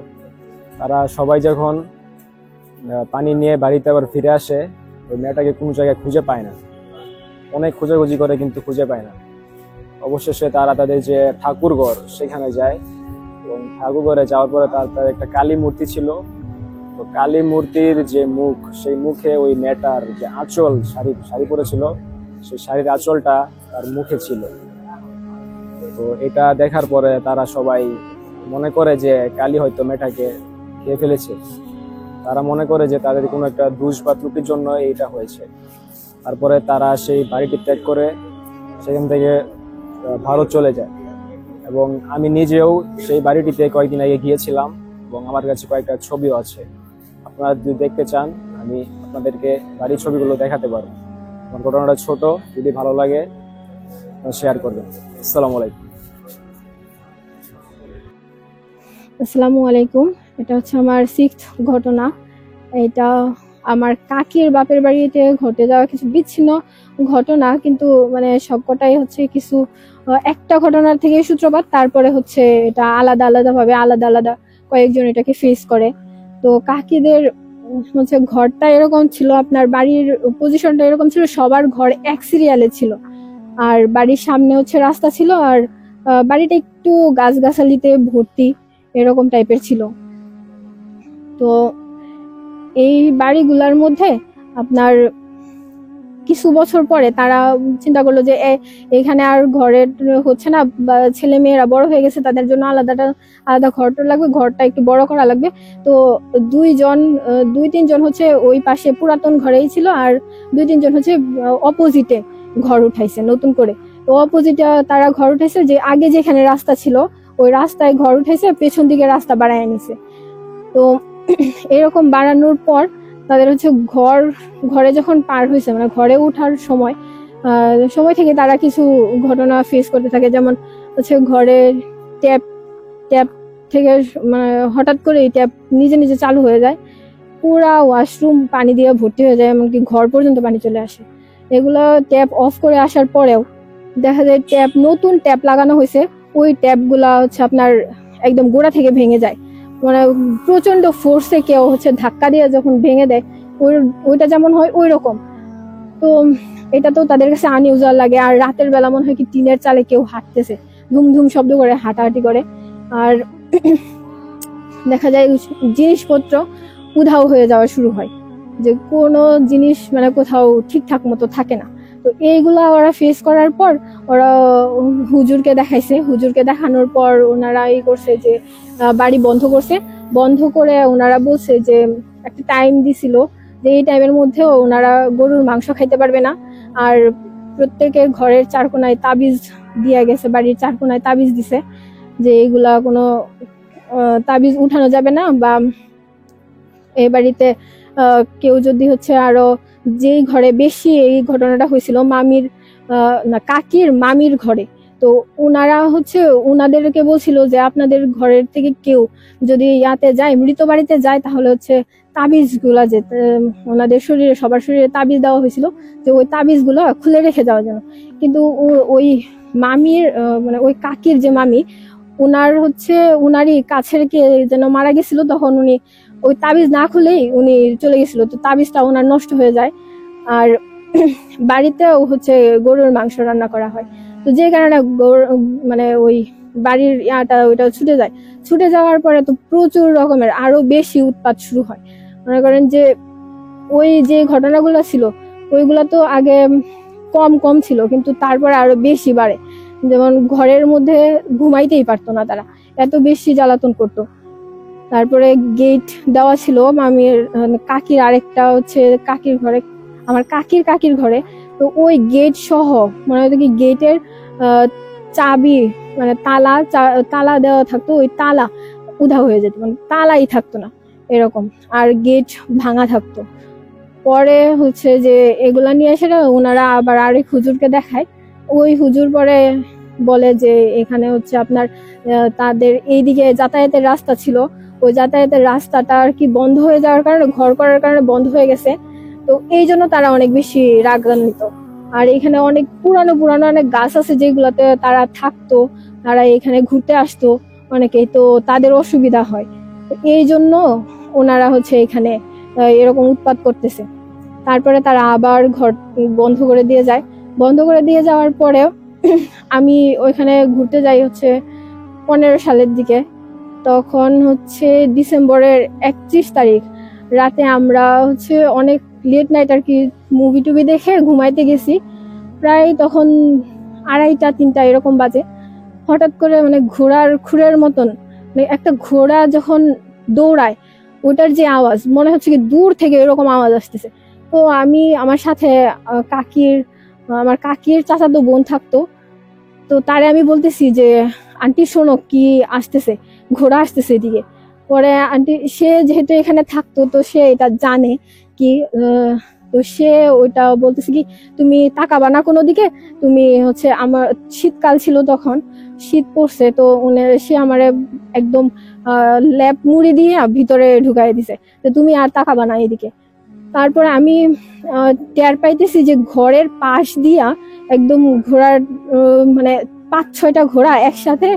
তারা সবাই যখন পানি নিয়ে বাড়িতে আবার ফিরে আসে, ওই মেয়েটাকে কোনো জায়গায় খুঁজে পায় না। অনেক খোঁজাখুঁজি করে কিন্তু খুঁজে পায় না। অবশেষে তারা তাদের যে ঠাকুরঘর সেখানে যায় এবং ঠাকুরঘরে যাওয়ার পরে তার একটা কালী মূর্তি ছিল। তো কালী মূর্তির যে মুখ, সেই মুখে ওই মেয়েটার যে আঁচল শাড়ি পরেছিল, সেই শাড়ির আঁচলটা তার মুখে ছিল। তো এটা দেখার পরে তারা সবাই মনে করে যে কালী হয়তো মেয়েটাকে খেয়ে ফেলেছে। তারা মনে করে যে তাদের কোনো একটা দোষ বা ত্রুটির জন্য এইটা হয়েছে। তারপরে তারা সেই বাড়িটি ত্যাগ করে সেখান থেকে ভারত চলে যায়। এবং আমি নিজেও সেই বাড়িটিতে কয়েকদিন আগে গিয়েছিলাম এবং আমার কাছে কয়েকটা ছবিও আছে। আপনারা যদি দেখতে চান আমি আপনাদেরকে বাড়ির ছবিগুলো দেখাতে পারবো। আমার ঘটনাটা ছোট, যদি ভালো লাগে শেয়ার করবেন। আসসালামু আলাইকুম। আসসালামু আলাইকুম। এটা হচ্ছে আমার 6th ঘটনা। এটা আমার কাকির বাপের বাড়িতে ঘটে যাওয়া কিছু বিচ্ছিন্ন ঘটনা, কিন্তু মানে সবকটাই হচ্ছে কিছু একটা ঘটনার থেকে সূত্রপাত। তারপরে হচ্ছে এটা আলাদা আলাদা কয়েকজন এটাকে ফেস করে। তো কাকিদের হচ্ছে ঘরটা এরকম ছিল, আপনার বাড়ির পজিশনটা এরকম ছিল, সবার ঘর এক সিরিয়ালে ছিল, আর বাড়ির সামনে হচ্ছে রাস্তা ছিল, আর বাড়িটা একটু গাছগাছালিতে ভর্তি এরকম টাইপের ছিল। তো এই বাড়িগুলোর মধ্যে আপনার কিছু বছর পরে তারা চিন্তা করলো যে এখানে আর ঘরের হচ্ছে না, ছেলে মেয়েরা বড় হয়ে গেছে, তাদের জন্য আলাদা ঘরটা লাগবে, ঘরটা একটু বড় করা লাগবে। তো দুই তিনজন হচ্ছে ওই পাশে পুরাতন ঘরেই ছিল, আর 2-3 জন হচ্ছে অপোজিটে ঘর উঠাইছে নতুন করে। তো অপোজিটে তারা ঘর উঠাইছে, যে আগে যেখানে রাস্তা ছিল ওই রাস্তায় ঘর উঠাইছে, পেছন দিকে রাস্তা বাড়ায় নিছে। তো এরকম বাড়ানোর পর তাদের হচ্ছে ঘরে যখন পার হয়েছে, মানে ঘরে ওঠার সময় থেকে তারা কিছু ঘটনা ফেস করতে থাকে। যেমন হচ্ছে ঘরের ট্যাপ থেকে মানে হঠাৎ করে ট্যাপ নিজে নিজে চালু হয়ে যায়, পুরা ওয়াশরুম পানি দিয়ে ভর্তি হয়ে যায়, এমনকি ঘর পর্যন্ত পানি চলে আসে। এগুলো ট্যাপ অফ করে আসার পরেও দেখা যায় নতুন ট্যাপ লাগানো হয়েছে, ওই ট্যাপগুলা হচ্ছে আপনার একদম গোড়া থেকে ভেঙে যায়। মানে প্রচন্ড ফোর্সে কেউ হচ্ছে ধাক্কা দিয়ে যখন ভেঙে দেয় ওইটা যেমন হয় ওই রকম। তো এটা তো তাদের কাছে আনইউজুয়াল লাগে। আর রাতের বেলা মনে হয় কি টিনের চালে কেউ হাঁটতেছে, ধুম ধুম শব্দ করে হাঁটাহাঁটি করে। আর দেখা যায় জিনিসপত্র উধাও হয়ে যাওয়া শুরু হয়, যে কোনো জিনিস মানে কোথাও ঠিকঠাক মতো থাকে না। তো এইগুলা ওরা ফেস করার পর ওরা হুজুরকে দেখাইছে, হুজুরকে দেখানোর পর ওনারা এই করছে যে বাড়ি বন্ধ করছে। বন্ধ করে ওনারা বলছে যে একটা টাইম দিছিল যে এই টাইমের মধ্যেও ওনারা গরুর মাংস খাইতে পারবে না। আর প্রত্যেকের ঘরের চারকোনায় তাবিজ দিয়া গেছে, বাড়ির চারকোনায় তাবিজ দিছে যে এগুলা কোনো তাবিজ উঠানো যাবে না, বা এই বাড়িতে কেউ যদি হচ্ছে আরো যেই ঘরে বেশি এই ঘটনাটা হয়েছিল মামির না কাকির মামির ঘরে, তো ওনারা হচ্ছে ওনাদেরকে বলছিল যে আপনাদের ঘরের থেকে কেউ যদি ইয়াতে যায়, মৃত বাড়িতে যায়, তাহলে হচ্ছে তাবিজ গুলা যে ওনাদের শরীরে সবার শরীরে তাবিজ দেওয়া হয়েছিল যে ওই তাবিজ গুলো খুলে রেখে যাওয়ার জন্য। কিন্তু ওই মামির মানে ওই কাকির যে মামি, উনার হচ্ছে উনারই কাছের কে যেন মারা গেছিল, তখন উনি ওই তাবিজ না খুলেই উনি চলে গেছিল, তো তাবিজটা ওনার নষ্ট হয়ে যায়। আর বাড়িতেও হচ্ছে গরুর মাংস রান্না করা হয়, তো যে কারণে মানে ওই বাড়ির ইয়াটা ওইটা ছুটে যাওয়ার পরে তো প্রচুর রকমের আরো বেশি উৎপাত শুরু হয়। মনে করেন যে ওই যে ঘটনাগুলো ছিল ওইগুলো তো আগে কম কম ছিল, কিন্তু তারপরে আরো বেশি বাড়ে। যেমন ঘরের মধ্যে ঘুমাইতেই পারতো না তারা, এত বেশি জ্বালাতন করতো। তারপরে গেট দেওয়া ছিল মামির কাকির আরেকটা হচ্ছে কাকির ঘরে, আমার কাকির ঘরে, তো ওই গেট সহ মনে হতো কি গেটের চাবি মানে তালা দেওয়া থাকতো, ওই তালা উধাও হয়ে যেত, মানে তালাই থাকতো না এরকম, আর গেট ভাঙা থাকতো। পরে হচ্ছে যে এগুলা নিয়ে এসে ওনারা আবার আরেক হুজুরকে দেখায়। ওই হুজুর পরে বলে যে এখানে হচ্ছে আপনার তাদের এইদিকে যাতায়াতের রাস্তা ছিল, ওই যাতায়াতের রাস্তাটা আর কি বন্ধ হয়ে যাওয়ার কারণে, ঘর করার কারণে বন্ধ হয়ে গেছে, তো এই জন্য তারা অনেক বেশি রাগান্বিত। আর এখানে অনেক পুরানো অনেক গাছ আছে যেগুলাতে তারা থাকতো, তারা এখানে ঘুরতে আসতো অনেকেই, তো তাদের অসুবিধা হয়, তো এই জন্য ওনারা হচ্ছে এখানে এরকম উৎপাত করতেছে। তারপরে তারা আবার ঘর বন্ধ করে দিয়ে যায়। বন্ধ করে দিয়ে যাওয়ার পরে আমি ওইখানে ঘুরতে যাই হচ্ছে 15 সালের দিকে, তখন হচ্ছে ডিসেম্বরের 31 তারিখ রাতে আমরা হচ্ছে অনেক লেট নাইট আর কি মুভি টুভি দেখে ঘুমাইতে গেছি, প্রায় তখন 2:30-3টা এরকম বাজে। হঠাৎ করে মানে ঘোড়ার খুরের মতন মানে একটা ঘোড়া যখন দৌড়ায় ওটার যে আওয়াজ মনে হচ্ছে কি দূর থেকে এরকম আওয়াজ আসতেছে। তো আমি আমার সাথে আমার কাকির চাচাতো বোন থাকতো, তো তারে আমি বলতেছি যে আন্টি শোনো কি আসতেছে, ঘোড়া আসতেছে এদিকে। পরে আন্টি সে যেহেতু এখানে থাকতো তো সে এটা জানে কি, তো সে ওইটা বলতেছে কি তুমি তাকাবা না কোনো দিকে, তুমি হচ্ছে আমার শীতকাল ছিল তখন, শীত পড়ছে, তো সে আমারে একদম ল্যাপ মুড়ি দিয়ে ভিতরে ঢুকাই দিছে, তো তুমি আর তাকাবা না এদিকে। তারপরে আমি টের পাইতেছি যে ঘরের পাশ দিয়া একদম ঘোড়ার মানে 5-6টা ঘোড়া একসাথে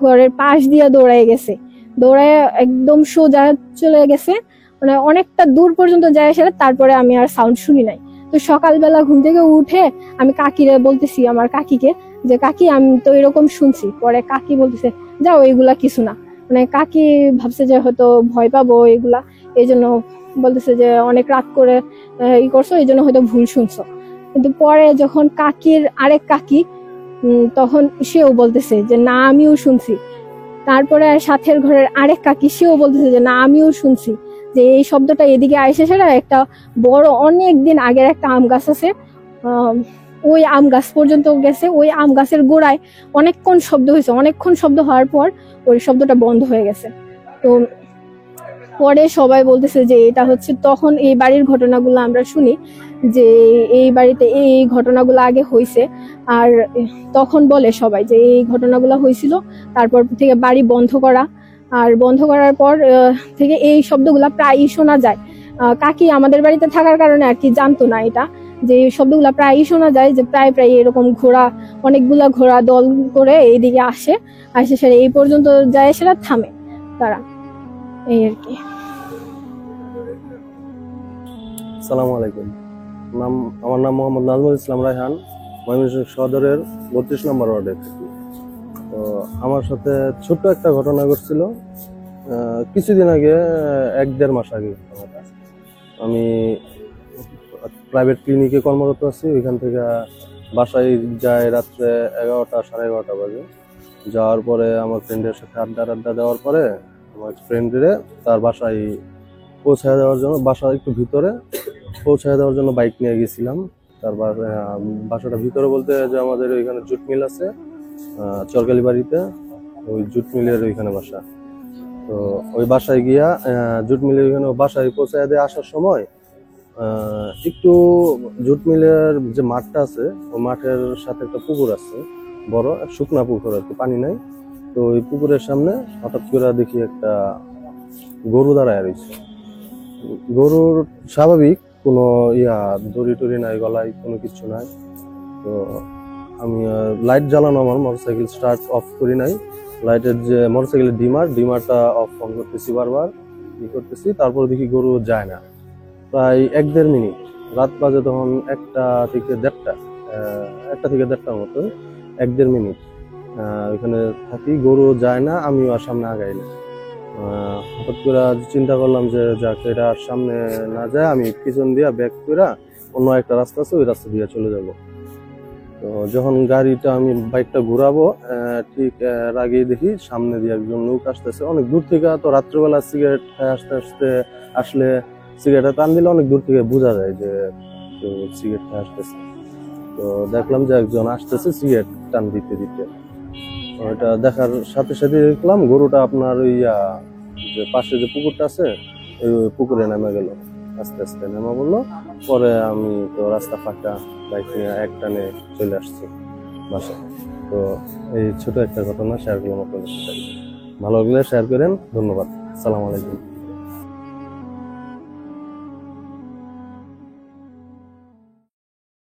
ঘরের পাশ দিয়া দৌড়ায় একদম সোজা চলে গেছে, মানে অনেকটা দূর পর্যন্ত যায় এসে। তারপরে আমি আর সাউন্ড শুনি নাই। তো সকালবেলা ঘুম থেকে উঠে আমি কাকিরে বলতেছি, আমার কাকিকে, যে কাকি আমি তো এরকম শুনছি। পরে কাকি বলতেছে যাও এগুলা কিছু না, মানে কাকি ভাবছে যে হয়তো ভয় পাবো এগুলা, এই জন্য বলতেছে যে অনেক রাত করে ই করছো, এই জন্য হয়তো ভুল শুনছো। কিন্তু পরে যখন কাকির আরেক কাকি তখন সেও বলতেছে যে না আমিও শুনছি। তারপরে সাথের ঘরের আরেক কাকি সেও বলতেছে যে না আমিও শুনছি, যে এই শব্দটা এদিকে আইসে। সেটা একটা বড় অনেক দিন আগের একটা আম গাছ আছে, ওই আম গাছ পর্যন্ত গেছে, ওই আম গাছের গোড়ায় অনেকক্ষণ শব্দ হয়েছে, অনেকক্ষণ শব্দ হওয়ার পর ওই শব্দটা বন্ধ হয়ে গেছে। তো পরে সবাই বলতেছে যে এটা হচ্ছে তখন এই বাড়ির ঘটনাগুলো আমরা শুনি যে এই বাড়িতে এই ঘটনাগুলো আগে হয়েছে, আর তখন বলে সবাই যে এই ঘটনাগুলো হয়েছিল, তারপর থেকে বাড়ি বন্ধ করা, আর বন্ধ করার পর থেকে এই শব্দগুলা প্রায়ই শোনা যায়। কাকি আমাদের বাড়িতে থাকার কারণে আর কি জানতো না এটা, যে এই শব্দগুলা প্রায়ই শোনা যায়, যে প্রায় এরকম অনেকগুলা ঘোড়া দল করে এইদিকে আসে সেটা এই পর্যন্ত যায়, সেটা থামে তারা, এই আর কি। আসসালামু আলাইকুম। আমার নাম মোহাম্মদ নাজমুল ইসলাম রায়হান, ময়মনসিংহ সদরের 32 নম্বর ওয়ার্ডে থাকি। তো আমার সাথে ছোট্ট একটা ঘটনা ঘটছিল কিছুদিন আগে, 1-1.5 মাস আগে। আমি প্রাইভেট ক্লিনিকে কর্মরত আছি। ওইখান থেকে বাসায় যায় রাত্রে 11টা, 11:30 বাজে। যাওয়ার পরে আমার ফ্রেন্ডের সাথে আড্ডা দেওয়ার পরে আমার ফ্রেন্ডের তার বাসায় পৌঁছায় দেওয়ার জন্য, বাসা একটু ভিতরে পৌঁছায় দেওয়ার জন্য বাইক নিয়ে গেছিলাম। তারপর বাসাটা ভিতরে বলতে যে আমাদের ওইখানে জুট মিল আছে চরকালি বাড়িতে, ওই জুট মিলের ওইখানে বাসা। তো ওই বাসায় গিয়া জুট মিলের ওইখানে বাসায় পৌঁছায় দিয়ে আসার সময় একটু জুট মিলের যে মাঠটা আছে ওই মাঠের সাথে একটা পুকুর আছে, বড় শুকনা পুকুর আর কি, পানি নাই। তো ওই পুকুরের সামনে হঠাৎ করে দেখি একটা গরু দাঁড়ায় রয়েছে। গরুর স্বাভাবিক কোনো দড়ি টড়ি নাই, গলায় কোনো কিছু নাই। তো আমি লাইট জ্বালানো, আমার মোটরসাইকেল স্টার্ট অফ করি নাই, লাইটের যে মোটরসাইকেলের ডিমারটা অফ অন করতেছি, বারবার করতেছি। তারপর দেখি গরু যায় না। প্রায় 1-1.5 মিনিট, রাত বাজে তখন 1টা থেকে 1:30টার মতো, 1-1.5 মিনিট ওইখানে থাকি, গরু যায় না, আমিও আর সামনে আগাই না। হঠাৎ করে চিন্তা করলাম যে যাক, এটা আর সামনে না যায়, আমি পিছন দিয়ে ব্যাক করে অন্য একটা রাস্তা আছে ওই রাস্তা দিয়ে চলে যাব। তো যখন গাড়িটা আমি বাইকটা ঘুরাবো ঠিক এর আগেই দেখি সামনে দিয়ে একজন লোক আসতেছে অনেক দূর থেকে। তো রাত্রেবেলা সিগারেট খায় আসলে সিগারেটটা টান দিলে অনেক দূর থেকে বোঝা যায় যে কেউ সিগারেট খায় আসতেছে। তো দেখলাম যে একজন আসতেছে সিগারেট টান দিতে দিতে। ওইটা দেখার সাথে সাথে দেখলাম গরুটা আপনার ওই যে পাশে যে পুকুরটা আছে ওই পুকুরে নেমে গেল, আস্তে আস্তে নেমে বললো। পরে আমি তো রাস্তা ফাঁকা, বাইক নিয়ে একটানে চলে আসছি বাসায়। তো এই ছোট একটা ঘটনা শেয়ার করলাম আপনাদের সাথে। ভালো লাগলে শেয়ার করেন। ধন্যবাদ। আসসালামু আলাইকুম।